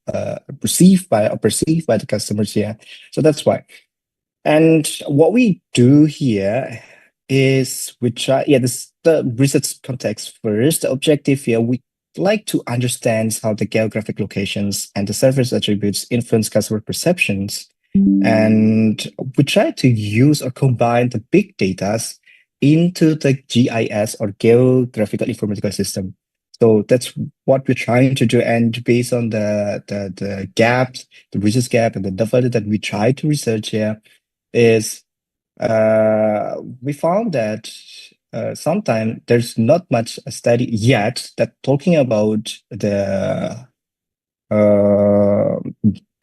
perceived by the customers here. So that's why. And what we do here is we try, this the research context first. The objective here, we like to understand how the geographic locations and the service attributes influence customer perceptions. And we try to use or combine the big data into the GIS or geographical informatical system. So that's what we're trying to do. And based on the gaps, the research gap, and the development that we try to research here is we found that sometimes there's not much study yet that talking about the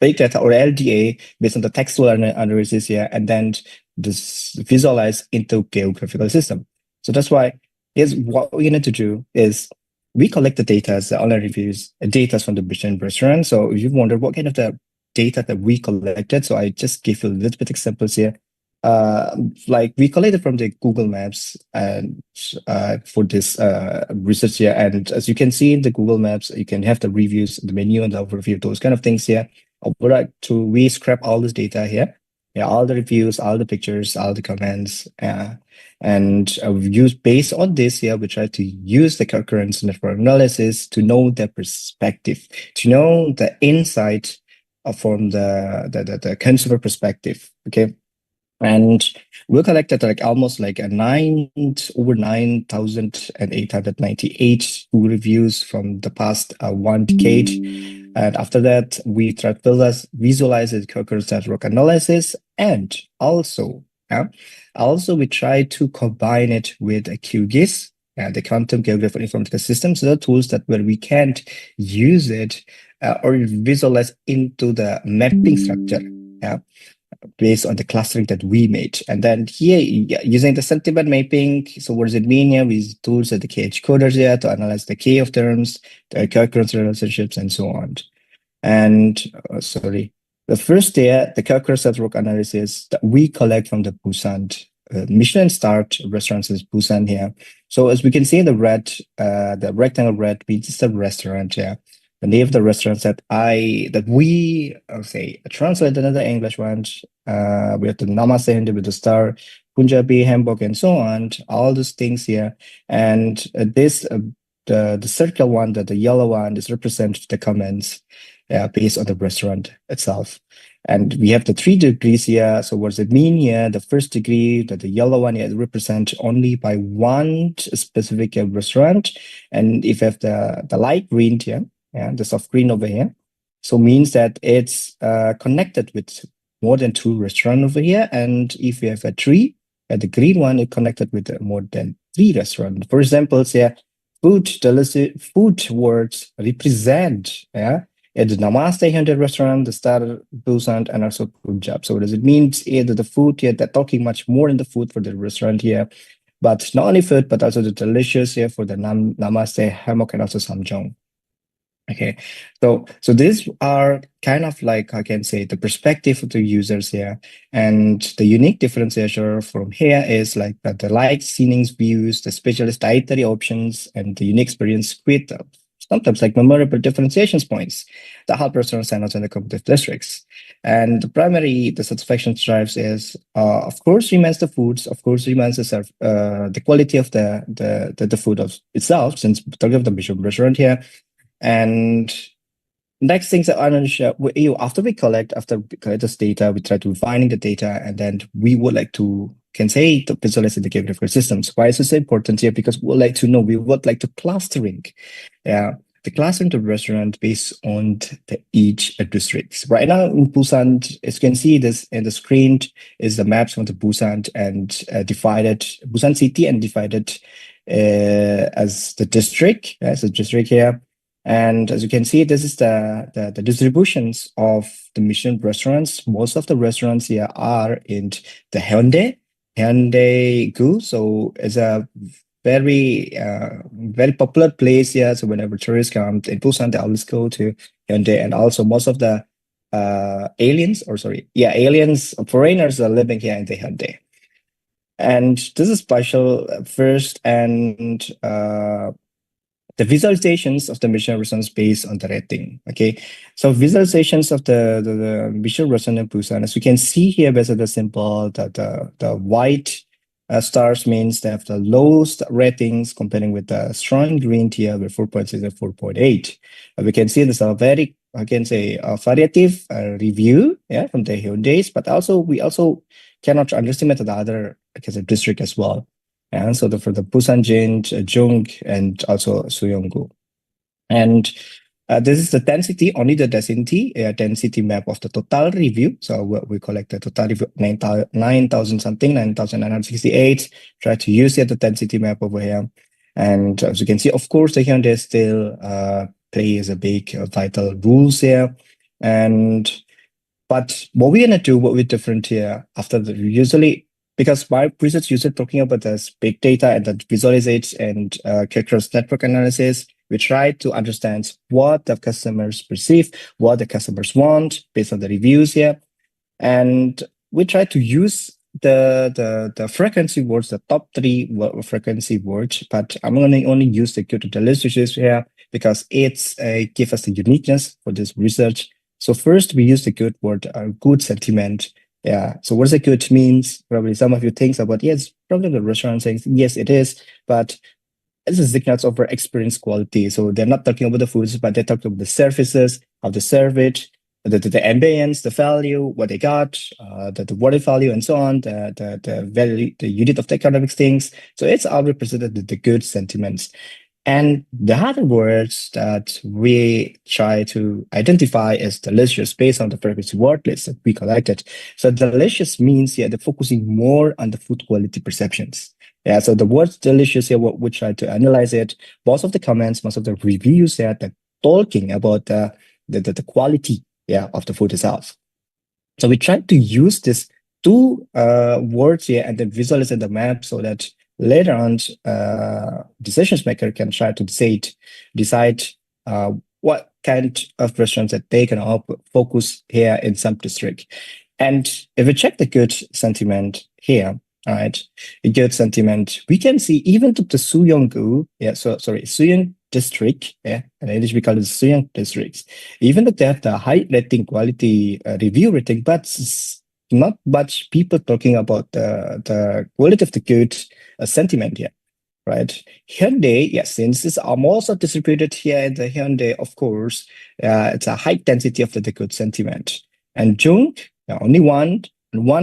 big data or LDA based on the textual analysis here, and then this visualize into geographical system. So that's why is what we need to do is we collect the data, the online reviews, data from the Michelin restaurant. So if you wonder what kind of the data that we collected, so I just give you a little bit examples here. Like we collected from the Google Maps and for this research here, and as you can see in the Google Maps, you can have the reviews, the menu, and the overview, those kind of things here. We scrap all this data here, all the reviews, all the pictures, all the comments, and we use based on this here. We try to use the concurrence network analysis to know the perspective, to know the insight from the consumer perspective. Okay. And we collected like almost like over 9,898 reviews from the past 1 decade. And after that, we tried to visualize the concurrent network analysis, and also we try to combine it with a QGIS, the quantum geographic informatical systems, the tools that where we can't use it or visualize into the mapping structure. Based on the clustering that we made. And then here, using the sentiment mapping, so what does it mean here? We use tools like the KH coders here to analyze the K of terms, the concurrence relationships, and so on. And the first there, the concurrence network analysis that we collect from the Busan, Michelin starred restaurants in Busan here. So as we can see in the red, the rectangle red means it's a restaurant here. The name of the restaurants that we translate another English one. We have the Namaste Hindi with the star, Punjabi, Hamburg, and so on. All those things here, and this the circle one, the yellow one, is represent the comments based on the restaurant itself. And we have the 3 degrees here. So what does it mean here? The first degree, that the yellow one here, represent only by one specific restaurant, and if you have the light green here. The soft green over here, so means that it's connected with more than 2 restaurants over here. And if you have a tree, the green one is connected with more than 3 restaurants. For example, here, food words represent the Namaste Hyundai restaurant, the Star Busan, and also Punjab. So what does it mean? Either the food here, they're talking much more in the food for the restaurant here, but not only food, but also the delicious here for the Namaste, Hammock, and also Samjong. Okay, so these are kind of like, I can say, the perspective of the users here, and the unique differentiator from here is like the light scenings views, the specialist dietary options, and the unique experience with sometimes like memorable differentiation points that help restaurants stand out in the competitive districts. And the satisfaction drives is, of course, remains the foods, of course, remains the quality of the food of itself, since we're talking of the Bishop restaurant here. And next things that I want to share with you, after we collect this data, we try to refining the data, and then we would like to visualize the different systems. Why is this important here? Because we would like to clustering. The clustering the restaurant based on each districts. Right now in Busan, as you can see this in the screen, is the maps from the Busan and divided Busan city and divided as the district, as a district here. And as you can see, this is the distributions of the Michelin restaurants. Most of the restaurants here are in the Hyundai-gu. So it's a very popular place here. So whenever tourists come in Busan, they always go to Hyundai. And also most of the foreigners are living here in the Hyundai. And this is special first, and the visualizations of the Michelin restaurants based on the rating. Okay, so visualizations of the Michelin restaurant in Busan, as you can see here, basically simple that the white stars means they have the lowest ratings comparing with the strong green tier with 4.6 and 4.8. We can see there's a very, I can say, a variative review from the Hyundais, but also we also cannot underestimate the other, I guess, district as well. And so for the Busan, Jung, and also Suyonggu. And this is the density, only the density map of the total review. So we collect the total review, 9,000 something, 9,968. Try to use the density map over here. And as you can see, of course, the Hyundai still plays a big vital rules here. But what we're gonna do, what we're different here after usually, because my research user talking about this big data and that visualize and characters network analysis, we try to understand what the customers perceive, what the customers want based on the reviews here. And we try to use the frequency words, the top 3 frequency words, but I'm going to only use the good delicious here because it's give us the uniqueness for this research. So first we use the good word, good sentiment. Yeah. So what does a good means? Probably some of you think about, yes, probably the restaurant saying, yes, it is, but it's a signals over experience quality. So they're not talking about the foods, but they're talking about the services, how they serve it, the ambience, the value, what they got, the water value, and so on, the value, the unit of the economic things. So it's all represented the good sentiments. And the other words that we try to identify as delicious based on the frequency word list that we collected. So delicious means, they're focusing more on the food quality perceptions. Yeah, so the word delicious here, we try to analyze it. Most of the comments, most of the reviews here, they're talking about the quality of the food itself. So we try to use this 2 words here and then visualize in the map so that later on, decision maker can try to decide what kind of restaurants that they can focus here in some district. And if we check the good sentiment here, all right, a good sentiment, we can see even to the Suyonggu, Suyong district, and in English we call it Suyong districts, even though they have the high rating quality review rating, but not much people talking about the quality of the good sentiment here, right? Hyundai, yes, since it's also distributed here in the Hyundai, of course, it's a high density of the good sentiment. And Jung, only one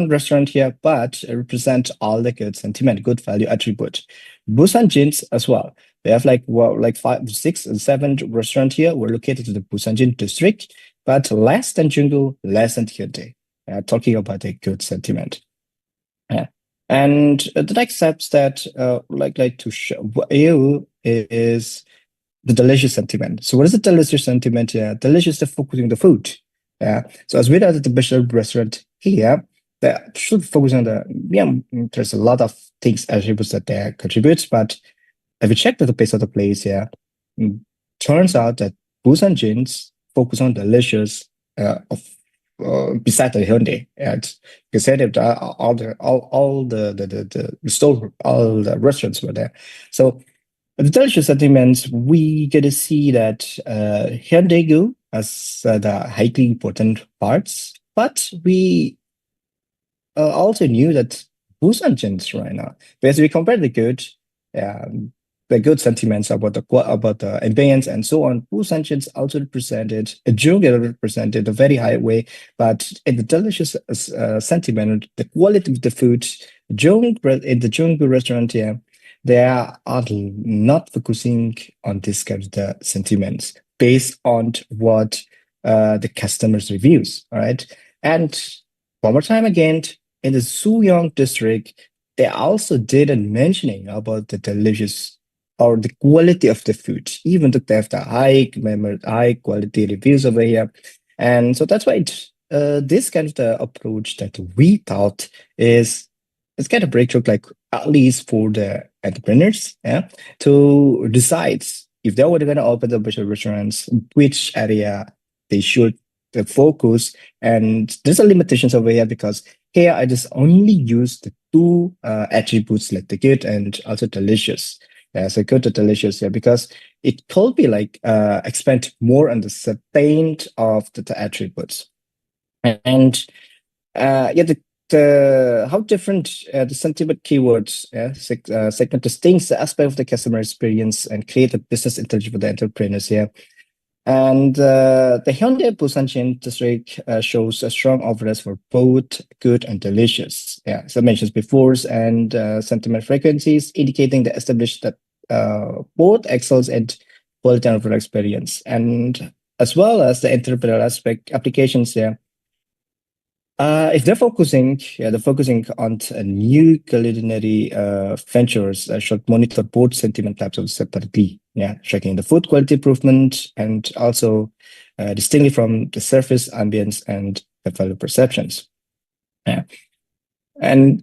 restaurant here, but it represents all the good sentiment, good value attribute. Busan Jins as well. They have like 5, 6, and 7 restaurants here. We're located in the Busan Jin district, but less than Junggu, less than Hyundai. Talking about a good sentiment. And the next steps that like to show you is the delicious sentiment. So what is the delicious sentiment? Yeah, delicious is focusing on the food. Yeah. So as we are at the Bishop restaurant here, that should focus on the there's a lot of things attributes that they contribute, but if you check the base of the place, yeah, turns out that Busan jeans focus on delicious beside the Hyundai. You said it, all the store, all the restaurants were there. So the delicious sentiments, we get to see that Hyundai go as the highly important parts, but we also knew that Busan jeans right now, because we compare the good sentiments about the ambience and so on. Busan jeans also represented, Jung represented a very high way, but in the delicious sentiment, the quality of the food, in the Jungbu restaurant here, they are not focusing on this kind of the sentiments based on what the customers reviews, all right? And one more time again, in the Suyong district, they also didn't mentioning about the delicious or the quality of the food, even though they have the high quality reviews over here. And so that's why this kind of the approach that we thought is kind of breakthrough, like at least for the entrepreneurs, yeah, to decide if they were going to open the restaurants, which area they should focus. And there's a limitations over here because here I just only use the two attributes, like the good and also delicious. Yeah, so good to delicious, yeah, because it could be like expand more on the certain of the attributes. And how different the sentiment keywords segment distinct the aspect of the customer experience and create a business intelligence for the entrepreneurs here. And the Hyundai Busan chain district shows a strong awareness for both good and delicious. Yeah, as I mentioned before, and sentiment frequencies indicating the established that both excels and quality and product experience, and as well as the entrepreneurial aspect applications there. If they're focusing on new culinary ventures, should monitor both sentiment types of separately. Yeah, checking the food quality improvement and also distinctly from the surface ambience and the value perceptions. Yeah, and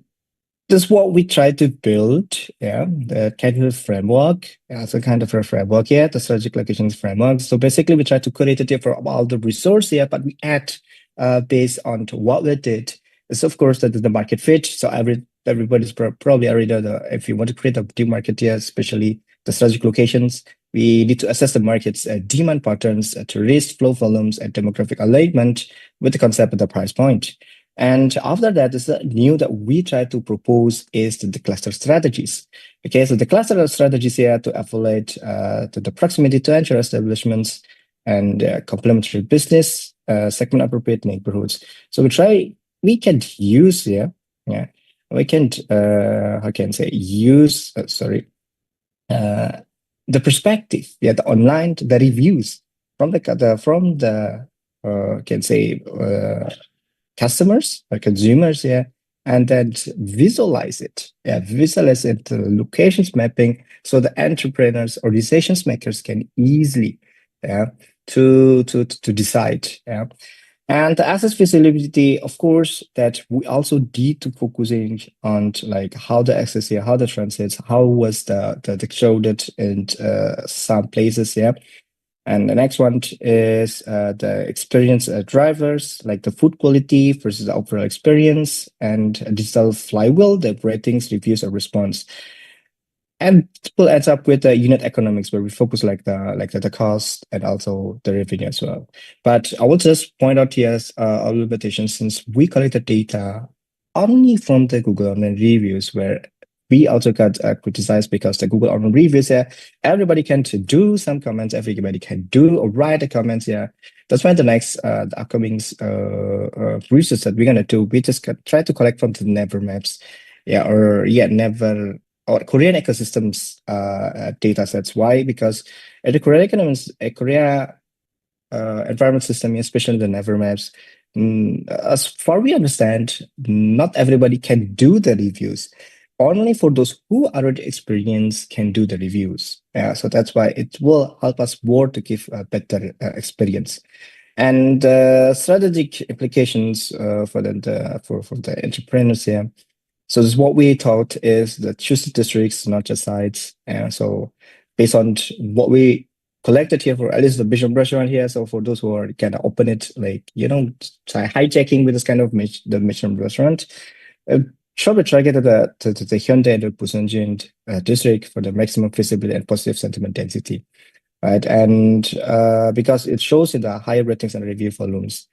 this is what we try to build. Yeah, the kind of framework, as a kind of a framework. Yeah, the strategic locations framework. So basically, we try to create it for all the resource here, but we add based on what we did. Is of course that the market fit. So everybody's probably already know if you want to create a new market here, especially the strategic locations, we need to assess the market's demand patterns to raise flow volumes and demographic alignment with the concept of the price point. And after that, is new that we try to propose is the cluster strategies. Okay, so the cluster strategies here to evaluate to the proximity to entry establishments and complementary business segment appropriate neighborhoods. So we can use here, yeah, we can use the perspective, yeah, the online, the reviews from the customers or consumers, yeah, and then visualize it, the locations mapping, so the entrepreneurs or decisions makers can easily, yeah, to decide, yeah. And the access feasibility, of course, that we also need to focusing on like how the access here, how the transits, how was the showed in some places, yeah. And the next one is the experience drivers, like the food quality versus the overall experience, and a digital flywheel, the ratings, reviews, or response. And it ends up with the unit economics, where we focus like the cost and also the revenue as well. But I will just point out here a limitation, since we collect the data only from the Google Online reviews, where we also got criticized because the Google Online reviews here, everybody can do some comments, everybody can do or write the comments here. That's why the next the upcoming research that we're gonna do, we just try to collect from the Never Maps, yeah, or Never or Korean ecosystems data sets. Why? Because at the Korean economies, Korea environment system, especially the Never Maps, as far we understand, not everybody can do the reviews. only for those who already experienced can do the reviews. So that's why it will help us more to give a better experience. And strategic implications for the entrepreneurs here. So this is what we thought is the choose the districts, not just sites. So based on what we collected here for at least the Bishop restaurant here. So for those who are kind of open it, like, try hijacking with this kind of the Michelin restaurant, shall we target the Hyundai and the Busanjin district for the maximum visibility and positive sentiment density, right? And because it shows in the higher ratings and review volumes.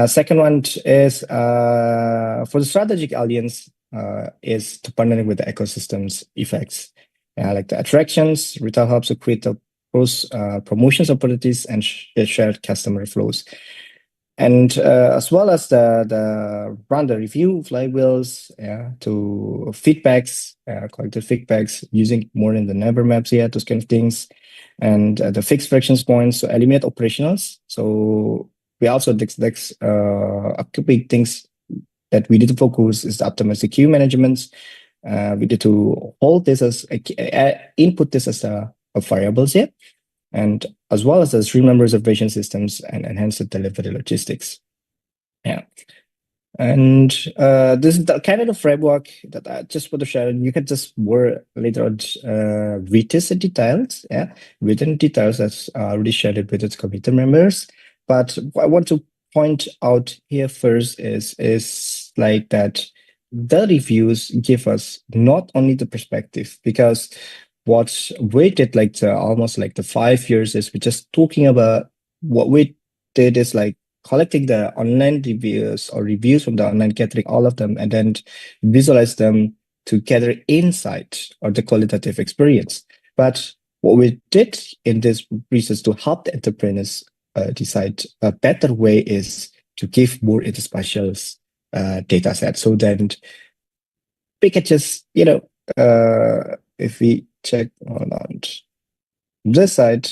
Second one is for the strategic alliance is to partner with the ecosystems effects, like the attractions, retail hubs to create the promotions opportunities and shared customer flows. And as well as the run the review flywheels to feedbacks, collected feedbacks using more in the neighbor maps here, those kind of things. And the fixed frictions points, so eliminate operationals. So we also a couple big things that we need to focus is to optimize the queue management. We need to hold this as input this as a variables here, and as well as the streamline reservation systems and enhance the delivery logistics. Yeah. And this is the kind of the framework that I just want to share. You can just more later on read this in details. Yeah, written details that's already shared with its committee members. But what I want to point out here first is like that the reviews give us not only the perspective, because what we did almost like the 5 years is we're just talking about what we did is like collecting the online reviews or reviews from the online catering, all of them, and then visualize them to gather insight or the qualitative experience. But what we did in this research to help the entrepreneurs decide a better way is to give more into spatial data set. So then we can just, if we check on this side,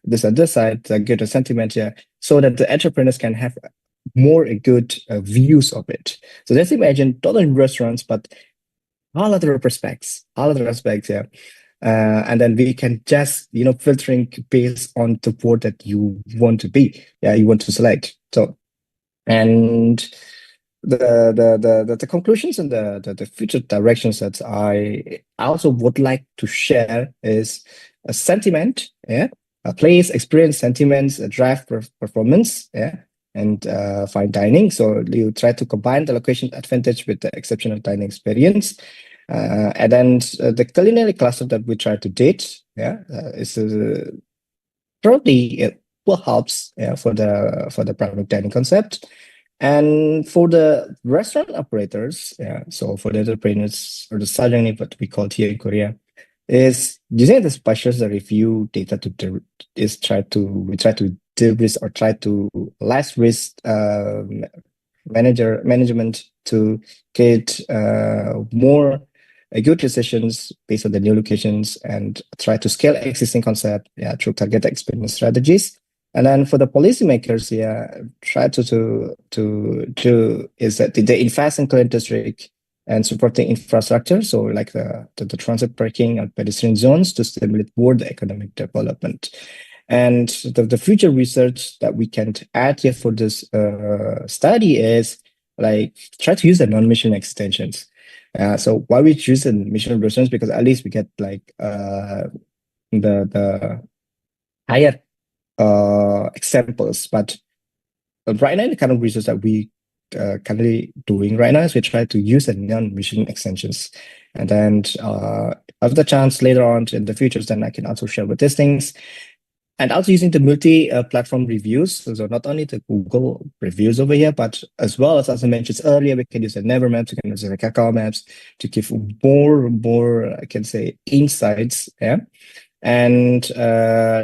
this side, get a sentiment here, so that the entrepreneurs can have more good views of it. So let's imagine not only restaurants, but all other aspects, yeah. And then we can just, filtering based on the board that you want to be, you want to select. So, and the conclusions and the future directions that I also would like to share is a sentiment, a place, experience, sentiments, a drive performance, and fine dining. So you try to combine the location advantage with the exceptional dining experience. And then the culinary cluster that we try to date, is probably it will helps for the private dining concept. And for the restaurant operators, so for the entrepreneurs or the sajangni, what we call it here in Korea, is using the spatial review data to try to de-risk or try to less risk management to get more good decisions based on the new locations and try to scale existing concept through target experience strategies. And then for the policymakers, try to do is that they invest in current district and supporting infrastructure, so like the transit parking and pedestrian zones to stimulate more the economic development. And the future research that we can add here for this study is like try to use the non-mission extensions. So why we choose the mission restaurants, because at least we get like the higher examples. But right now, the kind of research that we currently doing right now is we try to use the non-mission extensions. And then have the chance later on in the futures, then I can also share with these things. And also using the multi-platform reviews. So not only the Google reviews over here, but as well as I mentioned earlier, we can use the Never Maps, we can use the Kakao Maps to give more, I can say, insights. And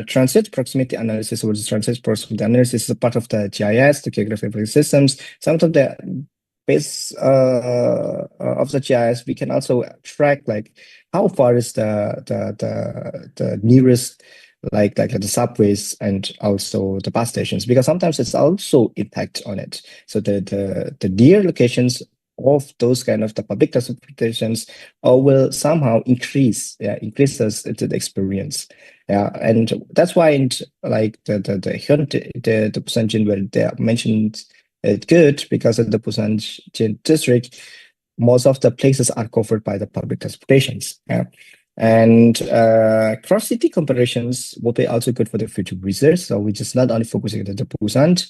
transit proximity analysis, which is transit proximity analysis, is a part of the GIS, the geographic systems. Some of the base of the GIS, we can also track like how far is the nearest, like the subways and also the bus stations, because sometimes it's also impact on it. So the near locations of those kind of the public transportations will somehow increase increases the experience. And that's why like the Busan where they mentioned it good, because of the Busan district, most of the places are covered by the public transportations. And cross-city comparisons will be also good for the future research. So we're just not only focusing on the Busan,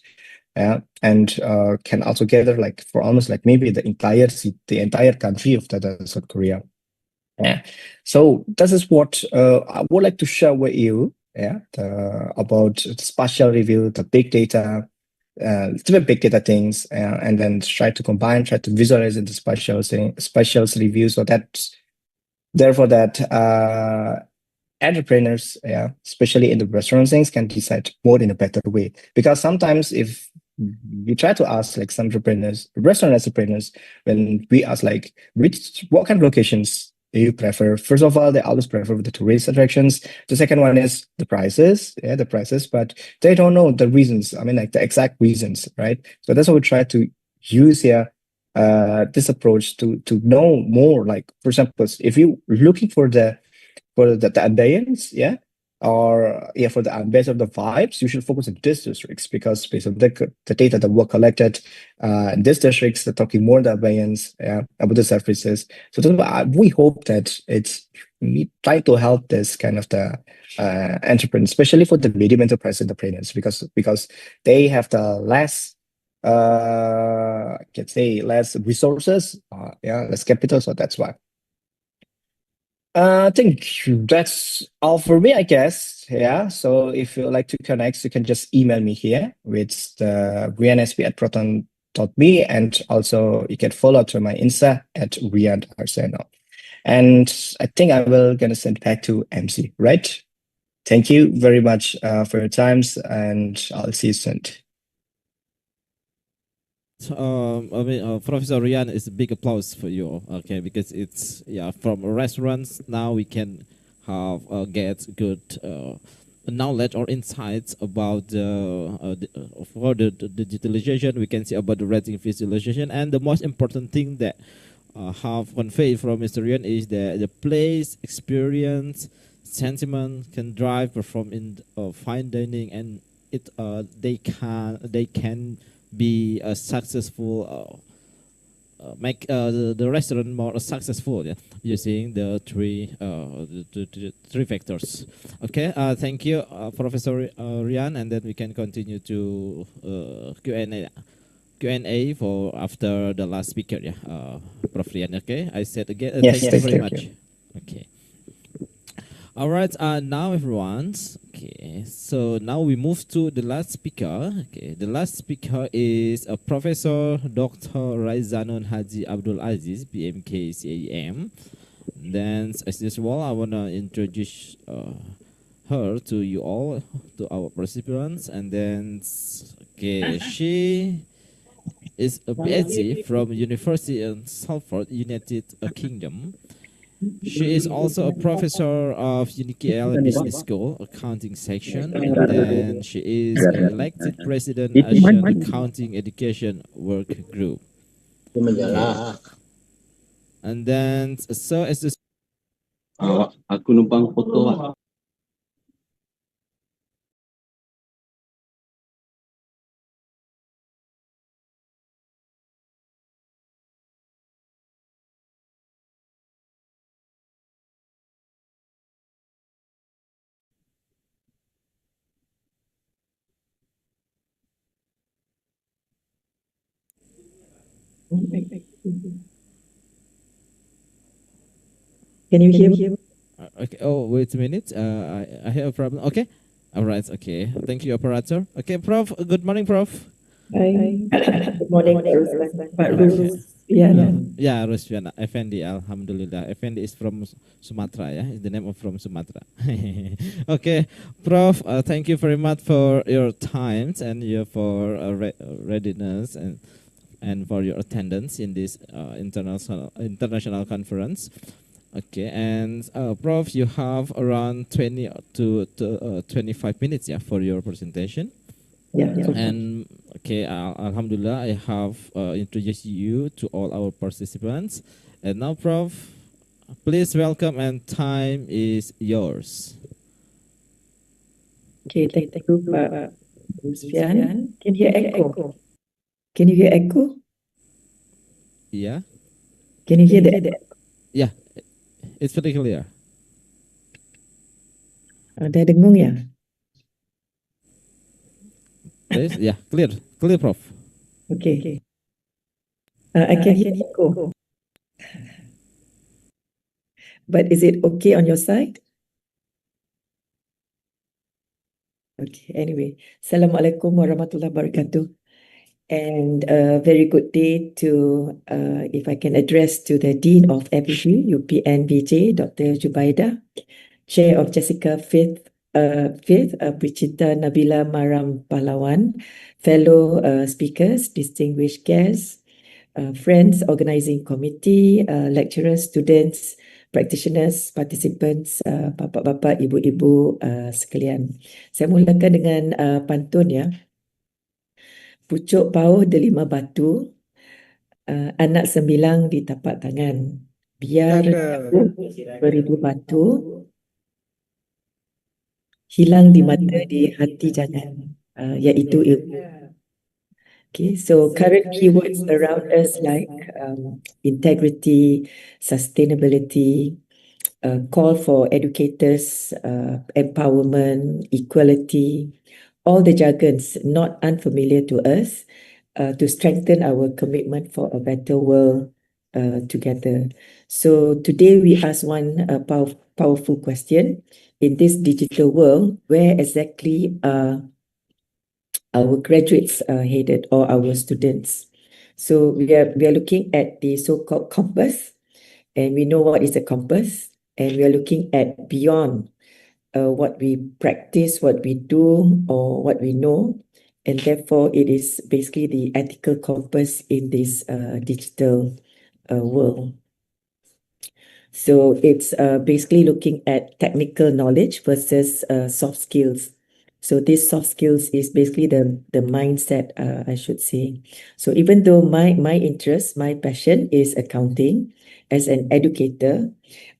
and can also gather like for almost like maybe the entire country of the South Korea. So this is what I would like to share with you. About the spatial review, the big data, the big data things, and then try to visualize in the spatial review, so that therefore that entrepreneurs, especially in the restaurant things, can decide more in a better way. Because sometimes if we try to ask like some restaurant entrepreneurs, when we ask like what kind of locations do you prefer? First of all, they always prefer the tourist attractions. The second one is the prices, but they don't know the reasons. I mean, like the exact reasons, right? So that's what we try to use here, this approach to know more. Like, for example, if you're looking for the ambience, or for the ambience of the vibes, you should focus on these districts, because based on the data that were collected in these districts, they're talking more the ambience, about the services. So we hope that it's try to help this kind of the entrepreneurs, especially for the medium enterprise entrepreneurs, because they have the less less resources, less capital. So that's why. I think that's all for me, I guess. So if you like to connect, you can just email me here with the riansp@proton.me, and also you can follow to my Insta at Rian Harseno. And I think I will gonna send back to MC, right? Thank you very much for your times, and I'll see you soon. Professor Rian, is a big applause for you. Okay, because it's from restaurants now we can have get good knowledge or insights about for the digitalization. We can see about the rating visualization, and the most important thing that have conveyed from Mr. Rian is that the place, experience, sentiment can drive perform in fine dining, and they can be a successful, make the restaurant more successful, using the three factors. Okay, thank you, Professor Rian, and then we can continue to Q&A for after the last speaker, Prof. Rian. Okay, I said again, yes, thank you very much. Okay. All right, now everyone, okay, so now we move to the last speaker. Okay, the last speaker is Professor Dr. Rozainun Haji Abdul Aziz, P.M.K, CAM. Then, as usual, I want to introduce her to you all, to our participants, and then, okay, she is a Ph.D. from University in Salford, United Kingdom. She is also a professor of UniKL Business School accounting section, and then she is elected president ASEAN Accounting Education Workgroup. Okay. And then so as this aku numpang foto. Can you hear me? Okay. Oh, wait a minute. I have a problem. Okay. All right. Okay. Thank you, operator. Okay, Prof. Good morning, Prof. Hi. Good morning, Pak Rusviana. Yeah, Rusviana. Effendi, Alhamdulillah. Effendi is from Sumatra, is the name of from Sumatra. Okay, Prof. Thank you very much for your time and for readiness and for your attendance in this international conference. Okay, and Prof, you have around 20 to 25 minutes, for your presentation. Yeah. And Okay, Alhamdulillah, I have introduced you to all our participants. And now, Prof, please welcome and time is yours. Okay, thank you, Pak Rusfian. Can you hear echo? Can you hear echo? Yeah. Can you hear that? Yeah, it's pretty clear. Ada dengung ya? Please, yeah, clear, Prof. Okay. I can hear echo. But is it okay on your side? Okay, anyway. Assalamualaikum warahmatullahi wabarakatuh. And a very good day to, if I can address to the Dean of FEB, UPNVJ, Dr. Jubaida, Chair of JESICA Fifth, Prichita Nabila Maram Pahlawan, fellow speakers, distinguished guests, friends, organizing committee, lecturers, students, practitioners, participants, bapak-bapak, ibu-ibu sekalian. Saya mulakan dengan pantun ya. Pucuk pauh delima batu, anak sembilang di tapak tangan. Biar beribu batu, hilang di mata, di hati jangan, iaitu ilmu. Okay, so current keywords around us like integrity, sustainability, call for educators, empowerment, equality, all the jargons not unfamiliar to us, to strengthen our commitment for a better world together. So today we ask one powerful question. In this digital world, where exactly are our graduates headed, or our students? So we are looking at the so-called compass, and we know what is a compass, and we are looking at beyond what we practice, what we do, or what we know, and therefore it is basically the ethical compass in this digital world. So it's basically looking at technical knowledge versus soft skills. So this soft skills is basically the mindset, I should say. So even though my interest, my passion is accounting, as an educator,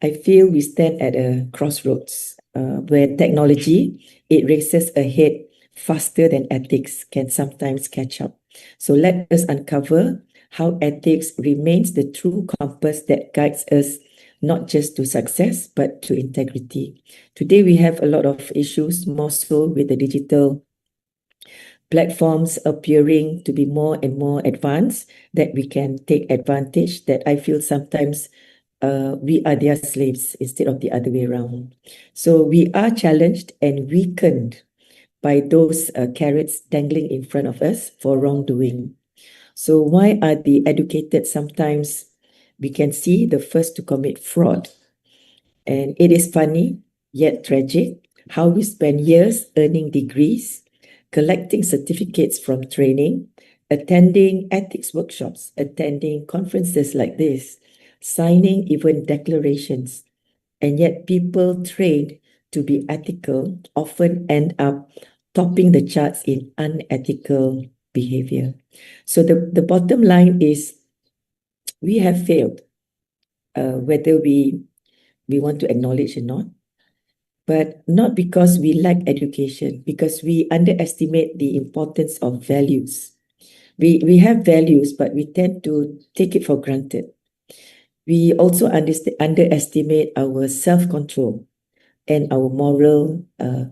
I feel we stand at a crossroads where technology, it races ahead faster than ethics can sometimes catch up. So let us uncover how ethics remains the true compass that guides us not just to success, but to integrity. Today, we have a lot of issues, more so with the digital platforms appearing to be more and more advanced, that we can take advantage, that I feel sometimes we are their slaves instead of the other way around. So we are challenged and weakened by those carrots dangling in front of us for wrongdoing. So why are the educated sometimes, we can see, the first to commit fraud? And it is funny, yet tragic, how we spend years earning degrees, collecting certificates from training, attending ethics workshops, attending conferences like this, signing even declarations, and yet people trained to be ethical often end up topping the charts in unethical behavior. So the bottom line is we have failed, whether we want to acknowledge or not, but not because we lack education, because we underestimate the importance of values. We have values, but we tend to take it for granted. We also underestimate our self-control and our moral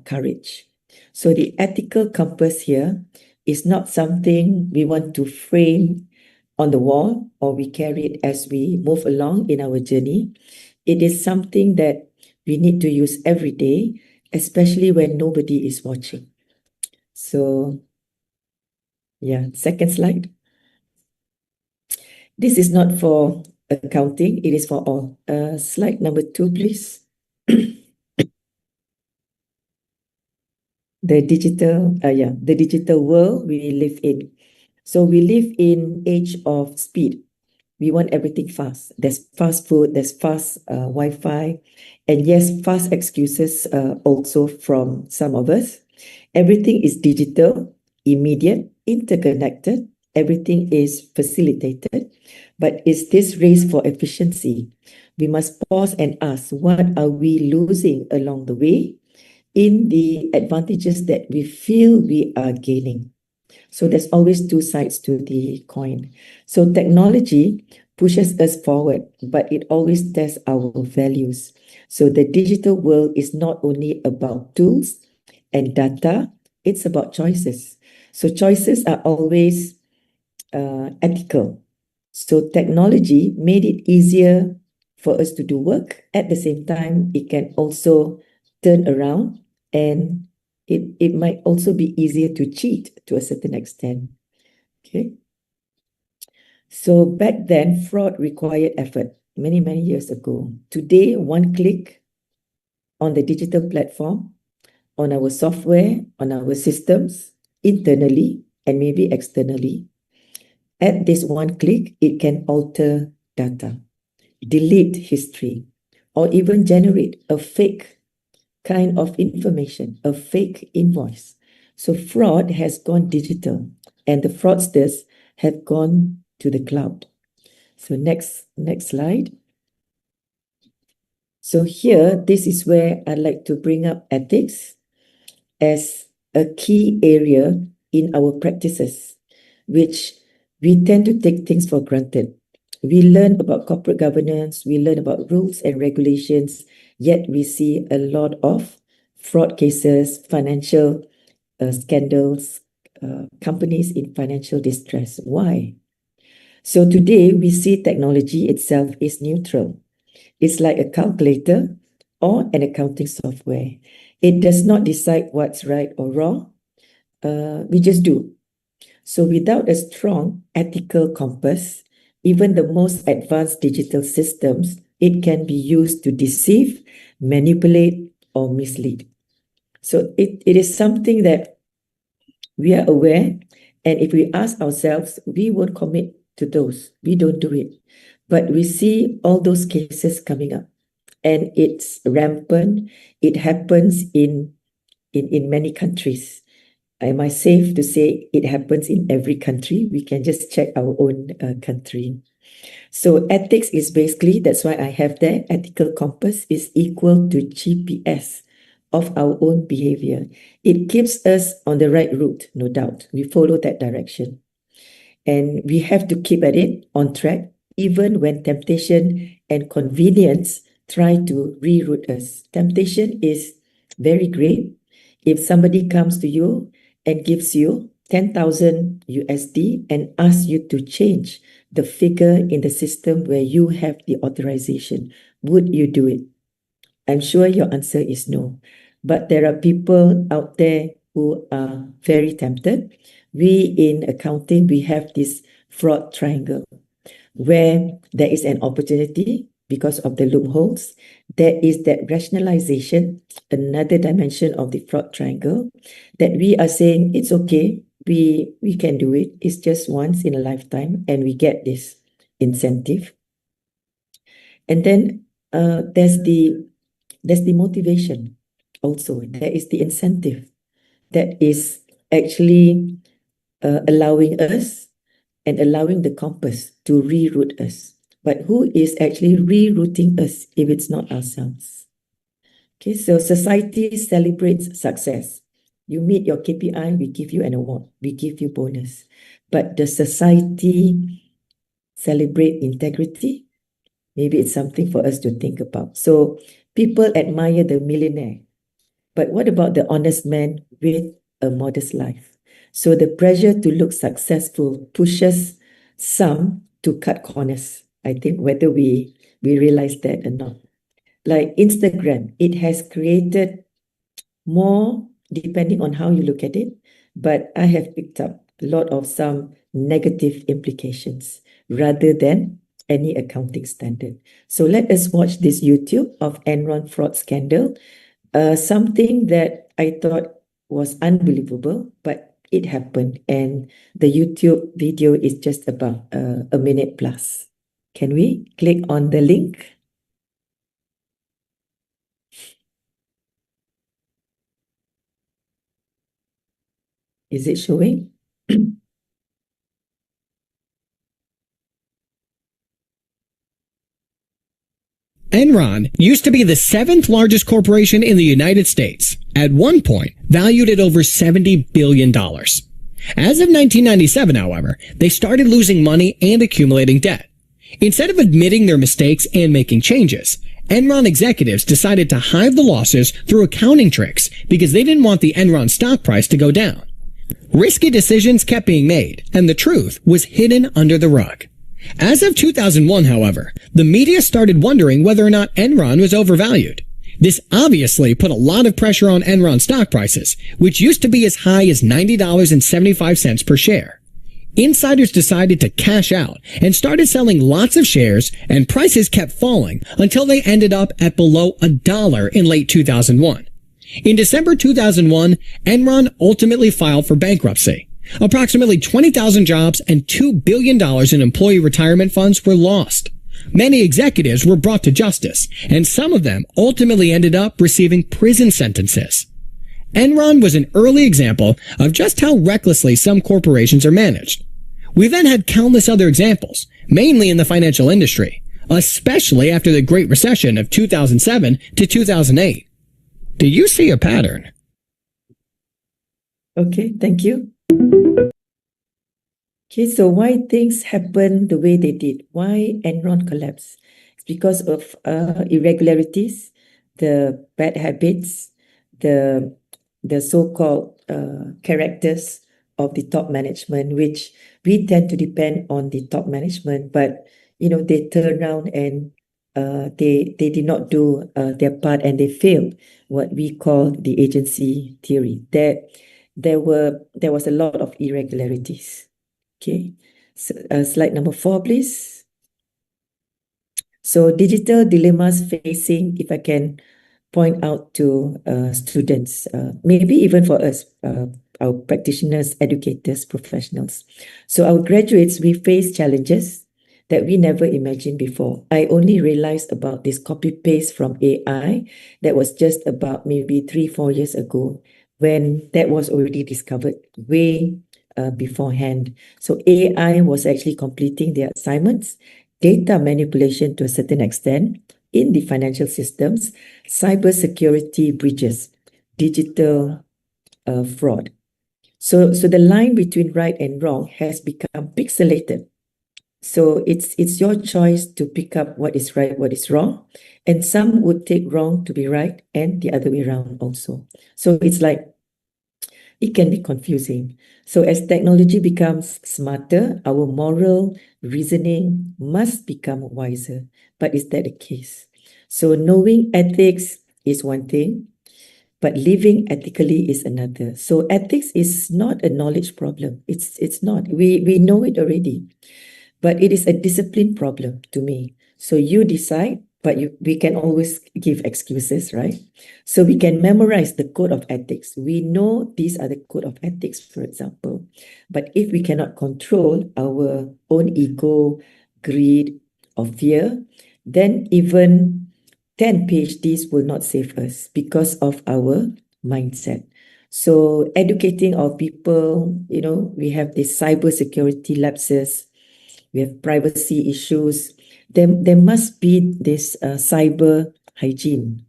courage. So the ethical compass here is not something we want to frame on the wall or we carry it as we move along in our journey. It is something that we need to use every day, especially when nobody is watching. So, yeah, second slide. This is not for accounting, it is for all. Slide number 2, please. The digital world we live in. So we live in age of speed. We want everything fast. There's fast food, there's fast Wi-Fi, and yes, fast excuses also from some of us. Everything is digital, immediate, interconnected, everything is facilitated, but it's this race for efficiency. We must pause and ask, what are we losing along the way in the advantages that we feel we are gaining? So there's always two sides to the coin. So technology pushes us forward, but it always tests our values. So the digital world is not only about tools and data, it's about choices. So choices are always ethical. So technology made it easier for us to do work. At the same time, it can also turn around, and it might also be easier to cheat to a certain extent. Okay. So back then, fraud required effort many, many years ago. Today, one click on the digital platform, on our software, on our systems, internally and maybe externally. At this one click, it can alter data, delete history, or even generate a fake kind of information, a fake invoice. So fraud has gone digital, and the fraudsters have gone to the cloud. So next slide. So here, this is where I'd like to bring up ethics as a key area in our practices, which we tend to take things for granted. We learn about corporate governance, we learn about rules and regulations, yet we see a lot of fraud cases, financial scandals, companies in financial distress. Why? So today we see technology itself is neutral. It's like a calculator or an accounting software. It does not decide what's right or wrong. We just do. So without a strong ethical compass, even the most advanced digital systems, it can be used to deceive, manipulate, or mislead. So it is something that we are aware, and if we ask ourselves, we won't commit to those. We don't do it. But we see all those cases coming up, and it's rampant. It happens in many countries. Am I safe to say it happens in every country? We can just check our own country. So ethics is basically, that's why I have there, ethical compass is equal to GPS of our own behavior. It keeps us on the right route, no doubt. We follow that direction. And we have to keep at it on track, even when temptation and convenience try to reroute us. Temptation is very great. If somebody comes to you and gives you 10,000 USD and asks you to change the figure in the system where you have the authorization, would you do it? I'm sure your answer is no. But there are people out there who are very tempted. We in accounting, we have this fraud triangle where there is an opportunity because of the loopholes. There is that rationalization, another dimension of the fraud triangle, that we are saying it's okay, we can do it. It's just once in a lifetime, and we get this incentive. And then there's the motivation also. There is the incentive that is actually allowing us and allowing the compass to reroute us. But who is actually rerouting us if it's not ourselves? Okay, so society celebrates success. You meet your KPI, we give you an award, we give you bonus. But does society celebrate integrity? Maybe it's something for us to think about. So people admire the millionaire. But what about the honest man with a modest life? So the pressure to look successful pushes some to cut corners. I think whether we realize that or not. Like Instagram, it has created more, depending on how you look at it, but I have picked up a lot of some negative implications rather than any accounting standard. So let us watch this YouTube of Enron fraud scandal. Something that I thought was unbelievable, but it happened, and the YouTube video is just about a minute plus. Can we click on the link? Is it showing? Enron used to be the 7th largest corporation in the United States, at one point valued at over $70 billion. As of 1997, however, they started losing money and accumulating debt. Instead of admitting their mistakes and making changes, Enron executives decided to hide the losses through accounting tricks because they didn't want the Enron stock price to go down. Risky decisions kept being made, and the truth was hidden under the rug. As of 2001, however, the media started wondering whether or not Enron was overvalued. This obviously put a lot of pressure on Enron stock prices, which used to be as high as $90.75 per share. Insiders decided to cash out and started selling lots of shares, and prices kept falling until they ended up at below $1 in late 2001. In December 2001, Enron ultimately filed for bankruptcy. Approximately 20,000 jobs and $2 billion in employee retirement funds were lost. Many executives were brought to justice, and some of them ultimately ended up receiving prison sentences. Enron was an early example of just how recklessly some corporations are managed. We then had countless other examples, mainly in the financial industry, especially after the Great Recession of 2007 to 2008. Do you see a pattern? Okay, thank you. Okay, so why things happen the way they did? Why Enron collapsed? It's because of irregularities, the bad habits, the so-called characters of the top management, which we tend to depend on the top management, but they turn around and they did not do their part, and they failed what we call the agency theory. There was a lot of irregularities. Okay, so, slide number 4, please. So digital dilemmas facing, if I can point out to students, maybe even for us, our practitioners, educators, professionals. So our graduates, we face challenges that we never imagined before. I only realized about this copy-paste from AI that was just about maybe 3-4 years ago, when that was already discovered way beforehand. So AI was actually completing their assignments, data manipulation to a certain extent in the financial systems, cybersecurity breaches, digital fraud. So the line between right and wrong has become pixelated. So it's your choice to pick up what is right, what is wrong. And some would take wrong to be right and the other way around also. So it's like, it can be confusing. So as technology becomes smarter, our moral reasoning must become wiser. But is that the case? So knowing ethics is one thing, but living ethically is another. So ethics is not a knowledge problem. It's not. We know it already. But it is a discipline problem to me. So you decide, but we can always give excuses, right? So we can memorize the code of ethics. We know these are the code of ethics, for example. But if we cannot control our own ego, greed, or fear, then even 10 PhDs will not save us because of our mindset. So educating our people, we have this cybersecurity lapses, we have privacy issues. There must be this cyber hygiene,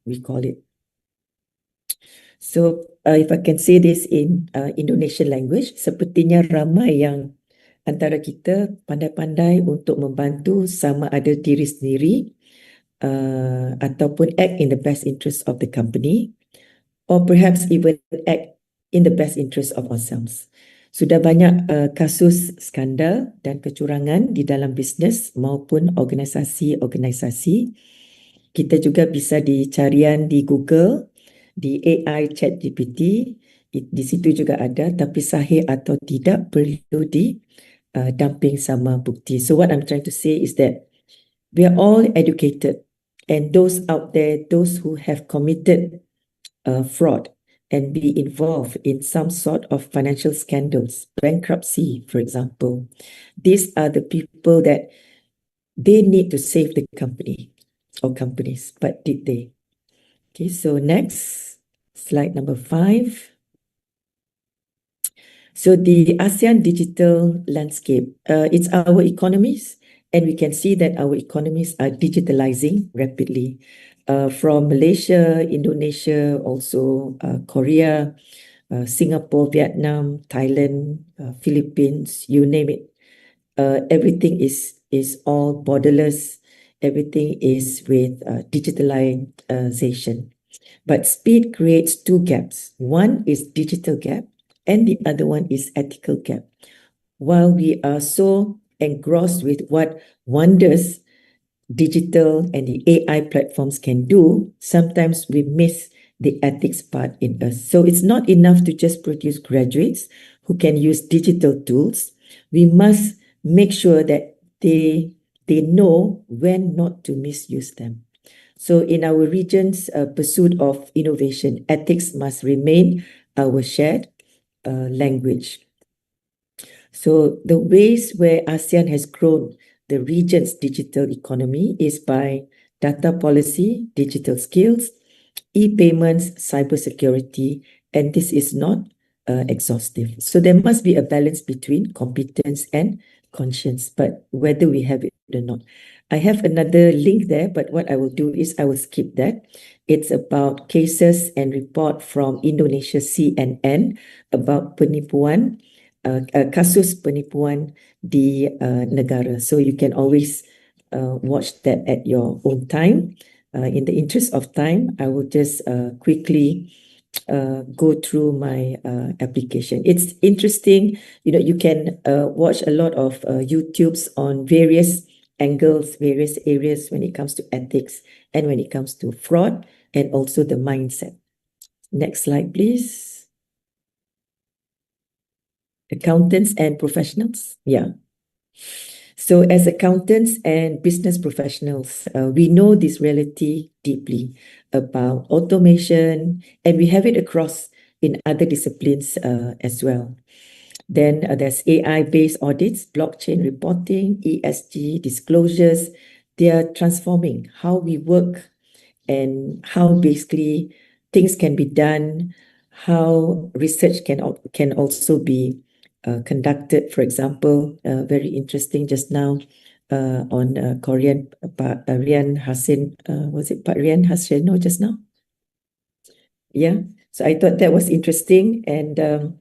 we call it. So if I can say this in Indonesian language, sepertinya ramai yang antara kita pandai-pandai untuk membantu sama ada diri sendiri ataupun act in the best interest of the company, or perhaps even act in the best interest of ourselves. Sudah banyak kasus skandal dan kecurangan di dalam bisnes maupun organisasi-organisasi. Kita juga bisa dicarian di Google, di AI ChatGPT, di situ juga ada, tapi sahih atau tidak perlu dumping sama bukti. So what I'm trying to say is that we are all educated, and those out there, those who have committed fraud and be involved in some sort of financial scandals, bankruptcy, for example. These are the people that they need to save the company or companies, but did they? Okay, so next, slide number 5. So the ASEAN digital landscape, it's our economies And we can see that our economies are digitalizing rapidly. From Malaysia, Indonesia, also Korea, Singapore, Vietnam, Thailand, Philippines, you name it. Everything is all borderless. Everything is with digitalization. But speed creates two gaps. One is digital gap, and the other one is ethical gap. While we are so engrossed with what wonders digital and the AI platforms can do, sometimes we miss the ethics part in us. So it's not enough to just produce graduates who can use digital tools. We must make sure that they know when not to misuse them. So in our region's pursuit of innovation, ethics must remain our shared language. So the ways where ASEAN has grown the region's digital economy is by data policy, digital skills, e-payments, cybersecurity, and this is not exhaustive. So there must be a balance between competence and conscience, but whether we have it or not. I have another link there, but what I will do is I will skip that. It's about cases and report from Indonesia CNN about penipuan, kasus penipuan di negara. So you can always watch that at your own time. In the interest of time, I will just quickly go through my application. It's interesting. You can watch a lot of YouTubes on various angles, various areas when it comes to ethics and when it comes to fraud and also the mindset. Next slide, please. Accountants and professionals. Yeah. So as accountants and business professionals, we know this reality deeply about automation, and we have it across in other disciplines as well. Then there's AI-based audits, blockchain reporting, ESG disclosures. They are transforming how we work and how basically things can be done, how research can also be conducted. For example, very interesting just now on Korean, Rian Harseno, was it Rian Harseno just now? Yeah, so I thought that was interesting, and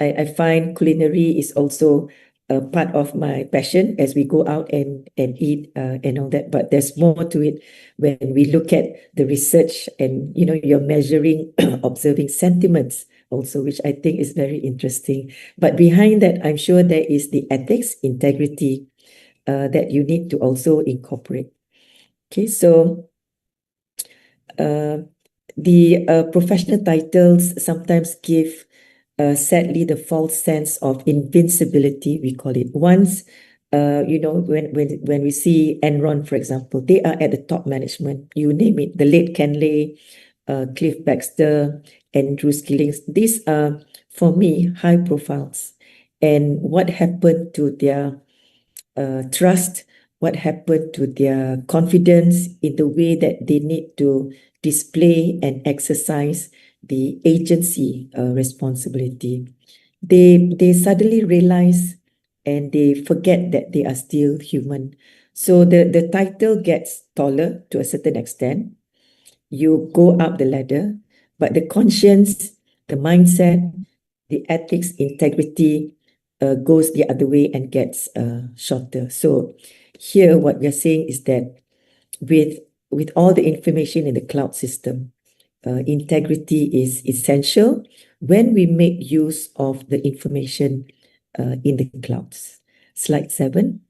I find culinary is also a part of my passion as we go out and eat and all that. But there's more to it when we look at the research and you're measuring, observing sentiments also, which I think is very interesting. But behind that, I'm sure there is the ethics, integrity that you need to also incorporate. Okay, so the professional titles sometimes give sadly the false sense of invincibility, we call it. Once when we see Enron, for example, they are at the top management, you name it, the late Kenley, Cliff Baxter, Andrew Skillings. These are, for me, high profiles. And what happened to their trust, what happened to their confidence in the way that they need to display and exercise the agency responsibility. They suddenly realize and they forget that they are still human. So the title gets taller to a certain extent. You go up the ladder, but the conscience, the mindset, the ethics, integrity goes the other way and gets shorter. So here what we're saying is that with all the information in the cloud system, integrity is essential when we make use of the information in the clouds. Slide 7.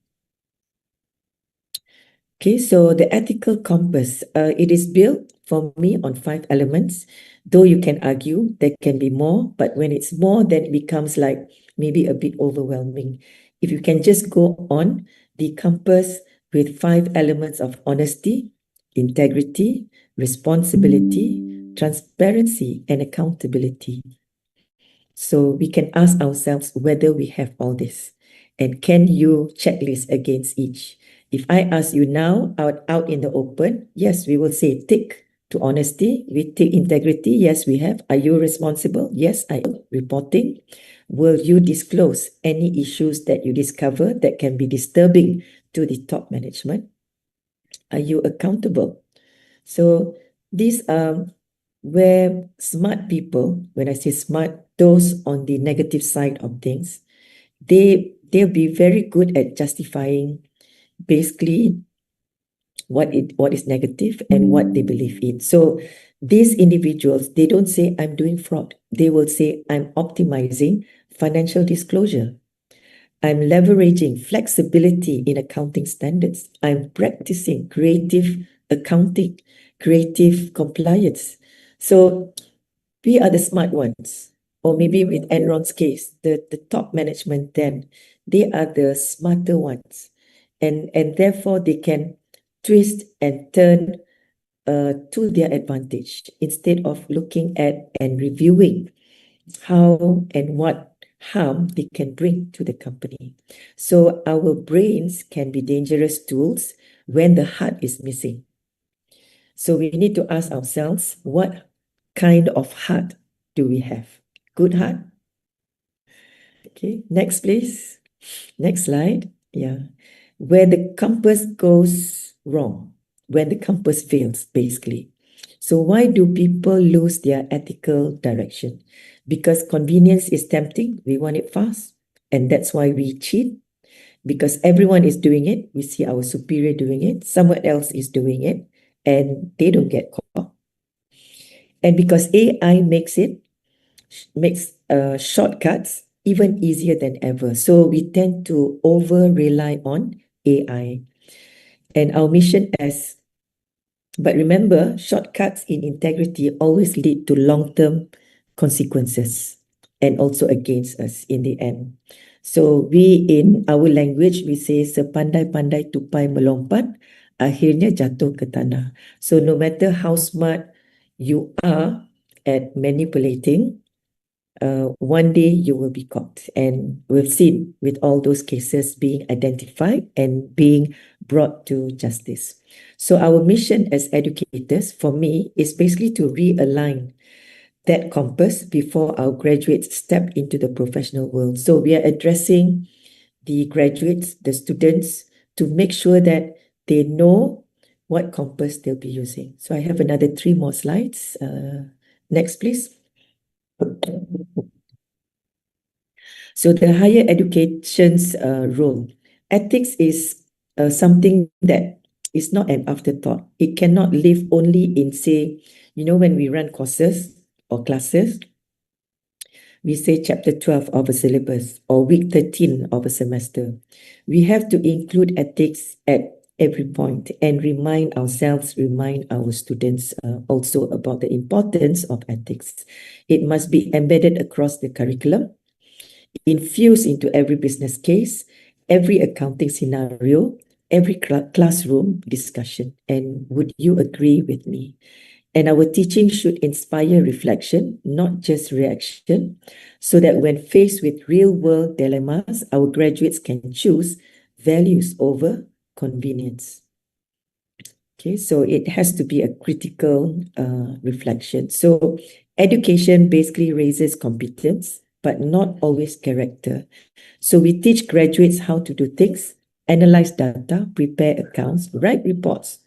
Okay, so the ethical compass, it is built for me on 5 elements. Though you can argue there can be more, but when it's more, then it becomes like maybe a bit overwhelming. If you can just go on the compass with 5 elements of honesty, integrity, responsibility, transparency, and accountability. So we can ask ourselves whether we have all this. And can you checklist against each? If I ask you now out in the open, yes, we will say tick to honesty. We tick integrity. Yes, we have. Are you responsible? Yes, I am. Reporting. Will you disclose any issues that you discover that can be disturbing to the top management? Are you accountable? So these are where smart people, when I say smart, those on the negative side of things, they'll be very good at justifying basically what is negative and what they believe in. So these individuals, they don't say I'm doing fraud. They will say I'm optimizing financial disclosure. I'm leveraging flexibility in accounting standards. I'm practicing creative accounting, creative compliance. So we are the smart ones. Or maybe with Enron's case, the top management then, they are the smarter ones. And therefore they can twist and turn to their advantage instead of looking at and reviewing how and what harm they can bring to the company. So our brains can be dangerous tools when the heart is missing. So we need to ask ourselves, what kind of heart do we have? Good heart? Okay, next please. Next slide. Yeah. Where the compass goes wrong, when the compass fails, basically. So why do people lose their ethical direction? Because convenience is tempting. We want it fast. And that's why we cheat. Because everyone is doing it. We see our superior doing it. Someone else is doing it. And they don't get caught. And because AI makes shortcuts even easier than ever. So we tend to over-rely on AI. And our mission but remember, shortcuts in integrity always lead to long-term consequences and also against us in the end. So we, in our language, we say sepandai-pandai tupai melompat, akhirnya jatuh ke tanah. So no matter how smart you are at manipulating, one day you will be caught. And we've seen with all those cases being identified and being brought to justice. So our mission as educators, for me, is basically to realign that compass before our graduates step into the professional world. So we are addressing the graduates, the students, to make sure that they know what compass they'll be using. So I have another 3 more slides. Next, please. So the higher education's role. Ethics is something that is not an afterthought. It cannot live only in, say, when we run courses or classes, we say chapter 12 of a syllabus or week 13 of a semester. We have to include ethics at every point and remind ourselves, remind our students also about the importance of ethics. It must be embedded across the curriculum, infused into every business case, every accounting scenario, every classroom discussion. And would you agree with me? And our teaching should inspire reflection, not just reaction, so that when faced with real-world dilemmas, our graduates can choose values over convenience. Okay, so it has to be a critical reflection. So education basically raises competence, but not always character. So we teach graduates how to do things, analyze data, prepare accounts, write reports.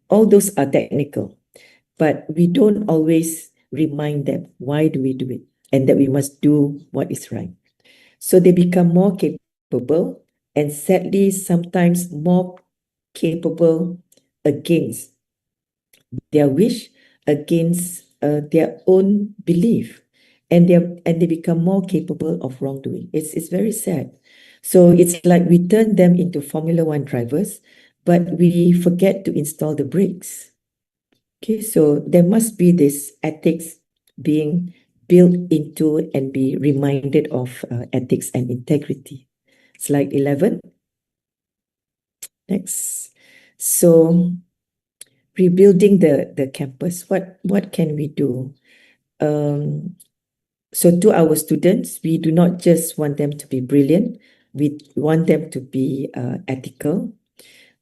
All those are technical, but we don't always remind them why do we do it and that we must do what is right. So they become more capable and sadly sometimes more capable against their wish, against their own belief. And they become more capable of wrongdoing. It's very sad. So it's like we turn them into Formula One drivers, but we forget to install the brakes. Okay, so there must be this ethics being built into and be reminded of ethics and integrity. Slide 11. Next. So rebuilding the campus, what can we do? So to our students, we do not just want them to be brilliant. We want them to be ethical.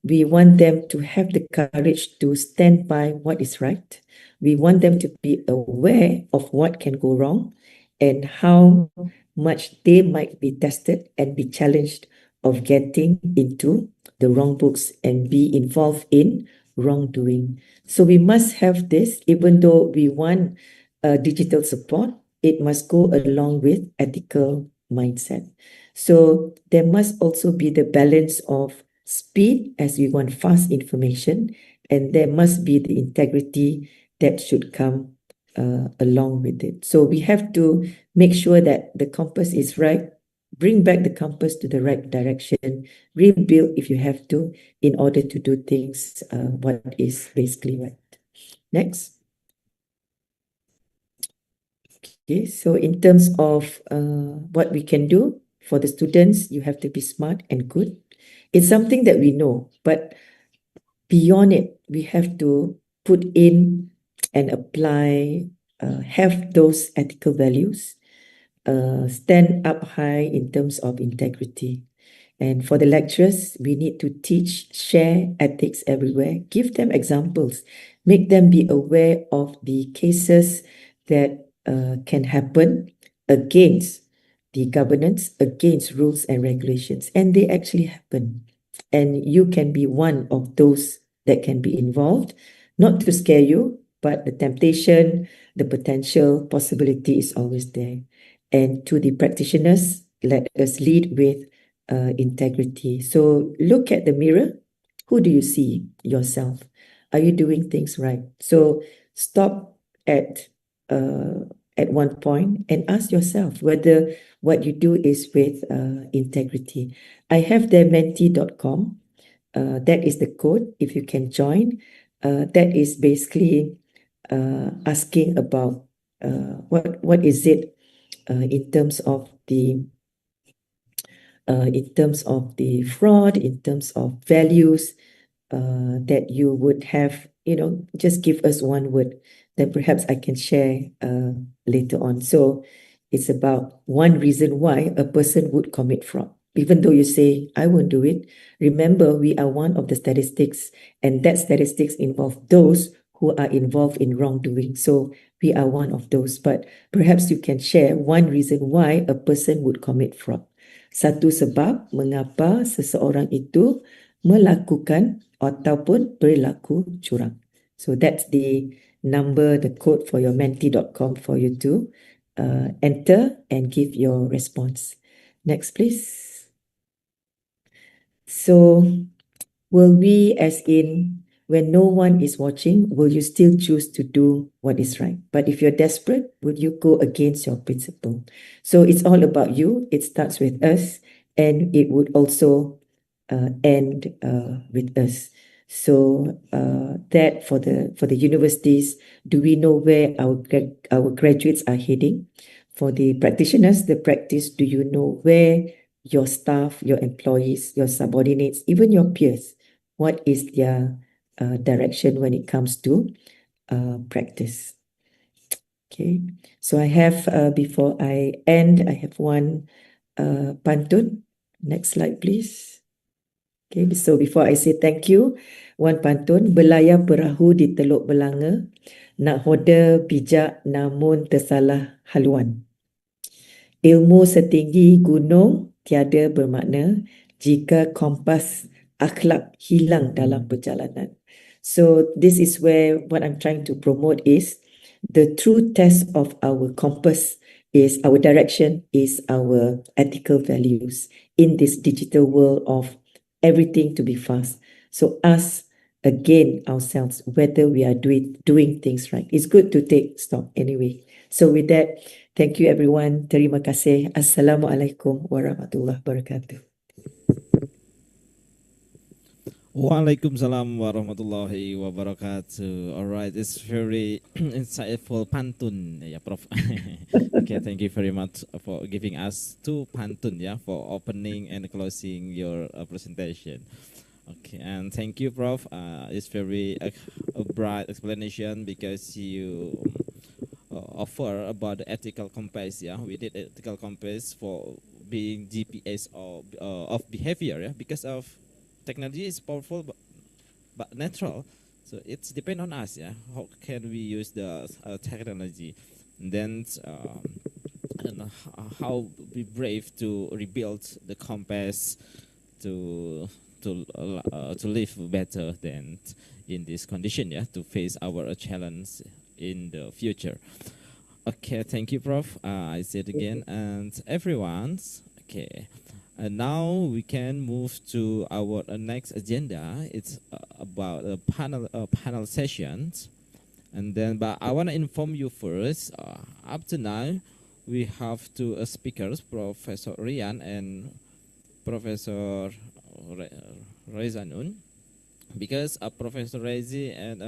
We want them to have the courage to stand by what is right. We want them to be aware of what can go wrong and how much they might be tested and be challenged of getting into the wrong books and be involved in wrongdoing. So we must have this, even though we want digital support, it must go along with ethical mindset. So there must also be the balance of speed as we want fast information, and there must be the integrity that should come along with it. So we have to make sure that the compass is right, bring back the compass to the right direction, rebuild if you have to, in order to do things what is basically right. Next. Okay, so in terms of what we can do for the students, you have to be smart and good. It's something that we know, but beyond it, we have to put in and apply, have those ethical values, stand up high in terms of integrity. And for the lecturers, we need to teach, share ethics everywhere, give them examples, make them be aware of the cases that can happen against the governance, against rules and regulations. And they actually happen. And you can be one of those that can be involved, not to scare you, but the temptation, the potential possibility is always there. And to the practitioners, let us lead with integrity. So look at the mirror. Who do you see? Yourself. Are you doing things right? So stop at one point and ask yourself whether what you do is with integrity. I have their mentee.com. That is the code. If you can join, that is basically asking about what is it in terms of the fraud, in terms of values that you would have, just give us one word, then perhaps I can share later on. So it's about one reason why a person would commit fraud. Even though you say, I won't do it, remember we are one of the statistics, and that statistics involve those who are involved in wrongdoing. So we are one of those. But perhaps you can share one reason why a person would commit fraud. Satu sebab mengapa seseorang itu melakukan ataupun berlaku curang. So that's the number, the code for your mentee.com for you to enter and give your response. Next, please. So will we, as in when no one is watching, will you still choose to do what is right? But if you're desperate, will you go against your principle? So it's all about you. It starts with us, and it would also end with us. So that for the universities, do we know where our graduates are heading? For the practitioners, the practice, do you know where your staff, your employees, your subordinates, even your peers, what is their direction when it comes to practice? Okay, so I have, before I end, I have one pantun. Next slide, please. Okay, so before I say thank you, one pantun, belayar perahu di Teluk Belanga, nak hoda bijak namun tersalah haluan. Ilmu setinggi gunung tiada bermakna jika kompas akhlak hilang dalam perjalanan. So this is where what I'm trying to promote is the true test of our compass is our direction, is our ethical values in this digital world of everything to be fast. So ask again ourselves whether we are doing things right. It's good to take stock anyway. So with that, thank you everyone. Terima kasih. Assalamualaikum warahmatullahi wabarakatuh. Waalaikumsalam warahmatullahi wabarakatuh. All right, it's very insightful pantun, yeah, Prof. Okay, thank you very much for giving us two pantun, yeah, for opening and closing your presentation. Okay, and thank you, Prof. It's very a bright explanation because you offer about the ethical compass. Yeah, we did ethical compass for being GPS of behavior. Yeah, because of technology is powerful but natural, so it's depend on us. Yeah, how can we use the technology, and then and how be brave to rebuild the compass to to live better than in this condition, yeah, to face our challenge in the future. Okay, thank you, Prof. I said again, and everyone. Okay, and now we can move to our next agenda. It's about a panel sessions, and then. But I want to inform you first. Up to now, we have two speakers, Professor Rian and Professor Rozainun. Because Professor Rezzy and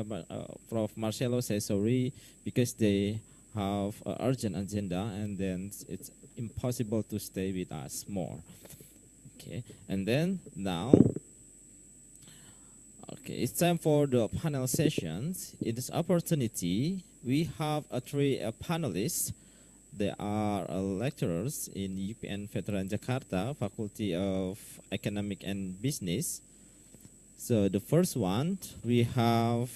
Prof Marcelo say sorry because they have an urgent agenda and then it's impossible to stay with us more. Okay, and then now, okay, it's time for the panel sessions. In this opportunity, we have three panelists. They are lecturers in UPNVJ Jakarta, Faculty of Economic and Business. So the first one, we have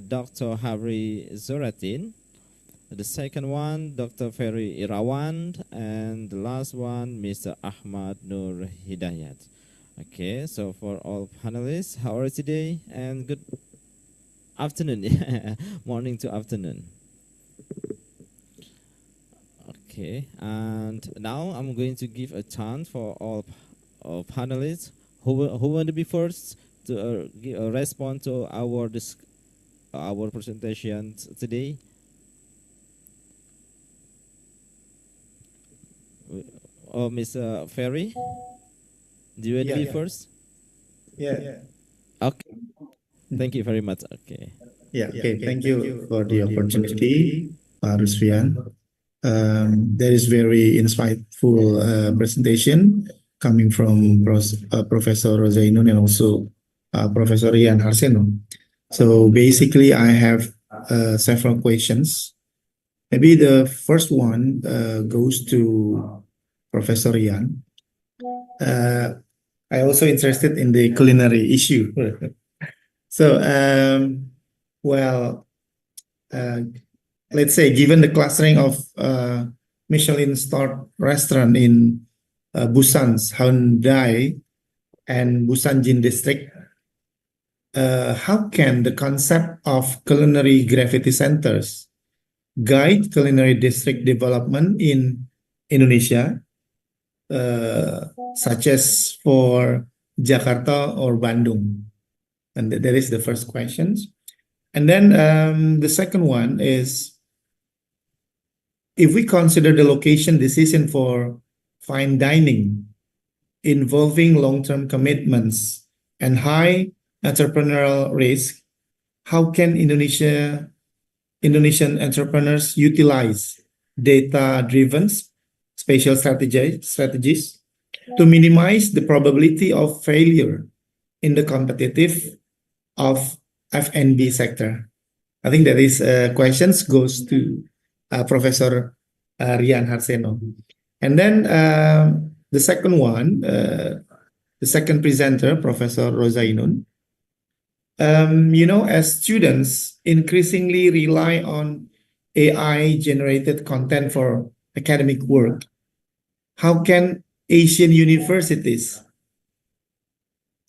Dr. Hari Zoratin. The second one, Dr. Ferry Irawan. And the last one, Mr. Ahmad Nur Hidayat. Okay, so for all panelists, how are you today? And good afternoon, morning to afternoon. Okay, and now I'm going to give a chance for all panelists. Who want to be first to respond to our presentation today? Oh, Mr. Ferry, do you want to be first? Yeah. Okay. Thank you very much. Okay. Yeah. Okay. Thank you for the opportunity, Pak Rian. That is very insightful presentation coming from Professor Rozainun and also Professor Rian Harseno. So basically, I have several questions. Maybe the first one goes to Professor Rian. I also interested in the culinary issue. So, well, let's say given the clustering of Michelin-starred restaurant in Busan's Hyundai and Busan Jin district, how can the concept of culinary gravity centers guide culinary district development in Indonesia, such as for Jakarta or Bandung? And that is the first question. And then the second one is, if we consider the location decision for fine dining involving long-term commitments and high entrepreneurial risk, how can Indonesian entrepreneurs utilize data-driven spatial strategies to minimize the probability of failure in the competitive of F&B sector? I think that is questions goes to Professor Rian Harseno. And then the second one, the second presenter, Professor Rozainun. As students increasingly rely on AI-generated content for academic work, how can Asian universities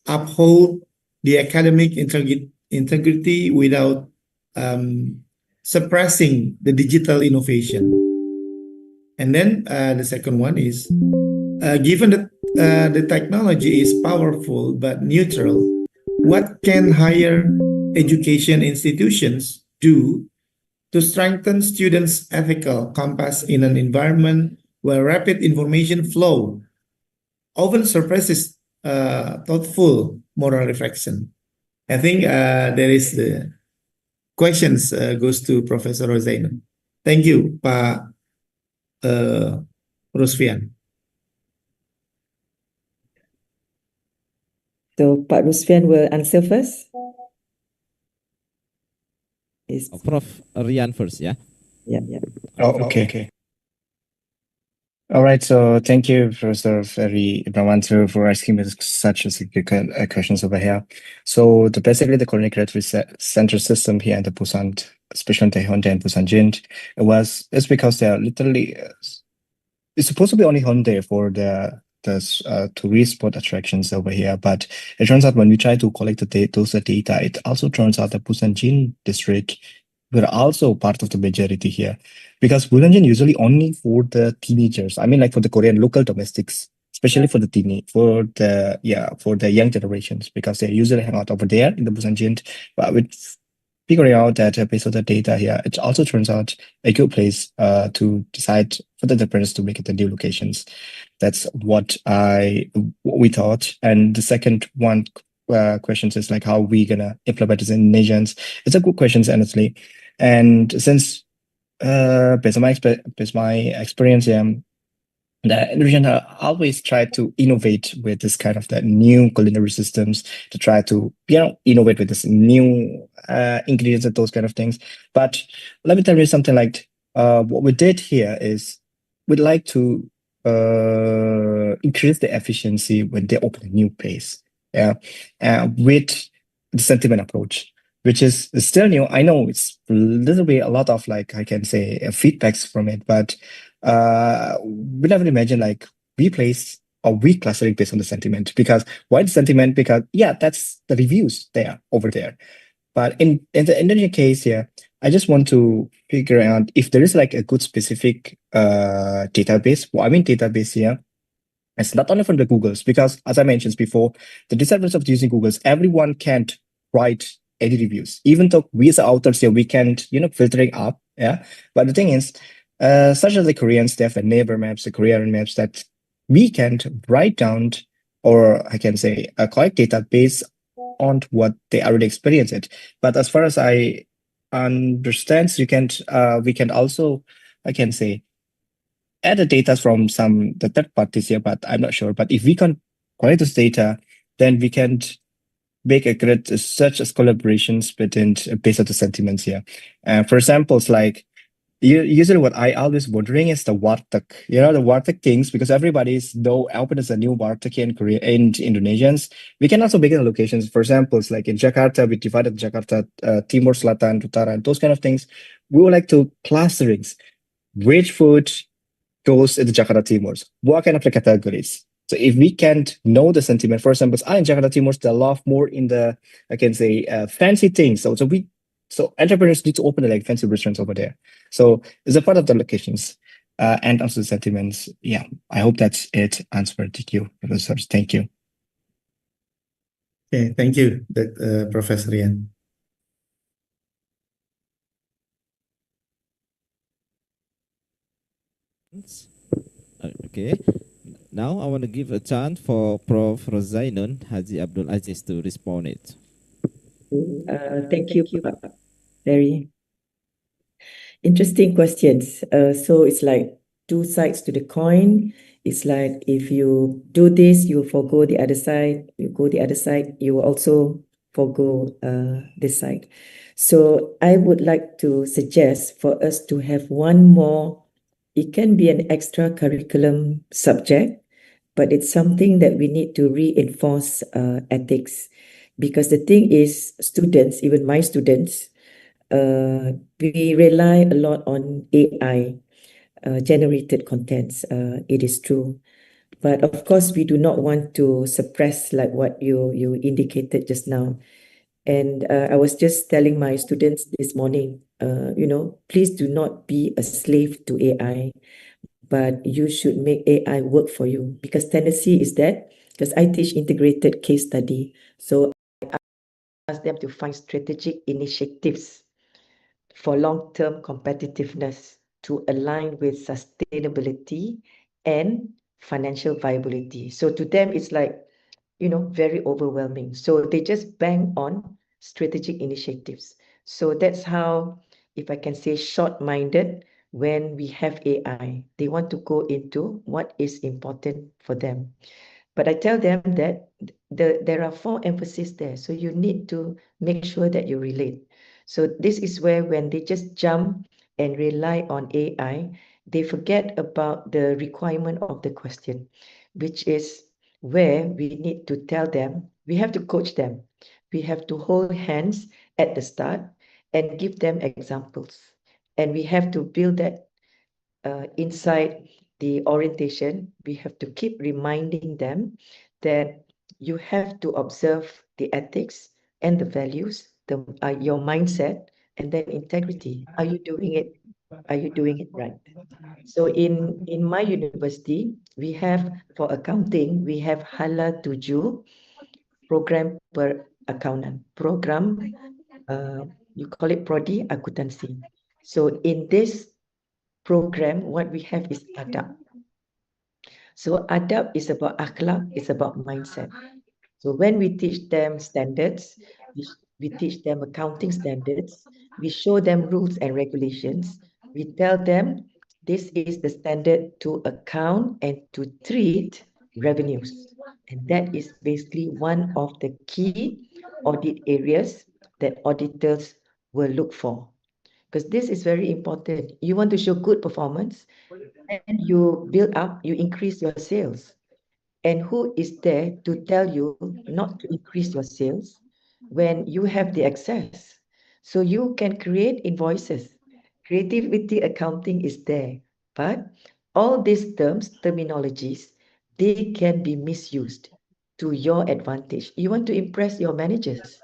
uphold the academic integrity without suppressing the digital innovation? And then the second one is, given that the technology is powerful but neutral, what can higher education institutions do to strengthen students' ethical compass in an environment where rapid information flow often surpasses thoughtful moral reflection? I think there is the questions goes to Professor Rozainun. Thank you, Pak Rusfian. So Pak Rusfian will answer first. Prof Rian first, yeah? Yeah. Oh, okay. All right, so thank you, Professor Ferry Ibrawanto, for asking me such a good questions over here. So basically the culinary creative center system here in the Busan, especially in Hyundai and Busan Jin, it's because they are literally, it's supposed to be only Hyundai for the the tourist spot attractions over here. But it turns out when we try to collect those data, it also turns out that Busanjin district were also part of the majority here, because Busanjin usually only for the teenagers. I mean, like for the Korean local domestics, especially for for the young generations, because they usually hang out over there in the Busanjin. But with figuring out that based on the data here, it also turns out a good place to decide for the developers to make it the new locations. That's what we thought. And the second one questions is like how we gonna implement this in nations. It's a good question, honestly. And since based on my experience, the Indonesian always try to innovate with this kind of that new culinary systems to try to innovate with this new ingredients and those kind of things. But let me tell you something like what we did here is we'd like to increase the efficiency when they open a new place. With the sentiment approach, which is still new. I know it's a little bit a lot of like I can say feedbacks from it, but we never imagine like we place or we cluster it based on the sentiment. Because why the sentiment? Because that's the reviews there over there. But in the Indonesian case here, I just want to figure out if there is like a good specific database. Well, I mean database here. It's not only from the Googles, because as I mentioned before, the disadvantage of using Googles, everyone can't write any reviews. Even though we as authors here, we can't, filtering up. Yeah. But the thing is, such as the Koreans, they have the neighbor maps, the Korean maps that we can't write down, or I can say collect data based on what they already experience it. But as far as I understand, we can also, I can say, add the data from the third parties here, but I'm not sure. But if we can collect this data, then we can make a great such as collaborations between based on the sentiments here. For examples, like usually what I always wondering is the warteg, the warteg things, because everybody's know open as a new warteg in Korea and Indonesians. We can also make the locations. For examples, like in Jakarta, we divided Jakarta, Timur, Selatan, Utara, and those kind of things. We would like to clusterings which food goes in the Jakarta Timurs. What kind of the categories? So if we can't know the sentiment, for example, in Jakarta Timurs, they love more in the, I can say, fancy things. So entrepreneurs need to open like fancy restaurants over there. So it's a part of the locations and also the sentiments. Yeah, I hope that's it. Answered to you, professors. Thank you. Okay, thank you, Professor Rian. Okay. Now I want to give a chance for Prof. Rozainun, Haji Abdul Aziz to respond it. Thank you, Pak. Very interesting questions. So it's like two sides to the coin. It's like if you do this, you forgo the other side. You go the other side, you will also forgo this side. So I would like to suggest for us to have one more. It can be an extra curriculum subject, but it's something that we need to reinforce ethics. Because the thing is, students, even my students, we rely a lot on AI generated contents. It is true. But of course, we do not want to suppress like what you indicated just now. And I was just telling my students this morning, please do not be a slave to AI, but you should make AI work for you. Because tendency is that, because I teach integrated case study, so I ask them to find strategic initiatives for long-term competitiveness to align with sustainability and financial viability. So to them, it's like, very overwhelming. So they just bang on strategic initiatives. So that's how, if I can say, short-minded when we have AI. They want to go into what is important for them. But I tell them that there are 4 emphases there. So you need to make sure that you relate. So this is where when they just jump and rely on AI, they forget about the requirement of the question, which is where we need to tell them, we have to coach them. We have to hold hands at the start and give them examples. And we have to build that inside the orientation, we have to keep reminding them that you have to observe the ethics and the values, your mindset, and then integrity. Are you doing it? Are you doing it right? So in my university, we have for accounting, we have Hala 7 program per accountant. Program, you call it Prodi Akuntansi. So in this program, what we have is adab. So adab is about akhlak, it's about mindset. So when we teach them standards, we teach them accounting standards, we show them rules and regulations, we tell them this is the standard to account and to treat revenues. And that is basically one of the key audit areas that auditors will look for. Because this is very important. You want to show good performance and you build up, you increase your sales. And who is there to tell you not to increase your sales when you have the access? So you can create invoices. Creativity accounting is there. But all these terms, terminologies, they can be misused to your advantage. You want to impress your managers.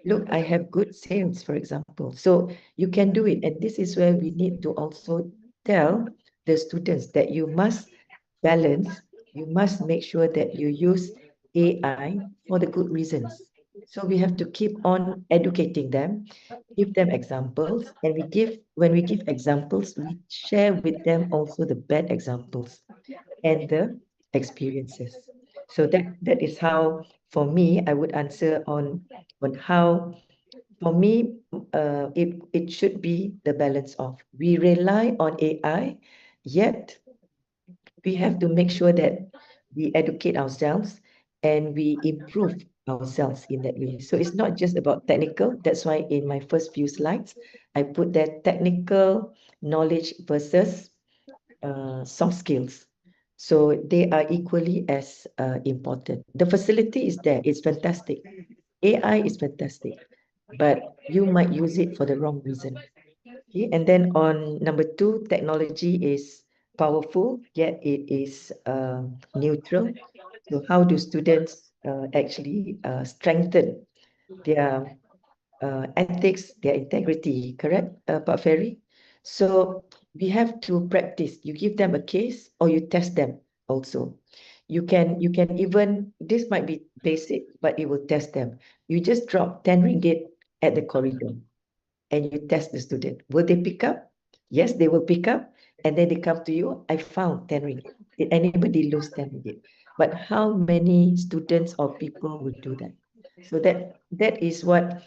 Look, I have good sales, for example. So you can do it. And this is where we need to also tell the students that you must balance, you must make sure that you use AI for the good reasons. So we have to keep on educating them, give them examples, and when we give examples, we share with them also the bad examples and the experiences. So that is how, for me, I would answer on how, for me, it should be the balance of we rely on AI, yet we have to make sure that we educate ourselves and we improve ourselves in that way. So it's not just about technical. That's why in my first few slides, I put that technical knowledge versus soft skills. So they are equally as important. The facility is there. It's fantastic. AI is fantastic, but you might use it for the wrong reason. Okay? And then on number 2, technology is powerful, yet it is neutral. So how do students actually strengthen their ethics, their integrity, correct, Pak Ferry? So we have to practice. You give them a case or you test them also. You can even, this might be basic, but it will test them. You just drop 10 ringgit at the corridor and you test the student. Will they pick up? Yes, they will pick up. And then they come to you, I found 10 ringgit. Did anybody lose 10 ringgit? But how many students or people would do that? So that is what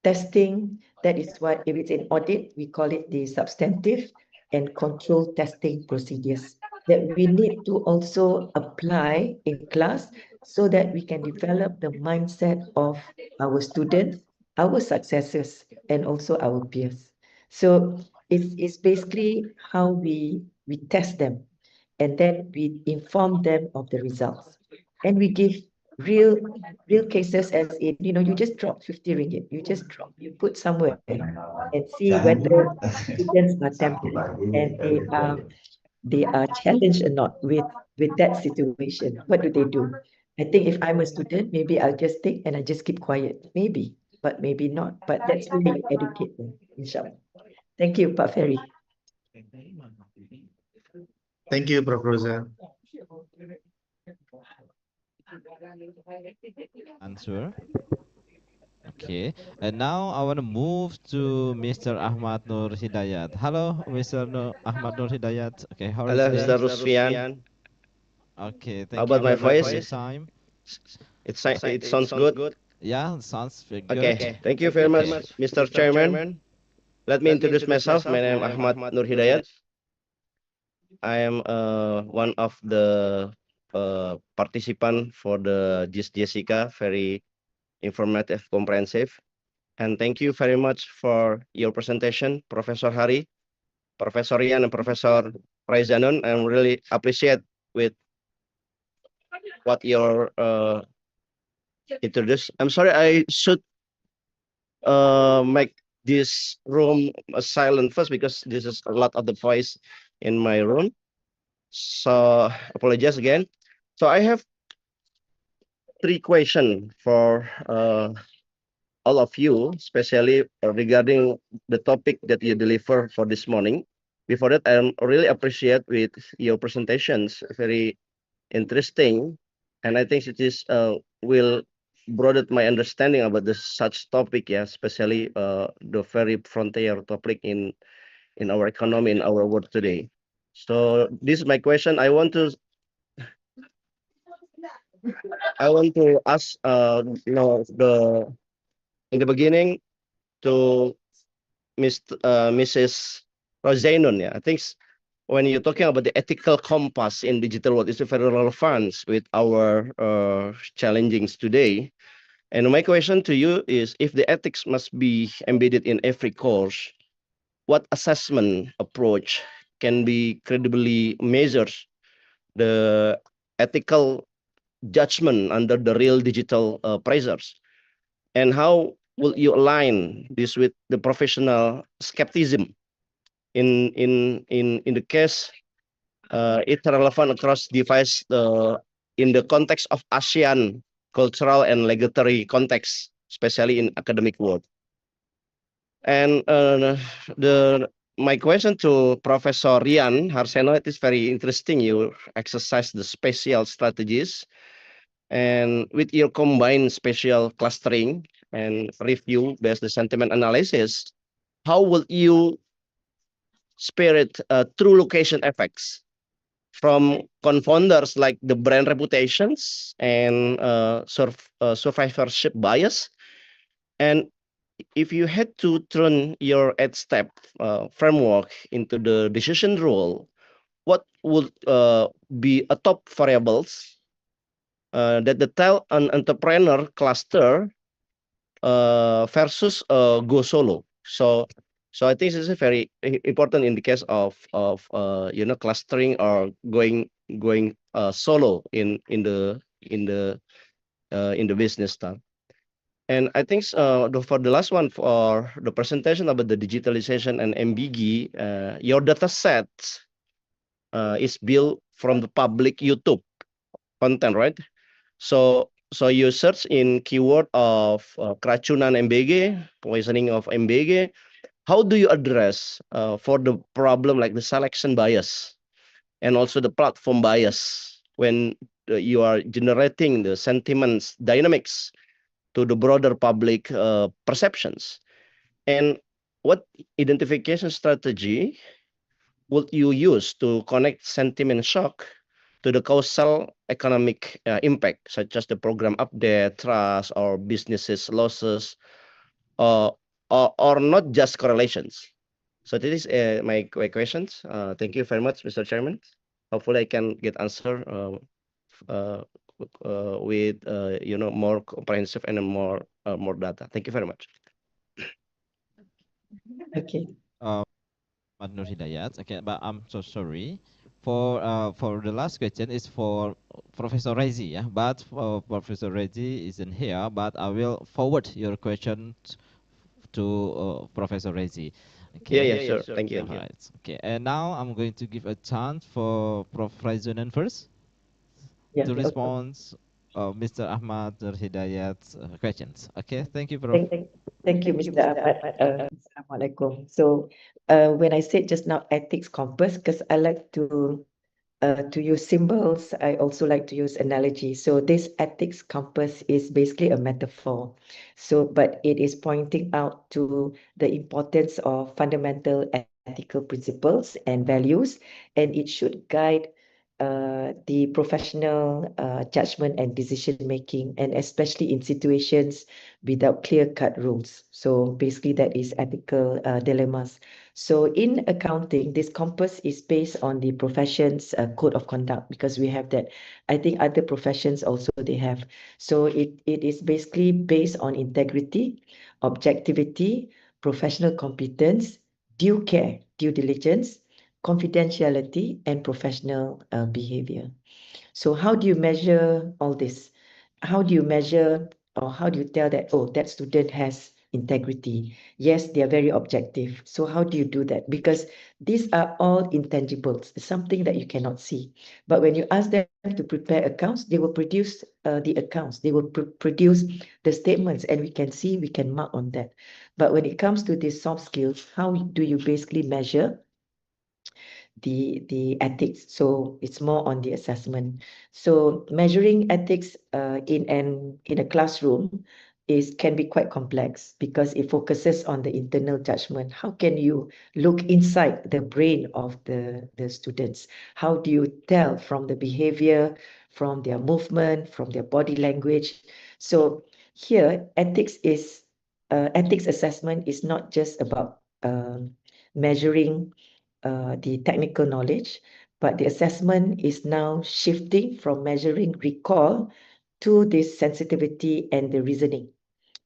testing, that is what, if it's an audit, we call it the substantive and control testing procedures that we need to also apply in class so that we can develop the mindset of our students, our successors, and also our peers. So it's basically how we test them, and then we inform them of the results. And we give real cases, as in, you just drop 50 ringgit, you put somewhere and see whether students are tempted and they are challenged or not with that situation. What do they do? I think if I'm a student, maybe I'll just take and I just keep quiet. Maybe, but maybe not. But that's where you educate them, inshallah. Thank you, Pak Ferry. Thank you, Prof. Roza. Answer. Okay, and now I want to move to Mr. Ahmad Nur Hidayat. Hello, Mr. Ahmad Nur Hidayat. Okay, how are you Hello, today? Mr. Rusfian. Okay, How thank you about my very much for voice? your time. It sounds good. Yeah, sounds very good. Okay, thank you very much, Mr. Chairman. Let me introduce myself. My name is Ahmad Nur Hidayat. I am one of the participant for the JESICA, very informative, comprehensive. And thank you very much for your presentation, Professor Hari, Professor Rian, and Professor Rozainun. I really appreciate with what you're introduced. I'm sorry, I should make this room silent first because this is a lot of the voice in my room. So apologize again. So I have three questions for all of you, especially regarding the topic that you deliver for this morning. Before that, I really appreciate with your presentations, very interesting, and I think it is will broaden my understanding about this such topic, yeah, especially the very frontier topic in our economy, in our world today. So this is my question. I want to ask in the beginning to Mrs. Rozainun. Yeah, I think when you're talking about the ethical compass in digital world, it's very relevant with our challenges today. And my question to you is, if the ethics must be embedded in every course, what assessment approach can be credibly measure the ethical judgment under the real digital pressures? And how will you align this with the professional skepticism in the case it's relevant across device in the context of ASEAN cultural and regulatory context, especially in academic world? And my question to Professor Rian Harseno, it is very interesting. You exercise the spatial strategies, and with your combined spatial clustering and review based the sentiment analysis, how will you spirit true location effects from confounders like the brand reputations and survivorship bias? And if you had to turn your 8-step framework into the decision rule, what would be a top variables that the tell an entrepreneur cluster versus go solo? So I think this is very important in the case of clustering or going solo in the business stuff. And I think for the last one, for the presentation about the digitalization and MBG, your data set is built from the public YouTube content, right? So you search in keyword of keracunan MBG, poisoning of MBG. How do you address for the problem like the selection bias and also the platform bias when you are generating the sentiments dynamics to the broader public perceptions? And what identification strategy would you use to connect sentiment shock to the causal economic impact, such as the program update, trust, or businesses losses, uh, or not just correlations? So this is my questions. Thank you very much, Mr. Chairman. Hopefully, I can get answer with more comprehensive and more data. Thank you very much. Okay. Nur Hidayat. Okay, but I'm so sorry. For the last question is for Professor Rezzy, yeah. But Professor Rezzy isn't here. But I will forward your question to Professor Rezzy. Okay. Yeah, sure. Thank you. All right. Okay, and now I'm going to give a chance for Prof. Rozainun first to respond Mr. Ahmad Nur Hidayat's questions. Okay, thank you, Prof. Thank you, Mr. Ahmad. Assalamualaikum. So when I said just now ethics compass, because I like to use symbols, I also like to use analogy. So this ethics compass is basically a metaphor. So, but it is pointing out to the importance of fundamental ethical principles and values, and it should guide the professional judgment and decision making, and especially in situations without clear-cut rules. So basically that is ethical dilemmas. So in accounting, this compass is based on the profession's code of conduct, because we have that. I think other professions also they have. So it is basically based on integrity, objectivity, professional competence, due care, due diligence, confidentiality, and professional behavior. So how do you measure all this? How do you measure, or how do you tell that, oh, that student has integrity. Yes, they are very objective. So how do you do that? Because these are all intangibles, something that you cannot see. But when you ask them to prepare accounts, they will produce the accounts. They will produce the statements, and we can see, we can mark on that. But when it comes to these soft skills, how do you basically measure the ethics? So it's more on the assessment. So measuring ethics in a classroom can be quite complex because it focuses on the internal judgment. How can you look inside the brain of the students? How do you tell from the behavior, from their movement, from their body language? So here, ethics assessment is not just about measuring the technical knowledge, but the assessment is now shifting from measuring recall to this sensitivity and the reasoning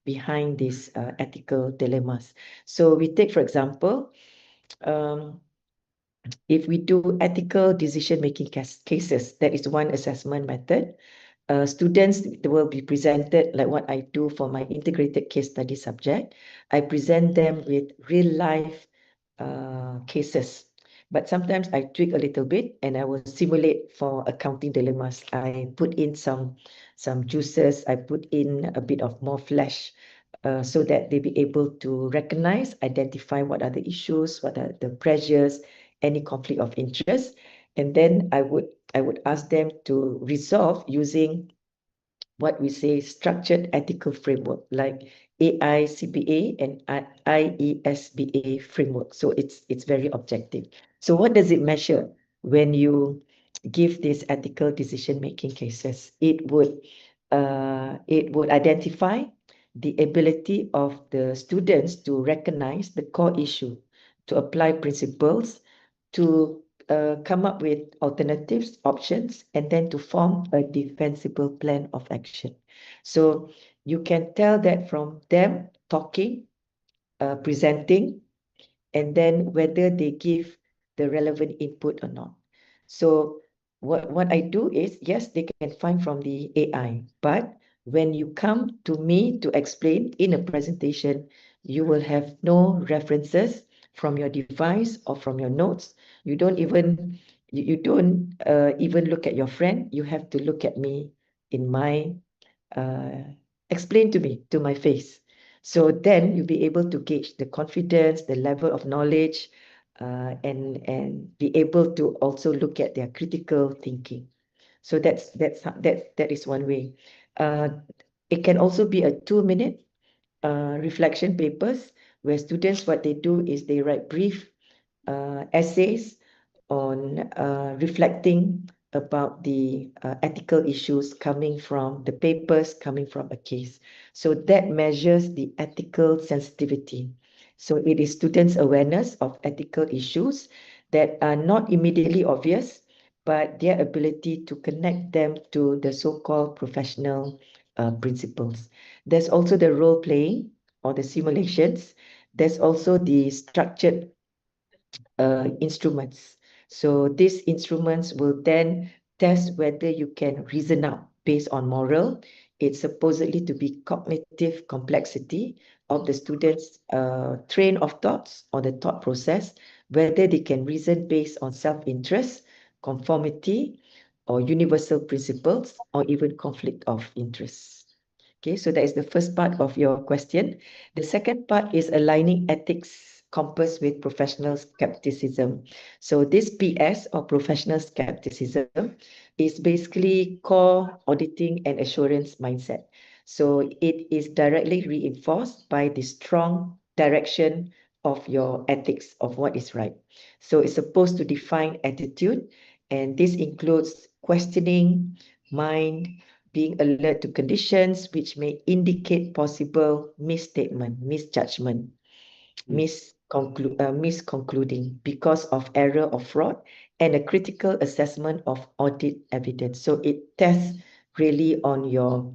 behind these ethical dilemmas. So we take, for example, if we do ethical decision-making cases, that is one assessment method. Students will be presented, like what I do for my integrated case study subject. I present them with real-life cases. But sometimes I tweak a little bit and I will simulate for accounting dilemmas. I put in some juices, I put in a bit of more flesh so that they be able to recognize, identify what are the issues, what are the pressures, any conflict of interest. And then I would ask them to resolve using what we say structured ethical framework like AICPA and IESBA framework. So it's very objective. So what does it measure when you give these ethical decision-making cases? It would identify the ability of the students to recognize the core issue, to apply principles, to come up with alternatives, options, and then to form a defensible plan of action. So you can tell that from them talking, presenting, and then whether they give the relevant input or not. So what I do is, yes, they can find from the AI, but when you come to me to explain in a presentation, you will have no references from your device or from your notes. You don't even look at your friend. You have to look at me in my explain to me to my face. So then you'll be able to gauge the confidence, the level of knowledge, and be able to also look at their critical thinking. So that is one way. It can also be a 2-minute reflection papers where students, what they do is they write brief essays on reflecting about the ethical issues coming from the papers, coming from a case. So that measures the ethical sensitivity. So it is students' awareness of ethical issues that are not immediately obvious, but their ability to connect them to the so-called professional principles. There's also the role-playing or the simulations. There's also the structured instruments. So these instruments will then test whether you can reason out based on moral. It's supposedly to be cognitive complexity of the students' train of thoughts or the thought process, whether they can reason based on self-interest, conformity, or universal principles, or even conflict of interest. Okay, so that is the first part of your question. The second part is aligning ethics compass with professional skepticism. So this PS or professional skepticism is basically core auditing and assurance mindset. So it is directly reinforced by the strong direction of your ethics of what is right. So it's supposed to define attitude, and this includes questioning mind, being alert to conditions which may indicate possible misstatement, misjudgment, misconcluding because of error or fraud, and a critical assessment of audit evidence. So it tests really on your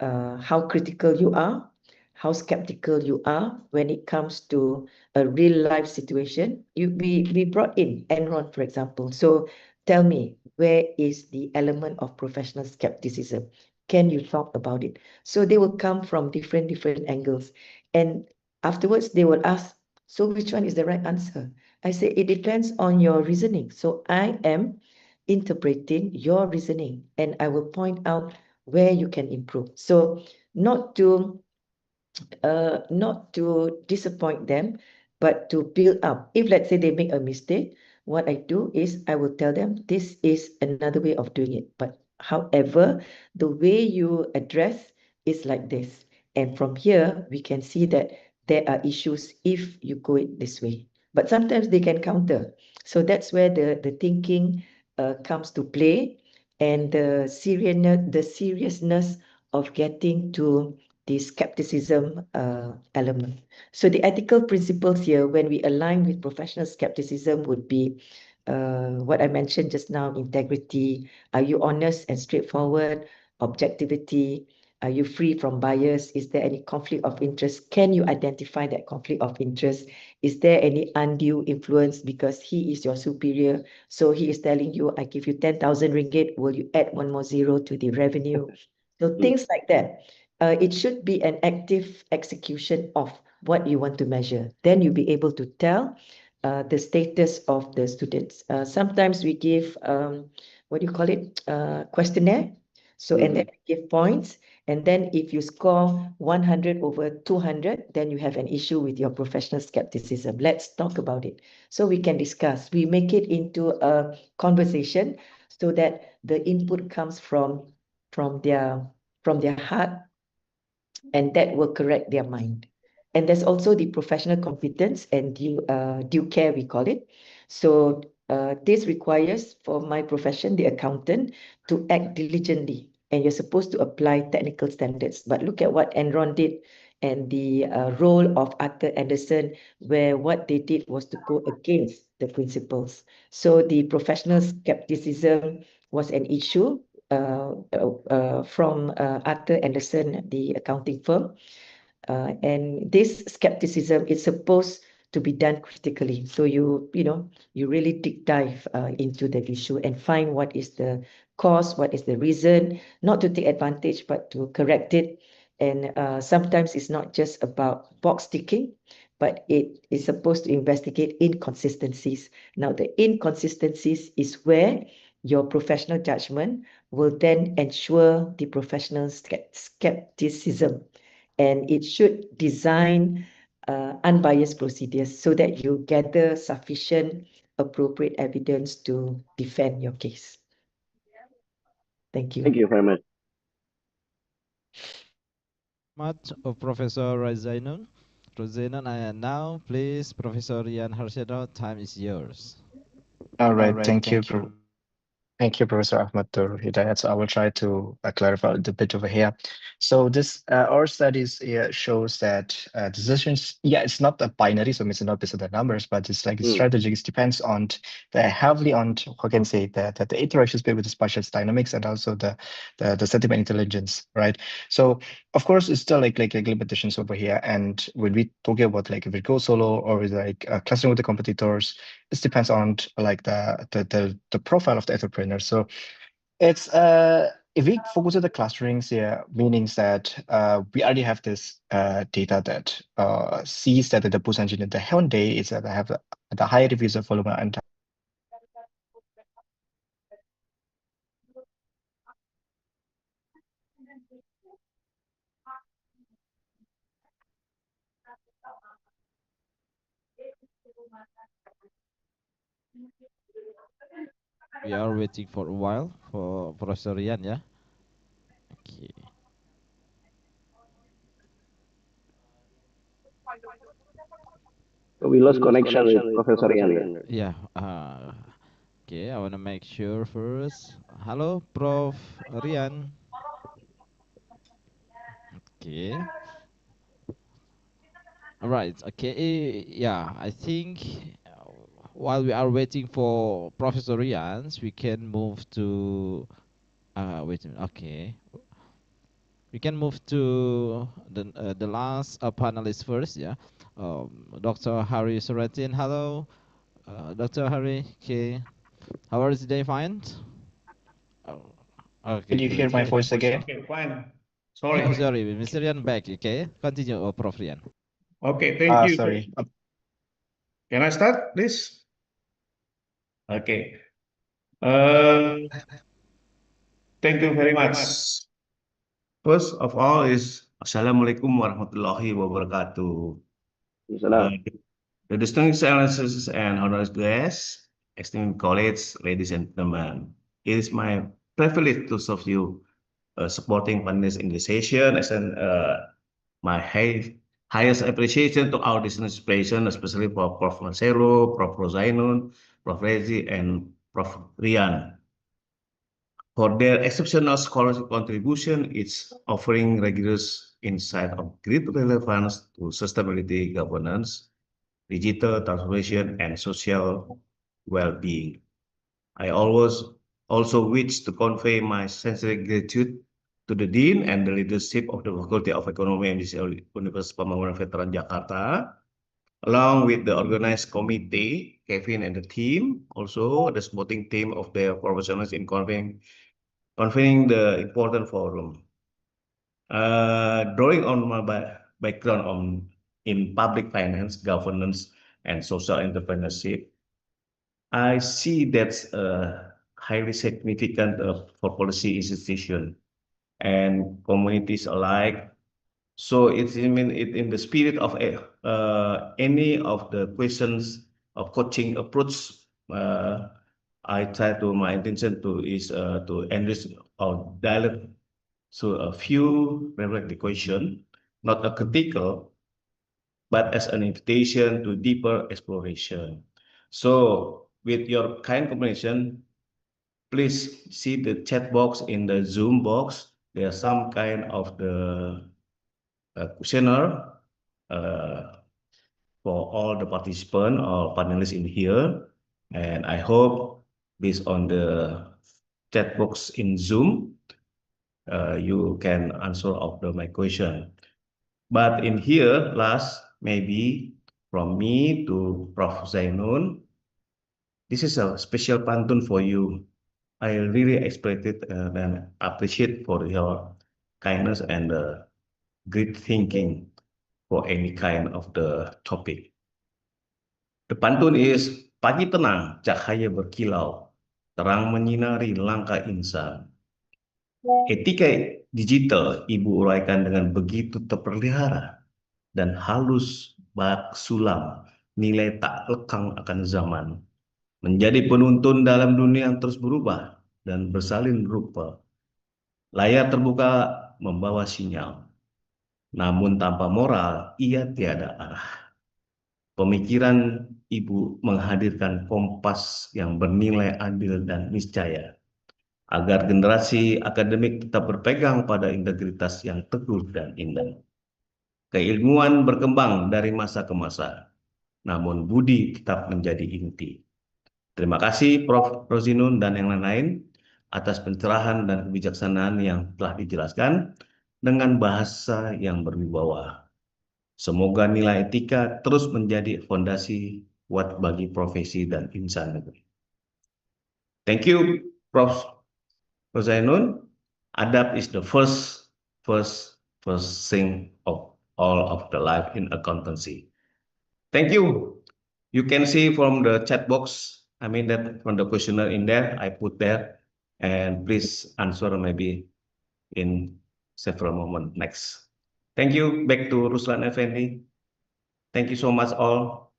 how critical you are, how skeptical you are when it comes to a real life situation. We brought in Enron, for example. So tell me, where is the element of professional skepticism? Can you talk about it? So they will come from different angles. And afterwards, they will ask, so which one is the right answer? I say, it depends on your reasoning. So I am interpreting your reasoning, and I will point out where you can improve. So not to disappoint them, but to build up. If let's say they make a mistake, what I do is I will tell them this is another way of doing it. But however, the way you address is like this. And from here, we can see that there are issues if you go it this way. But sometimes they can counter. So that's where the thinking comes to play, and the seriousness of getting to the skepticism element. So the ethical principles here, when we align with professional skepticism, would be what I mentioned just now: integrity. Are you honest and straightforward? Objectivity. Are you free from bias? Is there any conflict of interest? Can you identify that conflict of interest? Is there any undue influence because he is your superior? So he is telling you, I give you 10,000 ringgit. Will you add one more zero to the revenue? So things like that. It should be an active execution of what you want to measure. Then you'll be able to tell the status of the students. Sometimes we give, what do you call it, questionnaire. So, and then we give points. And then if you score 100 over 200, then you have an issue with your professional skepticism. Let's talk about it. So we can discuss. We make it into a conversation so that the input comes from their heart, and that will correct their mind. And there's also the professional competence and due care, we call it. So this requires, for my profession, the accountant, to act diligently, and you're supposed to apply technical standards. But look at what Enron did, and the role of Arthur Anderson, where what they did was to go against the principles. So the professional skepticism was an issue from Arthur Anderson, the accounting firm. And this skepticism is supposed to be done critically. So you really deep dive into the issue and find what is the cause, what is the reason, not to take advantage, but to correct it. And sometimes it's not just about box ticking, but it is supposed to investigate inconsistencies. Now, the inconsistencies is where your professional judgment will then ensure the professional skepticism. And it should design unbiased procedures so that you gather sufficient appropriate evidence to defend your case. Thank you. Thank you very much. Much of Professor Rozainun. And now, please, Professor Rian Harseno, time is yours. All right, thank you. Thank you, Professor Ahmad Hidayat. So I will try to clarify a bit over here. So this our studies shows that decisions, it's not a binary, so it's not based on the numbers, but it's like strategic. It depends on heavily on, how can I say, that the interactions between the spatial dynamics and also the sentiment intelligence, right? So of course it's still like limitations over here. And when we talk about like if we go solo or with like clustering with the competitors, it depends on like the profile of the entrepreneur. So it's if we focus on the clusterings here, meaning that we already have this data that sees that the boost engine in the Hyundai is that I have the higher user volume and We are waiting for a while for Professor Rian, yeah? Okay. We lost connection with Professor Rian. Yeah. Okay, I want to make sure first. Hello, Prof. Rian. Okay. All right. Okay. Yeah, I think while we are waiting for Professor Rian, we can move to. Wait a minute. Okay. We can move to the last panelist first. Yeah. Dr. Harry Soretin. Hello, Dr. Harry. Okay. How are you today? Fine. Okay. Can you hear my voice again? Okay, fine. Sorry. Sorry. Sorry, Mr. Rian back. Okay. Continue, Prof. Rian. Okay, thank you. Sorry. Can I start, please? Okay. Uh, Thank you very much. First of all is Assalamualaikum warahmatullahi wabarakatuh. Uh, the distinguished excellencies and honored guests, esteemed colleagues, ladies and gentlemen, it is my privilege to serve you, supporting partners in this session, and my highest appreciation to our participation, especially for Prof. Marcelo, Prof. Rozainun, Prof. Rezzy, and Prof. Rian. For their exceptional scholarship contribution, it's offering rigorous insight of great relevance to sustainability governance, digital transformation, and social well-being. I always also wish to convey my sincere gratitude to the Dean and the leadership of the Faculty of Ekonomi and Bisnis Universitas Pembangunan Veteran Jakarta, along with the organized committee, Kevin and the team, also the supporting team of their professionals in convening the important forum. Drawing on my background in public finance, governance, and social entrepreneurship, I see that's highly significant for policy institution and communities alike. So it's in the spirit of any of the questions of coaching approach. I try to my intention to enrich our dialogue. So a few reflective question, not a critical, but as an invitation to deeper exploration. So with your kind combination, please see the chat box in the Zoom box. There's some kind of the questionnaire for all the participants or panelists in here. And I hope based on the chat box in Zoom, you can answer of my question. But in here, last, maybe from me to Prof. Zainun, this is a special pantun for you. I really expect it and appreciate for your kindness and great thinking for any kind of the topic. The pantun is, pagi tenang, cahaya berkilau, terang menyinari langkah insan. Etika digital Ibu uraikan dengan begitu terpelihara dan halus bak sulam, nilai tak lekang akan zaman. Menjadi penuntun dalam dunia yang terus berubah dan bersalin rupa. Layar terbuka membawa sinyal, namun tanpa moral ia tiada arah. Pemikiran Ibu menghadirkan kompas yang bernilai adil dan niscaya, agar generasi akademik tetap berpegang pada integritas yang teguh dan indah. Keilmuan berkembang dari masa ke masa, namun budi tetap menjadi inti. Terima kasih Prof. Rozainun dan yang lain-lain atas pencerahan dan kebijaksanaan yang telah dijelaskan dengan bahasa yang berwibawa. Semoga nilai etika terus menjadi fondasi kuat bagi profesi dan insan negeri. Thank you, Prof. Rozainun. Adab is the first thing of all of the life in accountancy. Thank you. You can see from the chat box, that from the questionnaire in there, I put there, and please answer maybe in several moments next. Thank you. Back to Ruslan Effendi. Thank you so much all.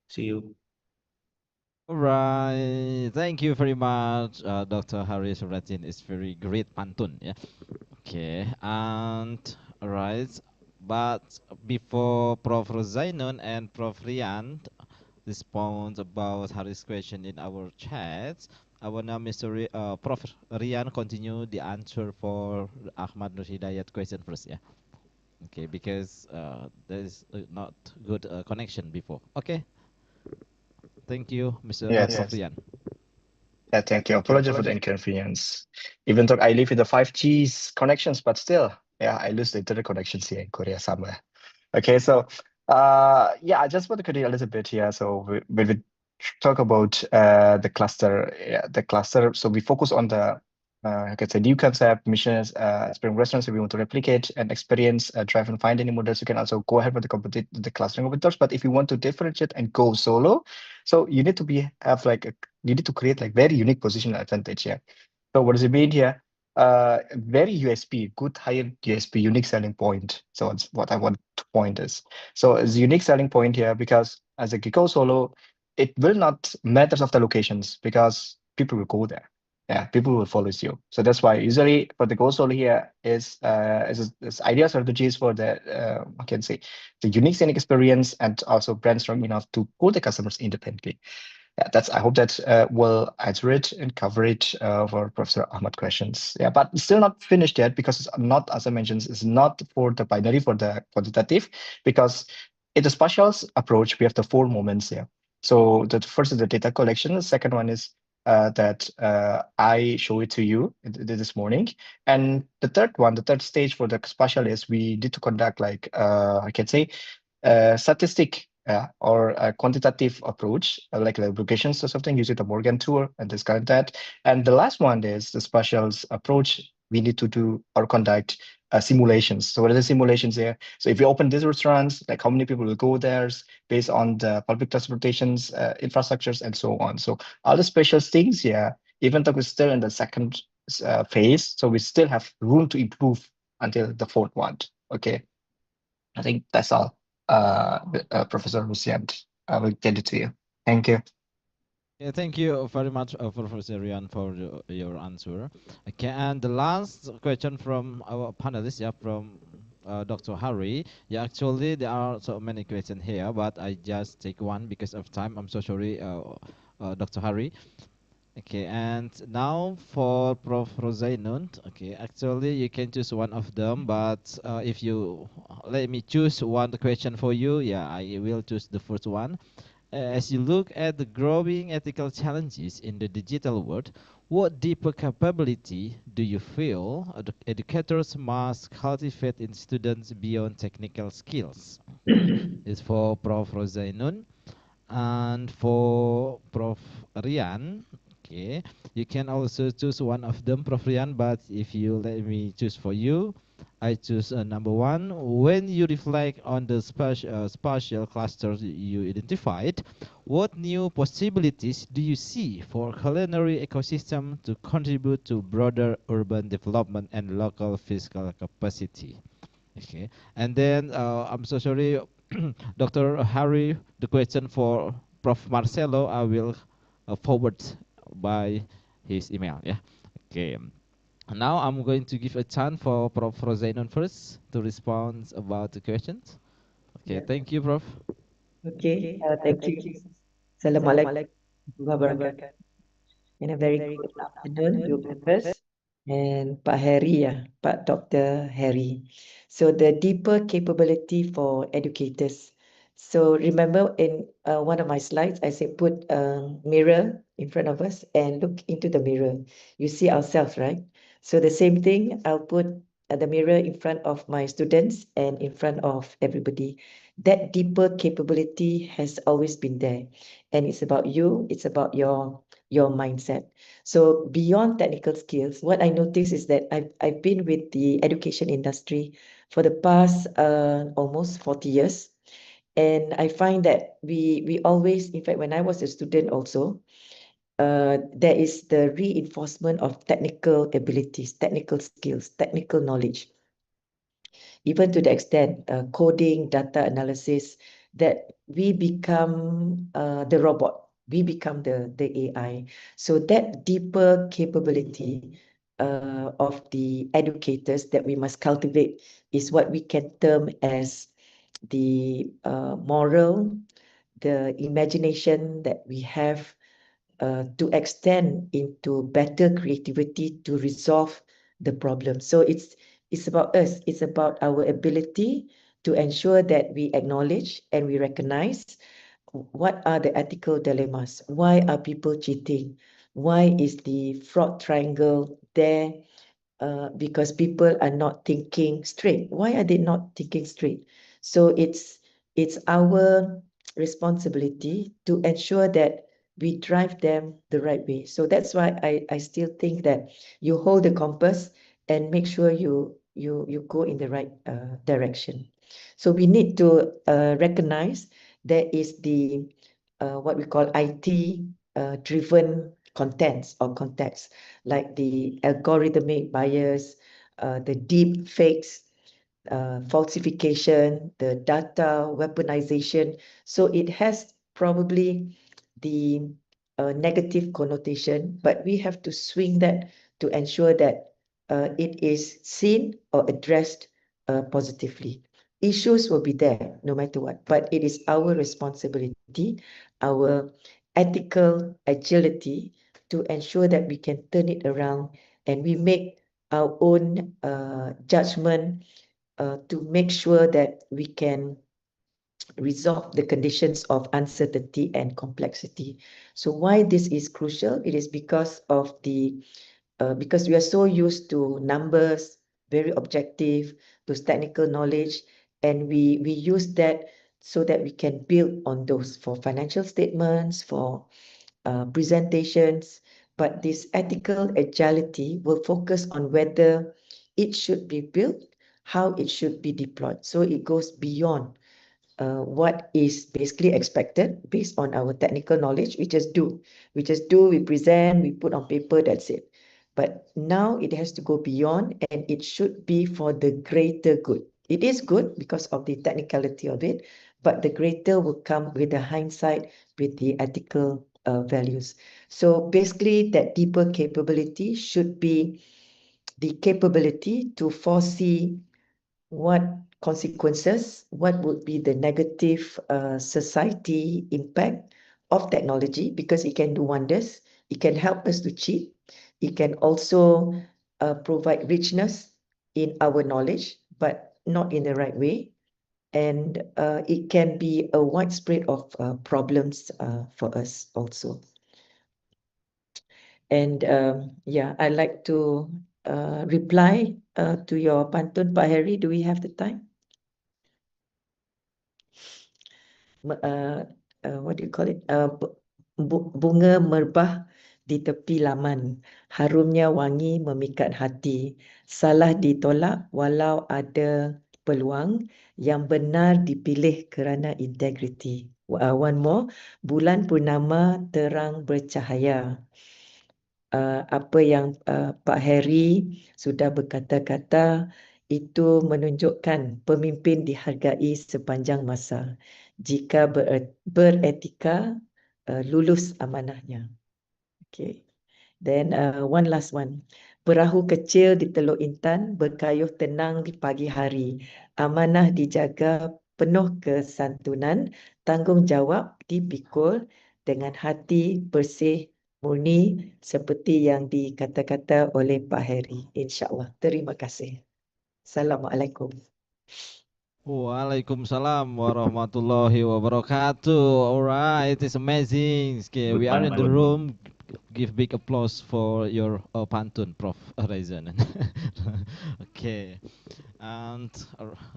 See you. All right, thank you very much, Dr. Haris Ratin. It's very great pantun, yeah. Okay, and all right, but before Prof. Rozainun and Prof. Rian respond about Haris' question in our chat, I want now Prof. Rian continue the answer for Ahmad Nur Hidayat question first, yeah. Okay, because there is not good connection before. Okay. Thank you, Mr. Prof. Rian. Yeah, thank you. Apologies for the inconvenience. Even though I live in the 5G connections, but still, yeah, I lose the internet connections here in Korea somewhere. Okay, so I just want to continue a little bit here. So when we talk about the cluster, so we focus on the I can say new concept, missions, spring restaurants if you want to replicate and experience, drive and find any models, you can also go ahead with the clustering competitors. But if you want to differentiate and go solo, so you need to you need to create like very unique positional advantage here. So what does it mean here? Very USP, good higher USP, unique selling point. So it's what I want to point is. So it's a unique selling point here because as a go solo, it will not matter of the locations because people will go there. Yeah, people will follow you. So that's why usually for the go solo here is idea strategies for the I can say the unique selling experience and also brand strong enough to pull the customers independently. Yeah, I hope that will answer it and cover it for Professor Ahmad questions. Yeah, but still not finished yet because it's not, as I mentioned, it's not for the binary, for the quantitative, because in the spatials approach, we have the 4 moments here. So the first is the data collection. The second one is that I show it to you this morning. And the third stage for the spatial is we need to conduct like, I can say, statistic or a quantitative approach, like locations or something, using the Morgan tool and this kind of that. And the last one is the spatials approach. We need to do or conduct simulations. So what are the simulations here? So if you open these restaurants, like how many people will go there based on the public transportations, infrastructures, and so on. So all the special things here, even though we're still in the second phase, so we still have room to improve until the 4th one. Okay, I think that's all. Professor Lucian, I will get it to you. Thank you. Yeah, thank you very much, Professor Rian, for your answer. Okay, and the last question from our panelists, yeah, from Dr. Hari. Yeah, actually there are so many questions here, but I just take one because of time. I'm so sorry, Dr. Hari. Okay, and now for Prof. Rozainun. Okay, actually you can choose one of them, but if you let me choose one question for you, yeah, I will choose the first one. As you look at the growing ethical challenges in the digital world, what deeper capability do you feel educators must cultivate in students beyond technical skills? It's for Prof. Rozainun. And for Prof. Rian, okay, you can also choose one of them, Prof. Rian, but if you let me choose for you, I choose number 1. When you reflect on the spatial clusters you identified, what new possibilities do you see for culinary ecosystem to contribute to broader urban development and local fiscal capacity? Okay, and then I'm so sorry, Dr. Harry, the question for Prof. Marcelo, I will forward by his email. Yeah. Okay. Now I'm going to give a chance for Prof. Rozainun first to respond about the questions. Okay. Yeah. Thank you, Prof. Okay, thank you. Assalamualaikum warahmatullahi wabarakatuh. And a very good afternoon, you members. And Pak Harry, Pak Dr. Harry. So the deeper capability for educators. So remember in one of my slides, I said put a mirror in front of us and look into the mirror. You see ourselves, right? So the same thing, I'll put the mirror in front of my students and in front of everybody. That deeper capability has always been there. And it's about you, it's about your mindset. So beyond technical skills, what I notice is that I've been with the education industry for the past almost 40 years. And I find that we always, in fact, when I was a student also, there is the reinforcement of technical abilities, technical skills, technical knowledge. Even to the extent coding, data analysis, that we become the robot, we become the AI. So that deeper capability of the educators that we must cultivate is what we can term as the moral, the imagination that we have to extend into better creativity to resolve the problem. So it's about us. It's about our ability to ensure that we acknowledge and we recognize what are the ethical dilemmas. Why are people cheating? Why is the fraud triangle there? Because people are not thinking straight. Why are they not thinking straight? So it's our responsibility to ensure that we drive them the right way. So that's why I still think that you hold the compass and make sure you go in the right direction. So we need to recognize there is the what we call IT driven contents or context, like the algorithmic bias, the deep fakes, falsification, the data weaponization. So it has probably the negative connotation, but we have to swing that to ensure that it is seen or addressed positively. Issues will be there no matter what, but it is our responsibility, our ethical agility to ensure that we can turn it around and we make our own judgment to make sure that we can resolve the conditions of uncertainty and complexity. So why this is crucial? It is because of because we are so used to numbers, very objective, those technical knowledge, and we use that so that we can build on those for financial statements, for presentations. But this ethical agility will focus on whether it should be built, how it should be deployed. So it goes beyond what is basically expected based on our technical knowledge. We just do, we present, we put on paper, that's it. But now it has to go beyond, and it should be for the greater good. It is good because of the technicality of it, but the greater will come with the hindsight, with the ethical values. So basically, that deeper capability should be the capability to foresee what consequences, what would be the negative society impact of technology, because it can do wonders. It can help us to cheat. It can also provide richness in our knowledge, but not in the right way. And it can be a widespread of problems for us also. And yeah, I'd like to reply to your pantun, Pak Harry. Do we have the time? What do you call it? Bunga merbah di tepi laman, harumnya wangi memikat hati, salah ditolak walau ada peluang, yang benar dipilih kerana integriti. One more, bulan purnama terang bercahaya. Apa yang Pak Harry sudah berkata-kata itu menunjukkan pemimpin dihargai sepanjang masa. Jika beretika, lulus amanahnya. Okay. Then one last one. Perahu kecil di Teluk Intan berkayuh tenang di pagi hari. Amanah dijaga penuh kesantunan, tanggungjawab dipikul dengan hati bersih murni seperti yang dikata-kata oleh Pak Harry. InsyaAllah. Terima kasih. Assalamualaikum. Waalaikumsalam warahmatullahi wabarakatuh. Alright, it is amazing. Okay, we are in the room. Give big applause for your pantun, Prof. Rozainun. Okay, and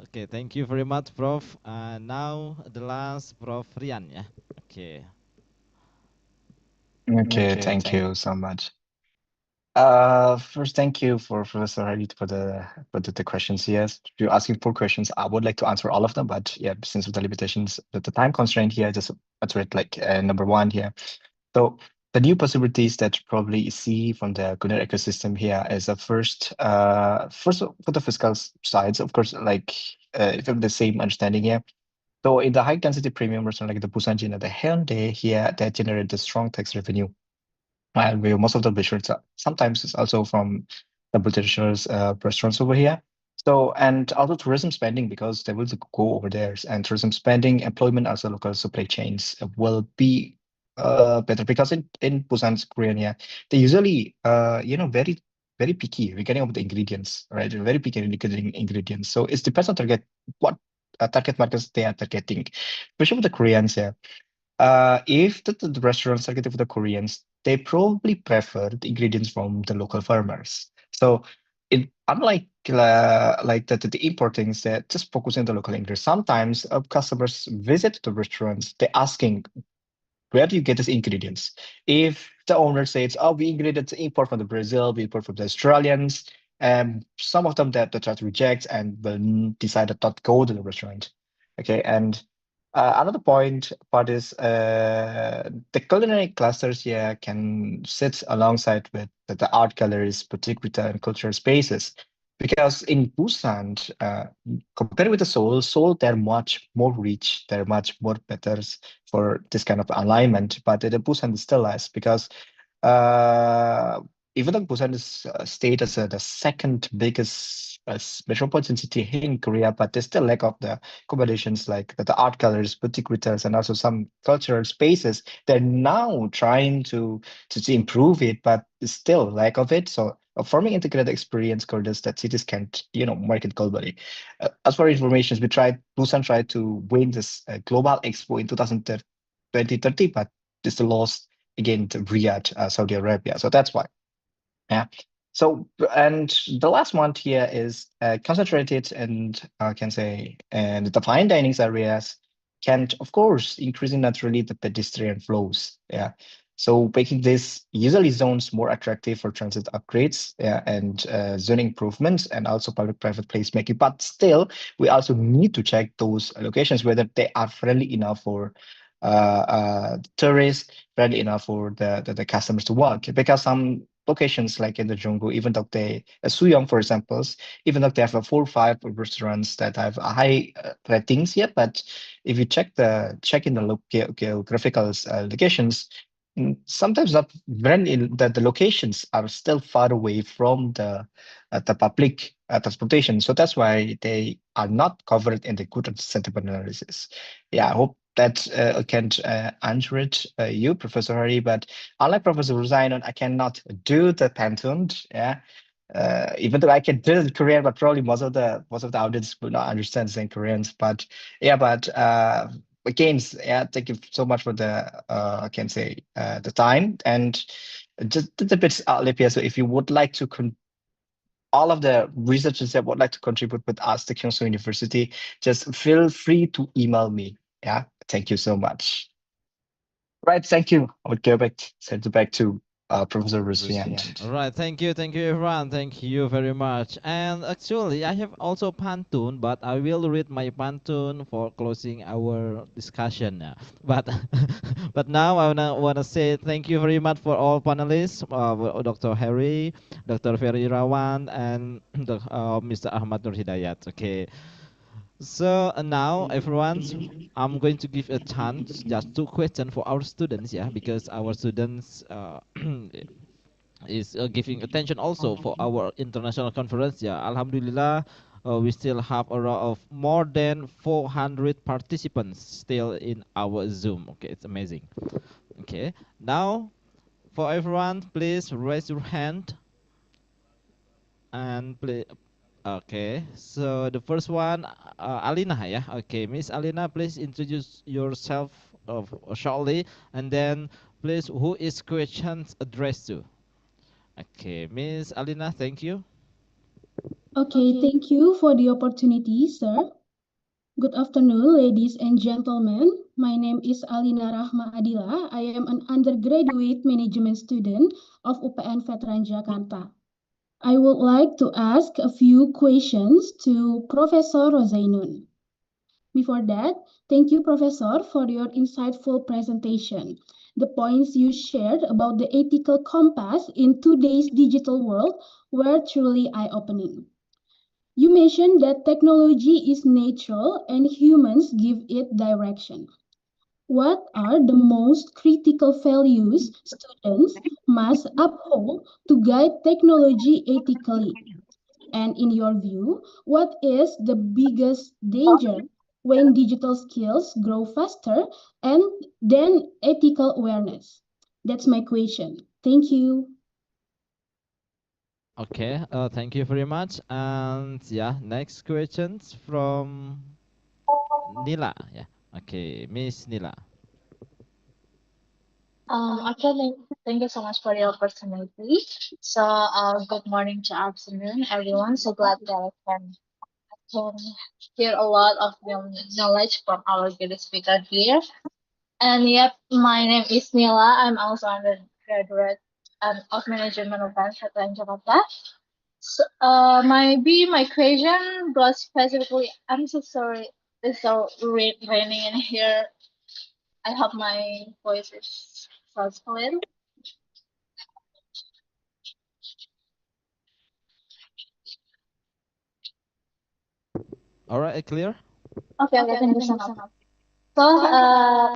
okay, thank you very much, Prof. Now the last, Prof. Rian, yeah. Okay. Okay, thank you so much. First, thank you for Professor Haji for the questions. Yes, you're asking 4 questions. I would like to answer all of them, but yeah, since of the limitations, the time constraint here, just answer it like number 1 here. So the new possibilities that you probably see from the Gunnar ecosystem here is the first for the fiscal sides, of course, like if you have the same understanding here. So in the high density premium restaurant like the Busanjin and the Hyundai here, that generate the strong tax revenue. And most of the restaurants sometimes it's also from the British restaurants over here. So, and also tourism spending, because they will go over there, and tourism spending, employment as well, local supply chains will be better, because in Busan's Korean, yeah, they usually very very picky regarding of the ingredients, right? Very picky regarding ingredients. So it depends on what target markets they are targeting, especially with the Koreans, yeah. If the restaurants are targeted for the Koreans, they probably prefer the ingredients from the local farmers. So, unlike the importings that just focusing on the local ingredients, sometimes customers visit the restaurants, they're asking where do you get these ingredients? If the owner says, "Oh, we ingredient import from the Brazil, we import from the Australians," some of them that the judge rejects and will decide to not go to the restaurant. Okay, and another part is the culinary clusters here can sit alongside with the art galleries, particular and cultural spaces. Because in Busan, compared with the Seoul, they're much more rich, they're much more better for this kind of alignment. But the Busan is still less because uh, even though Busan is stated as the second biggest metropolitan city in Korea, but there's still lack of the accommodations like the art galleries, boutique retailers, and also some cultural spaces. They're now trying to improve it, but it's still lack of it. So forming integrated experience corridors that cities can, market globally. As for information, Busan tried to win this global expo in 2030, but this lost again to Riyadh, Saudi Arabia. So that's why. Yeah. So, and the last one here is concentrated and can say, and the fine dining areas can, of course, increasing naturally the pedestrian flows. Yeah. So making this usually zones more attractive for transit upgrades, yeah, and zoning improvements and also public-private placemaking. But still, we also need to check those locations, whether they are friendly enough for tourists, friendly enough for the customers to walk. Because some locations like in the Junggu, even though Suyong, for example, even though they have 4 or 5 restaurants that have high ratings yet, but if you check in the geographical locations, sometimes not very the locations are still far away from the public transportation. So that's why they are not covered in the good and sentiment analysis. Yeah, I hope that can answer it, you, Professor Hari. But unlike Professor Rozainun, I cannot do the Pantone. Yeah, even though I can do it in Korean, but probably most of the audience will not understand in Koreans. But yeah, again, yeah, thank you so much for the I can say the time and just a bit outlet here. So if you would like to all of the researchers that would like to contribute with us to Kyungsung University, just feel free to email me. Yeah, thank you so much. Right, thank you. I would send it back to Professor Rian. All right, thank you everyone, thank you very much. And actually, I have also pantun, but I will read my pantun for closing our discussion. But but now I wanna say thank you very much for all panelists, Dr. Hari, Dr. Ferry Irawan, and Mr. Ahmad Nur Hidayat. Okay. So now, everyone, I'm going to give a chance, just 2 questions for our students, yeah, because our students is giving attention also for our international conference. Yeah, Alhamdulillah, we still have a lot of more than 400 participants still in our Zoom. Okay, it's amazing. Okay, now for everyone, please raise your hand and please. Okay, so the first one, Alina, yeah. Okay, Miss Alina, please introduce yourself shortly, and then please, who is questions addressed to? Okay, Miss Alina, thank you. Okay, thank you for the opportunity, sir. Good afternoon, ladies and gentlemen. My name is Alina Rahma Adila. I am an undergraduate management student of UPN Veteran Jakarta. I would like to ask a few questions to Professor Rozainun. Before that, thank you, Professor, for your insightful presentation. The points you shared about the ethical compass in today's digital world were truly eye-opening. You mentioned that technology is natural and humans give it direction. What are the most critical values students must uphold to guide technology ethically? And in your view, what is the biggest danger when digital skills grow faster and then ethical awareness? That's my question. Thank you. Okay, thank you very much. And yeah, next questions from Nila. Yeah. Okay, Miss Nila. Okay, thank you so much for the opportunity. So, good morning to afternoon, everyone. So glad that I can hear a lot of knowledge from our good speaker here. And yep, my name is Nila. I'm also undergraduate of management of Universidad in Jakarta. So, my question goes specifically. I'm so sorry. It's so raining in here. I hope my voice is sounds clear. All right, clear? Okay, thank you so much. So,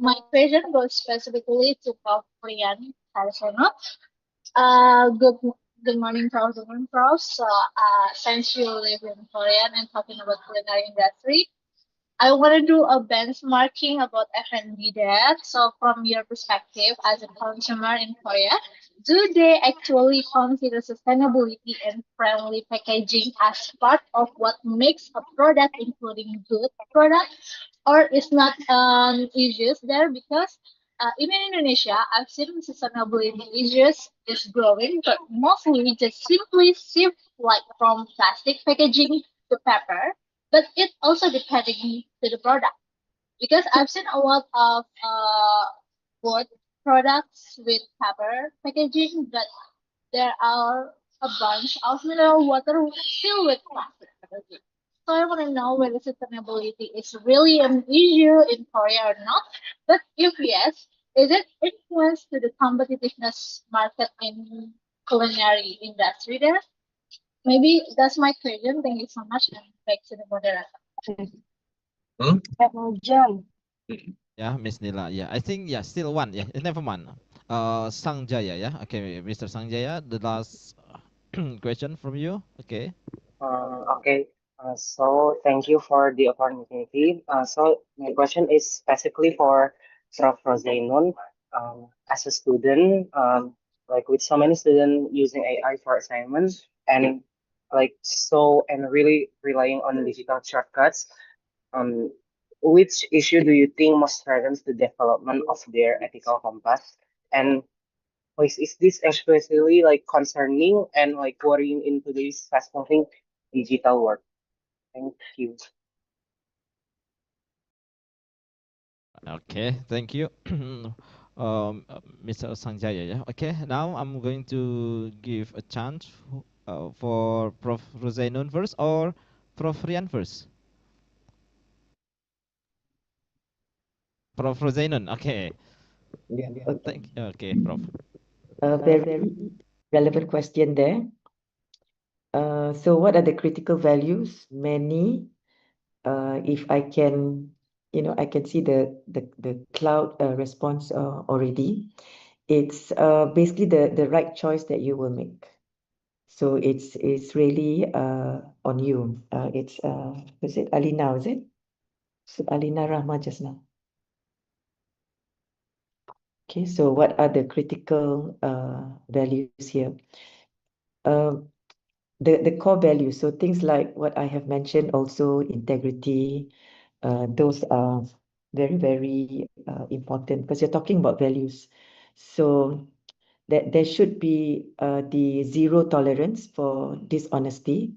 my question goes specifically to Prof. Rian Harseno. Uh, good, good morning, Prof. Good morning, Prof. So, since you live in Korea and talking about culinary industry, I want to do a benchmarking about F&B there. So, from your perspective as a consumer in Korea, do they actually consider sustainability and friendly packaging as part of what makes a product, including good product, or is not issues there? Because even in Indonesia, I've seen sustainability issues is growing, but mostly just simply shift like from plastic packaging to paper, but it also depending to the product because I've seen a lot of wood products with paper packaging, but there are a bunch of mineral water still with plastic packaging. So I want to know whether sustainability is really an issue in Korea or not. But if yes, is it influence to the competitiveness market in culinary industry there? Maybe that's my question. Thank you so much, and back to the moderator. Yeah, Miss Nila. Yeah, I think yeah, still one. Yeah, never mind. Sangjaya. Yeah, okay, Mr. Sangjaya. The last question from you. Okay. Okay. So thank you for the opportunity. So my question is specifically for Prof. Rozainun. As a student, like with so many students using AI for assignments and really relying on digital shortcuts, um, which issue do you think most threatens the development of their ethical compass? And is this especially like concerning and like worrying in today's fast-moving digital world? Thank you. Okay, thank you, Mr. Sanjaya. Yeah. Okay, now I'm going to give a chance for Prof. Rozainun first or Prof. Rian first. Prof. Rozainun. Okay. Okay, Prof. A very relevant question there. So what are the critical values? Many. If I can, I can see the cloud response already. It's basically the right choice that you will make. So it's really on you. Was it Alina? Was it? So Alina Rahma just now. Okay, so what are the critical values here? The core values, so things like what I have mentioned, also integrity, those are very, very important because you're talking about values. So that there should be the zero tolerance for dishonesty.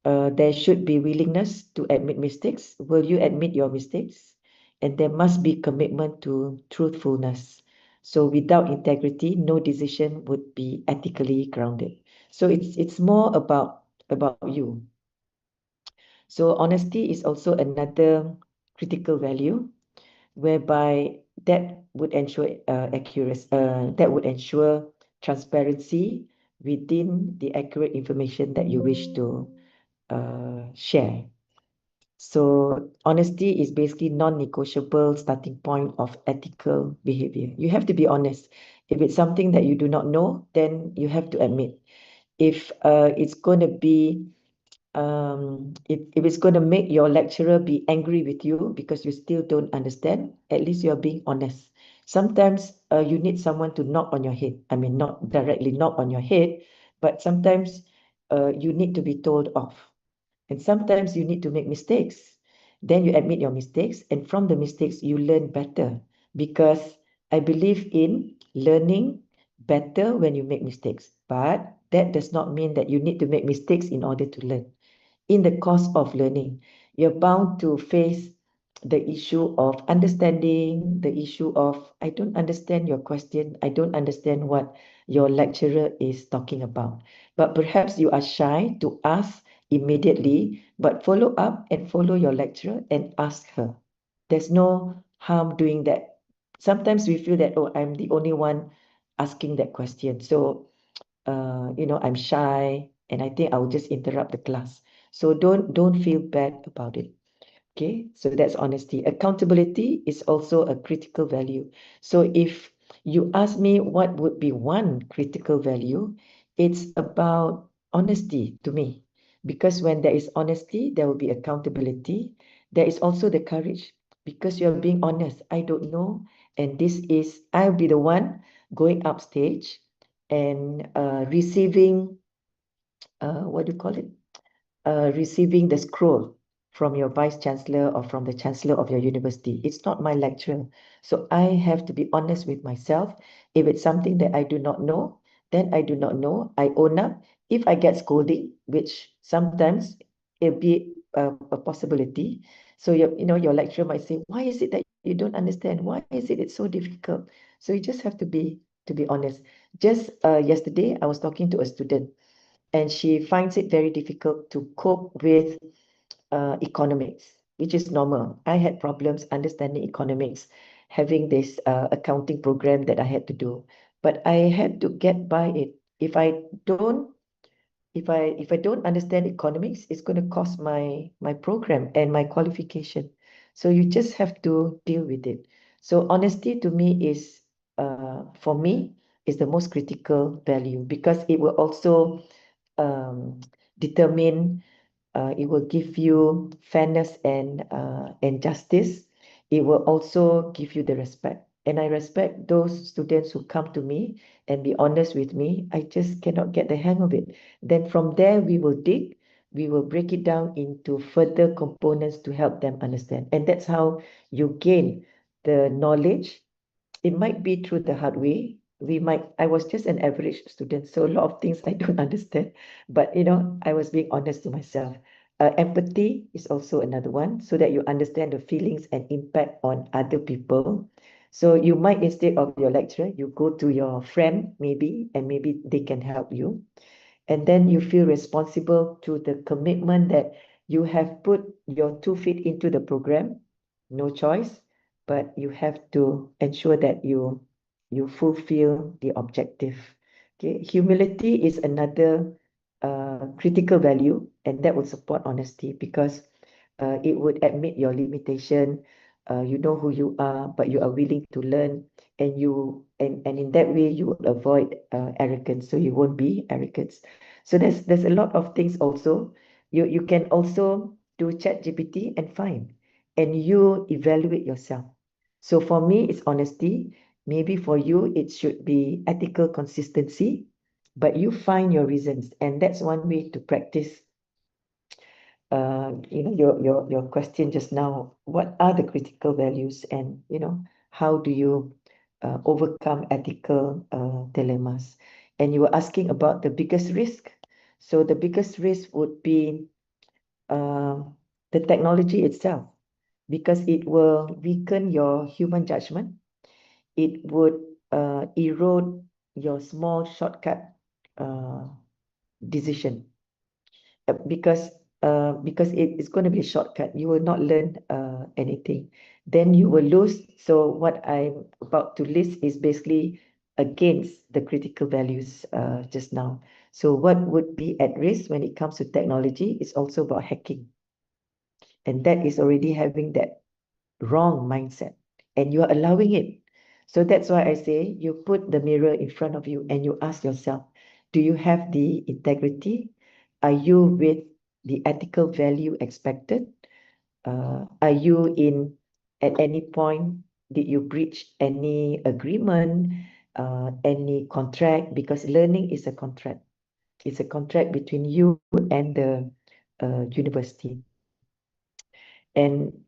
There should be willingness to admit mistakes. Will you admit your mistakes? And there must be commitment to truthfulness. So without integrity, no decision would be ethically grounded. So it's more about you. So honesty is also another critical value, whereby that would ensure accuracy. That would ensure transparency within the accurate information that you wish to share. So honesty is basically non-negotiable starting point of ethical behavior. You have to be honest. If it's something that you do not know, then you have to admit. If it's going to be if it's going to make your lecturer be angry with you because you still don't understand, at least you're being honest. Sometimes you need someone to knock on your head. I mean, not directly knock on your head, but sometimes you need to be told off. And sometimes you need to make mistakes. Then you admit your mistakes, and from the mistakes, you learn better. Because I believe in learning better when you make mistakes. But that does not mean that you need to make mistakes in order to learn. In the course of learning, you're bound to face the issue of understanding, the issue of, I don't understand your question, I don't understand what your lecturer is talking about. But perhaps you are shy to ask immediately, but follow up and follow your lecturer and ask her. There's no harm doing that. Sometimes we feel that, oh, I'm the only one asking that question. So, I'm shy and I think I will just interrupt the class. So don't feel bad about it. Okay, so that's honesty. Accountability is also a critical value. So if you ask me what would be one critical value, it's about honesty to me. Because when there is honesty, there will be accountability. There is also the courage because you're being honest. I don't know. And I'll be the one going upstage and receiving, what do you call it? Receiving the scroll from your vice chancellor or from the chancellor of your university. It's not my lecturer. So I have to be honest with myself. If it's something that I do not know, then I do not know. I own up. If I get scolding, which sometimes it'll be a possibility. So your lecturer might say, why is it that you don't understand? Why is it's so difficult? So you just have to be honest. Just yesterday, I was talking to a student and she finds it very difficult to cope with economics, which is normal. I had problems understanding economics, having this accounting program that I had to do, but I had to get by it. If I don't understand economics, it's going to cost my program and my qualification. So you just have to deal with it. So honesty to me is, for me, is the most critical value because it will also determine, it will give you fairness and justice. It will also give you the respect. And I respect those students who come to me and be honest with me. I just cannot get the hang of it. Then from there, we will dig, we will break it down into further components to help them understand. And that's how you gain the knowledge. It might be through the hard way. I was just an average student, so a lot of things I don't understand. But I was being honest to myself. Empathy is also another one, so that you understand the feelings and impact on other people. So you might, instead of your lecturer, you go to your friend maybe, and maybe they can help you. And then you feel responsible to the commitment that you have put your 2 feet into the program. No choice, but you have to ensure that you fulfill the objective. Okay, humility is another critical value, and that will support honesty because it would admit your limitation. You know who you are, but you are willing to learn, and in that way you will avoid arrogance, so you won't be arrogant. So there's a lot of things also. You can also do chat GPT and find, and you evaluate yourself. So for me, it's honesty. Maybe for you, it should be ethical consistency, but you find your reasons, and that's one way to practice. Your question just now, what are the critical values, and how do you overcome ethical dilemmas? And you were asking about the biggest risk. So the biggest risk would be the technology itself, because it will weaken your human judgment. It would erode your small shortcut decision, because it is going to be a shortcut. You will not learn anything. Then you will lose. So what I'm about to list is basically against the critical values just now. So what would be at risk when it comes to technology is also about hacking. And that is already having that wrong mindset, and you are allowing it. So that's why I say you put the mirror in front of you and you ask yourself, do you have the integrity? Are you with the ethical value expected? Are you at any point, did you breach any agreement, any contract? Because learning is a contract. It's a contract between you and the university. And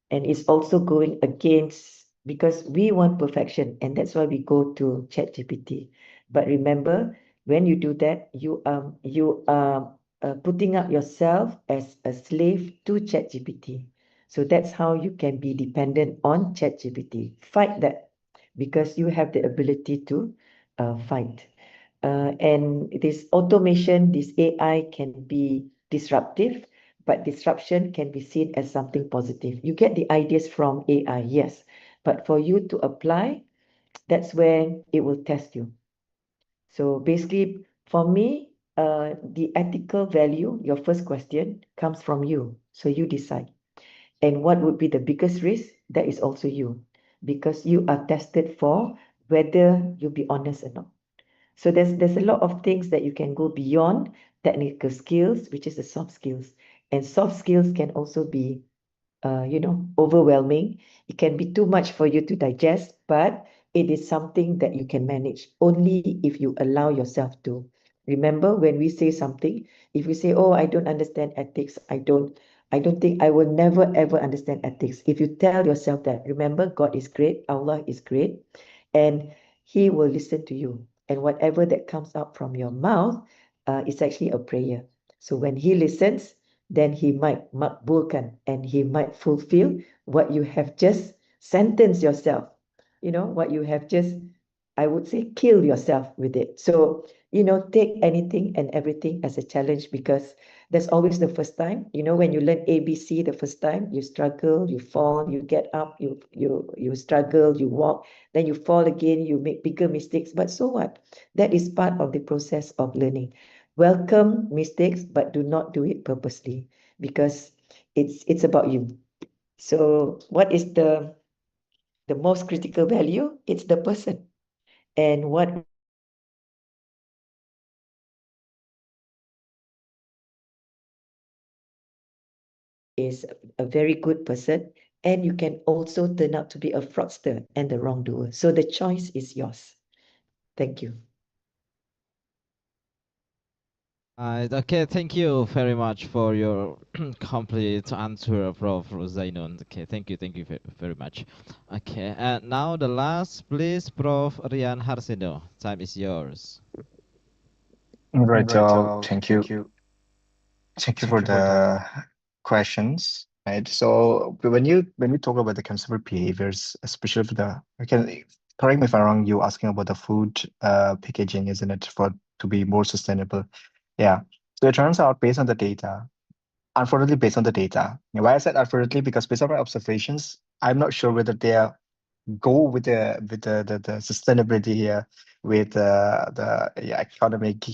it's also going against, because we want perfection, and that's why we go to ChatGPT. But remember, when you do that, you are putting up yourself as a slave to ChatGPT. So that's how you can be dependent on ChatGPT. Fight that because you have the ability to fight. And this automation, this AI can be disruptive, but disruption can be seen as something positive. You get the ideas from AI, yes, but for you to apply, that's where it will test you. So basically, for me, the ethical value, your first question, comes from you. So you decide. And what would be the biggest risk? That is also you, because you are tested for whether you'll be honest or not. So there's a lot of things that you can go beyond technical skills, which is the soft skills. And soft skills can also be, overwhelming. It can be too much for you to digest, but it is something that you can manage only if you allow yourself to. Remember, when we say something, if you say, "Oh, I don't understand ethics," I don't think I will never ever understand ethics. If you tell yourself that, remember, God is great, Allah is great, and He will listen to you. And whatever that comes out from your mouth is actually a prayer. So when He listens, then He might makbulkan and He might fulfill what you have just sentenced yourself. What you have just, I would say, kill yourself with it. So, take anything and everything as a challenge, because that's always the first time. When you learn ABC the first time, you struggle, you fall, you get up, you struggle, you walk, then you fall again, you make bigger mistakes. But so what? That is part of the process of learning. Welcome mistakes, but do not do it purposely, because it's about you. So what is the most critical value? It's the person. And what is a very good person, and you can also turn out to be a fraudster and the wrongdoer. So the choice is yours. Thank you. Okay, thank you very much for your complete answer, Prof. Rozainun. Okay, thank you very much. Okay, and now the last, please, Prof. Rian Harseno. Time is yours. Right, so thank you. Thank you for the questions. Right. So when we talk about the consumer behaviors, especially for correct me if I'm wrong, you asking about the food packaging, isn't it, for to be more sustainable? Yeah. So it turns out based on the data, unfortunately based on the data. Why I said unfortunately, because based on my observations, I'm not sure whether they are go with the sustainability here, with economic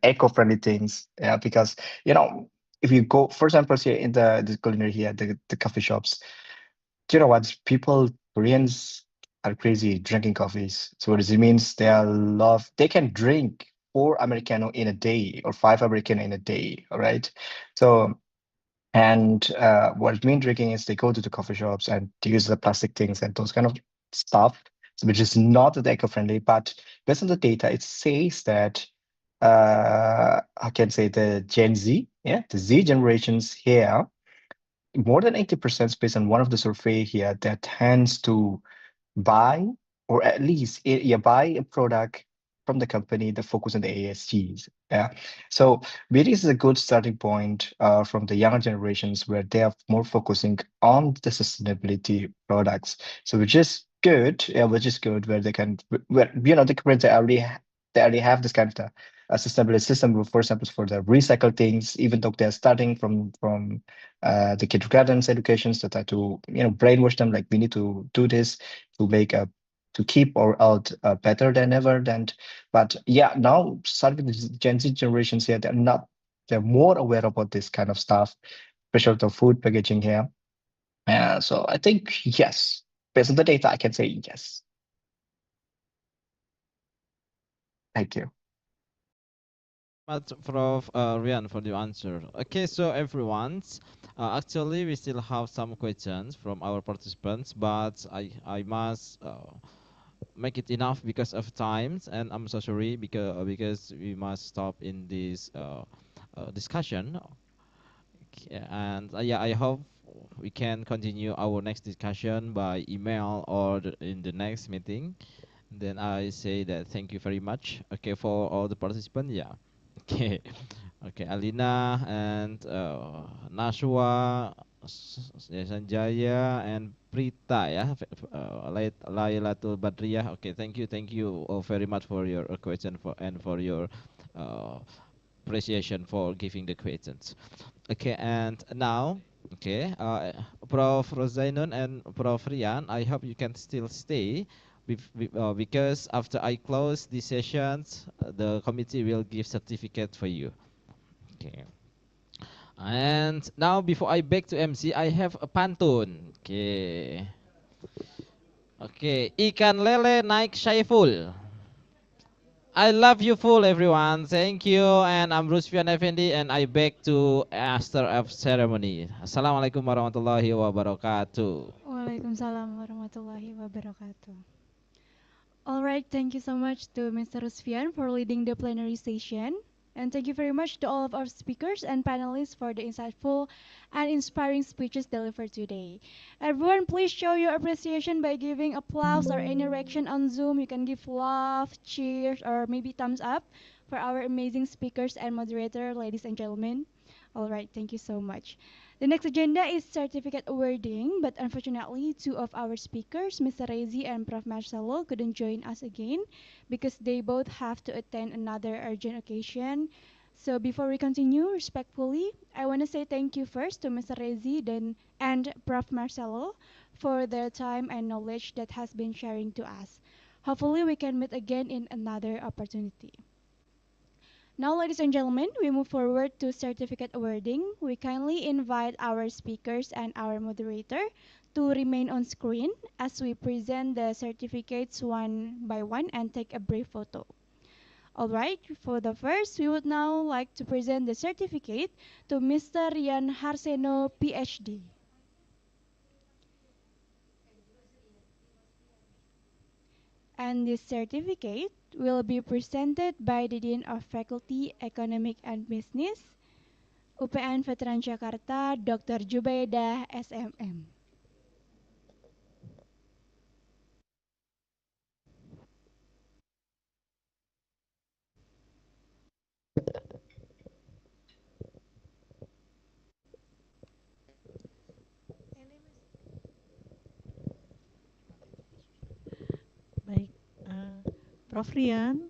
eco-friendly things. Yeah, because if you go, for example, here in the culinary here, the coffee shops, do you know what? People, Koreans are crazy drinking coffees. So what does it means? They can drink 4 Americano in a day or 5 Americano in a day. All right. So and what it means drinking is they go to the coffee shops and they use the plastic things and those kind of stuff, so which is not that eco-friendly. But based on the data, it says that I can say the Gen Z, the Z generations here, more than 80% based on one of the survey here that tends to buy, or at least buy a product from the company that focus on the ASGs. Yeah. So this is a good starting point from the younger generations, where they are more focusing on the sustainability products. So which is good, where they can, where the companies they already have this kind of a sustainability system, for example, for the recycle things, even though they're starting from the kindergarten's educations, that are to brainwash them, like we need to do this to make to keep our out better than ever. But yeah, now starting with the Gen Z generations here, they're more aware about this kind of stuff, especially the food packaging here. So I think yes, based on the data, I can say yes. Thank you. Much, Prof. Rian, for the answer. Okay, so everyone, actually we still have some questions from our participants, but I must make it enough because of times, and I'm so sorry because we must stop in this discussion. Okay, and yeah, I hope we can continue our next discussion by email or in the next meeting. Then I say that thank you very much. Okay, for all the participants. Yeah. Okay. Okay, Alina and Nashua, Sanjaya and Prita ya, Lailatul Badriyah. Okay, thank you very much for your question for your uh, appreciation for giving the questions. Okay, and now, okay, Prof. Rozainun and Prof. Rian, I hope you can still stay because after I close these sessions, the committee will give certificate for you. Okay. And now before I back to MC, I have a pantun. Okay. Okay, ikan lele naik Syaiful. I love you full everyone. Thank you, and I'm Rusfian Effendi and I back to Master of Ceremony. Assalamualaikum warahmatullahi wabarakatuh. Waalaikumsalam warahmatullahi wabarakatuh. All right, thank you so much to Mr. Rusfian for leading the plenary session. And thank you very much to all of our speakers and panelists for the insightful and inspiring speeches delivered today. Everyone, please show your appreciation by giving applause or any reaction on Zoom. You can give love, cheers, or maybe thumbs up for our amazing speakers and moderator, ladies and gentlemen. All right, thank you so much. The next agenda is certificate awarding, but unfortunately, two of our speakers, Mr. Rezzy and Prof. Marcelo, couldn't join us again because they both have to attend another urgent occasion. So before we continue, respectfully, I want to say thank you first to Mr. Rezzy and Prof. Marcelo for their time and knowledge that has been sharing to us. Hopefully, we can meet again in another opportunity. Now, ladies and gentlemen, we move forward to certificate awarding. We kindly invite our speakers and our moderator to remain on screen as we present the certificates one by one and take a brief photo. All right, for the first, we would now like to present the certificate to Mr. Rian Harseno, Ph.D. And this certificate will be presented by the Dean of Faculty Economic and Business, UPN Veteran Jakarta, Dr. Jubaida, SMM. Baik, Prof. Rian,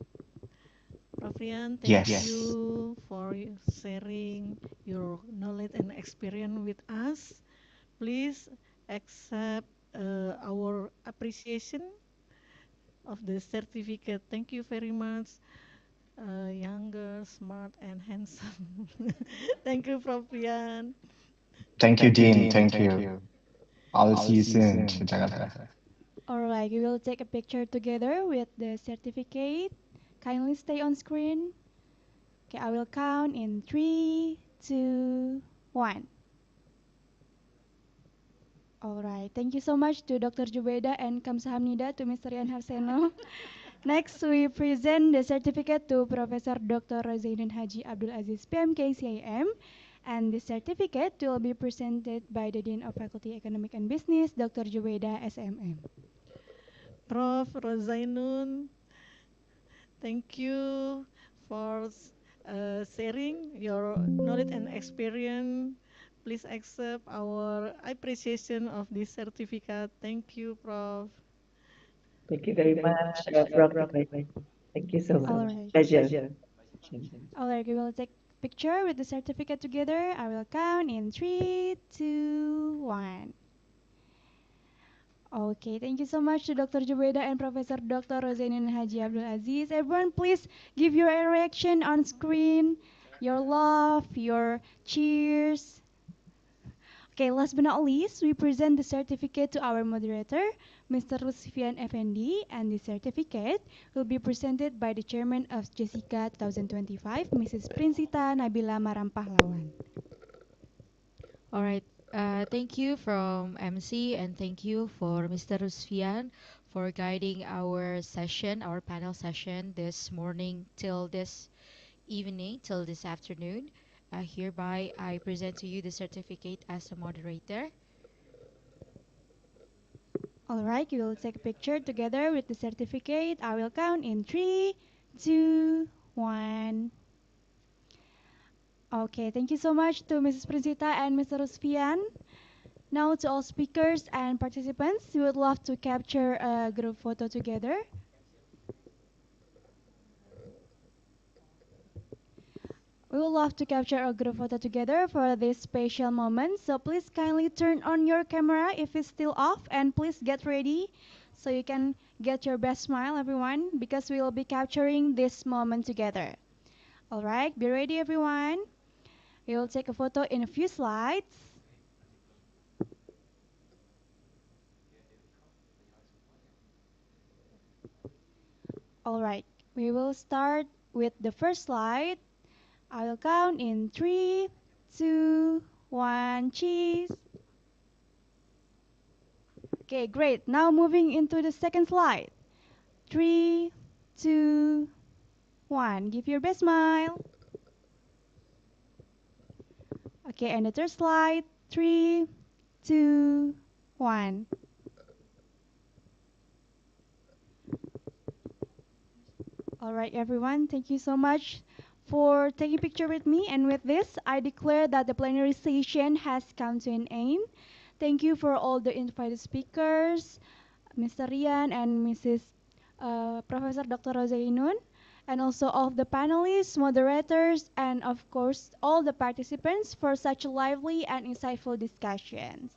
thank Yes. you for sharing your knowledge and experience with us. Please accept our appreciation of the certificate. Thank you very much, younger, smart, and handsome. Thank you, Prof. Rian. Thank you, Dean. Thank you. I'll see you soon to Jakarta. All right, we will take a picture together with the certificate. Kindly stay on screen. Okay, I will count in 3, 2, 1. All right, thank you so much to Dr. Jubaida and Kamsahamnida to Mr. Rian Harseno. Next, we present the certificate to Professor Dr. Rozainun Haji Abdul Aziz, P.M.K, CIM. And the certificate will be presented by the Dean of Faculty Economic and Business, Dr. Jubaida, SMM. Prof. Rozainun, thank you for sharing your knowledge and experience. Please accept our appreciation of this certificate. Thank you, Prof. Thank you very much, Prof. Thank you so much. All right. Pleasure. All right, we will take picture with the certificate together. I will count in 3, 2, 1. Okay, thank you so much to Dr. Jubaida and Professor Dr. Rozainun Haji Abdul Aziz. Everyone, please give your reaction on screen, your love, your cheers. Okay, last but not least, we present the certificate to our moderator, Mr. Rusfian Effendi, and the certificate will be presented by the chairman of JESICA 2025, Mrs. Prinsita Nabila Marampahlawan. All right. Thank you from MC and thank you for Mr. Rusfian for guiding our session, our panel session this morning till this evening, till this afternoon. Hereby, I present to you the certificate as a moderator. All right, you will take a picture together with the certificate. I will count in 3, 2, 1. Okay, thank you so much to Mrs. Prinsita and Mr. Rusfian. Now to all speakers and participants, we would love to capture a group photo together. We would love to capture a group photo together for this special moment. So please kindly turn on your camera if it's still off, and please get ready so you can get your best smile, everyone, because we will be capturing this moment together. All right, be ready, everyone. We will take a photo in a few slides. All right, we will start with the first slide. I will count in 3, 2, 1, cheese. Okay, great. Now moving into the second slide. 3, 2, 1. Give your best smile. Okay, and the third slide. 3, 2, 1. All right, everyone. Thank you so much for taking a picture with me. And with this, I declare that the plenary session has come to an end. Thank you for all the invited speakers, Mr. Rian and Mrs. Professor Dr. Rozainun, and also all of the panelists, moderators, and of course, all the participants for such lively and insightful discussions.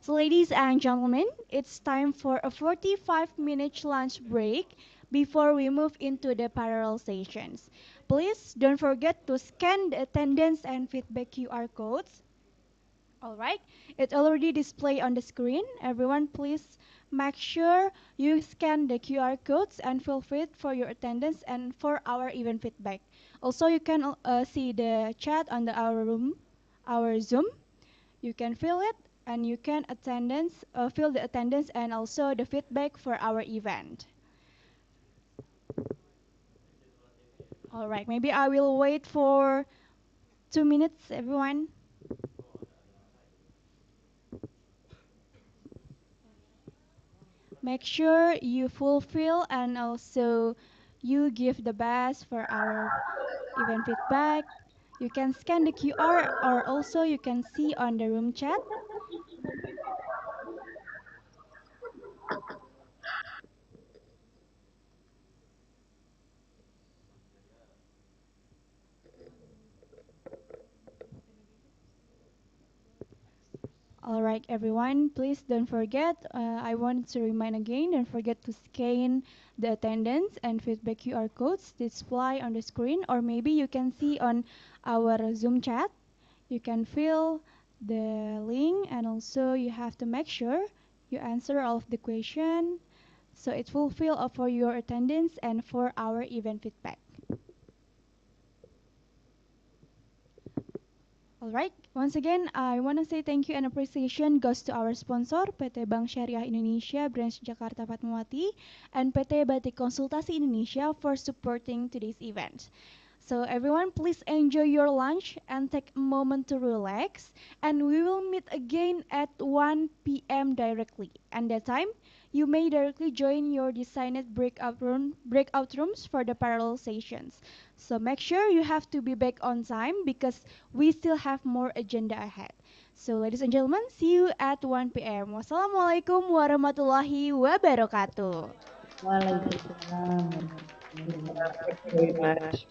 So ladies and gentlemen, it's time for a 45-minute lunch break before we move into the parallel sessions. Please don't forget to scan the attendance and feedback QR codes. All right, it's already displayed on the screen. Everyone, please make sure you scan the QR codes and feel free for your attendance and for our event feedback. Also, you can see the chat on our Zoom. You can fill it and you can fill the attendance and also the feedback for our event. All right, maybe I will wait for 2 minutes, everyone. Make sure you fulfill and also you give the best for our event feedback. You can scan the QR or also you can see on the room chat. All right, everyone, please don't forget, I want to remind again, don't forget to scan the attendance and feedback QR codes displayed on the screen, or maybe you can see on our Zoom chat. You can fill the link and also you have to make sure you answer all of the question so it will fill up for your attendance and for our event feedback. All right, once again, I want to say thank you and appreciation goes to our sponsor, PT Bank Syariah Indonesia, Branch Jakarta Fatmawati, and PT Batik Konsultasi Indonesia for supporting today's event. So everyone, please enjoy your lunch and take a moment to relax. And we will meet again at 1 p.m. directly. And that time, you may directly join your designated breakout rooms for the parallel sessions. So make sure you have to be back on time because we still have more agenda ahead. So ladies and gentlemen, see you at 1 p.m. Wassalamualaikum warahmatullahi wabarakatuh. Waalaikumsalam. Thank you very much.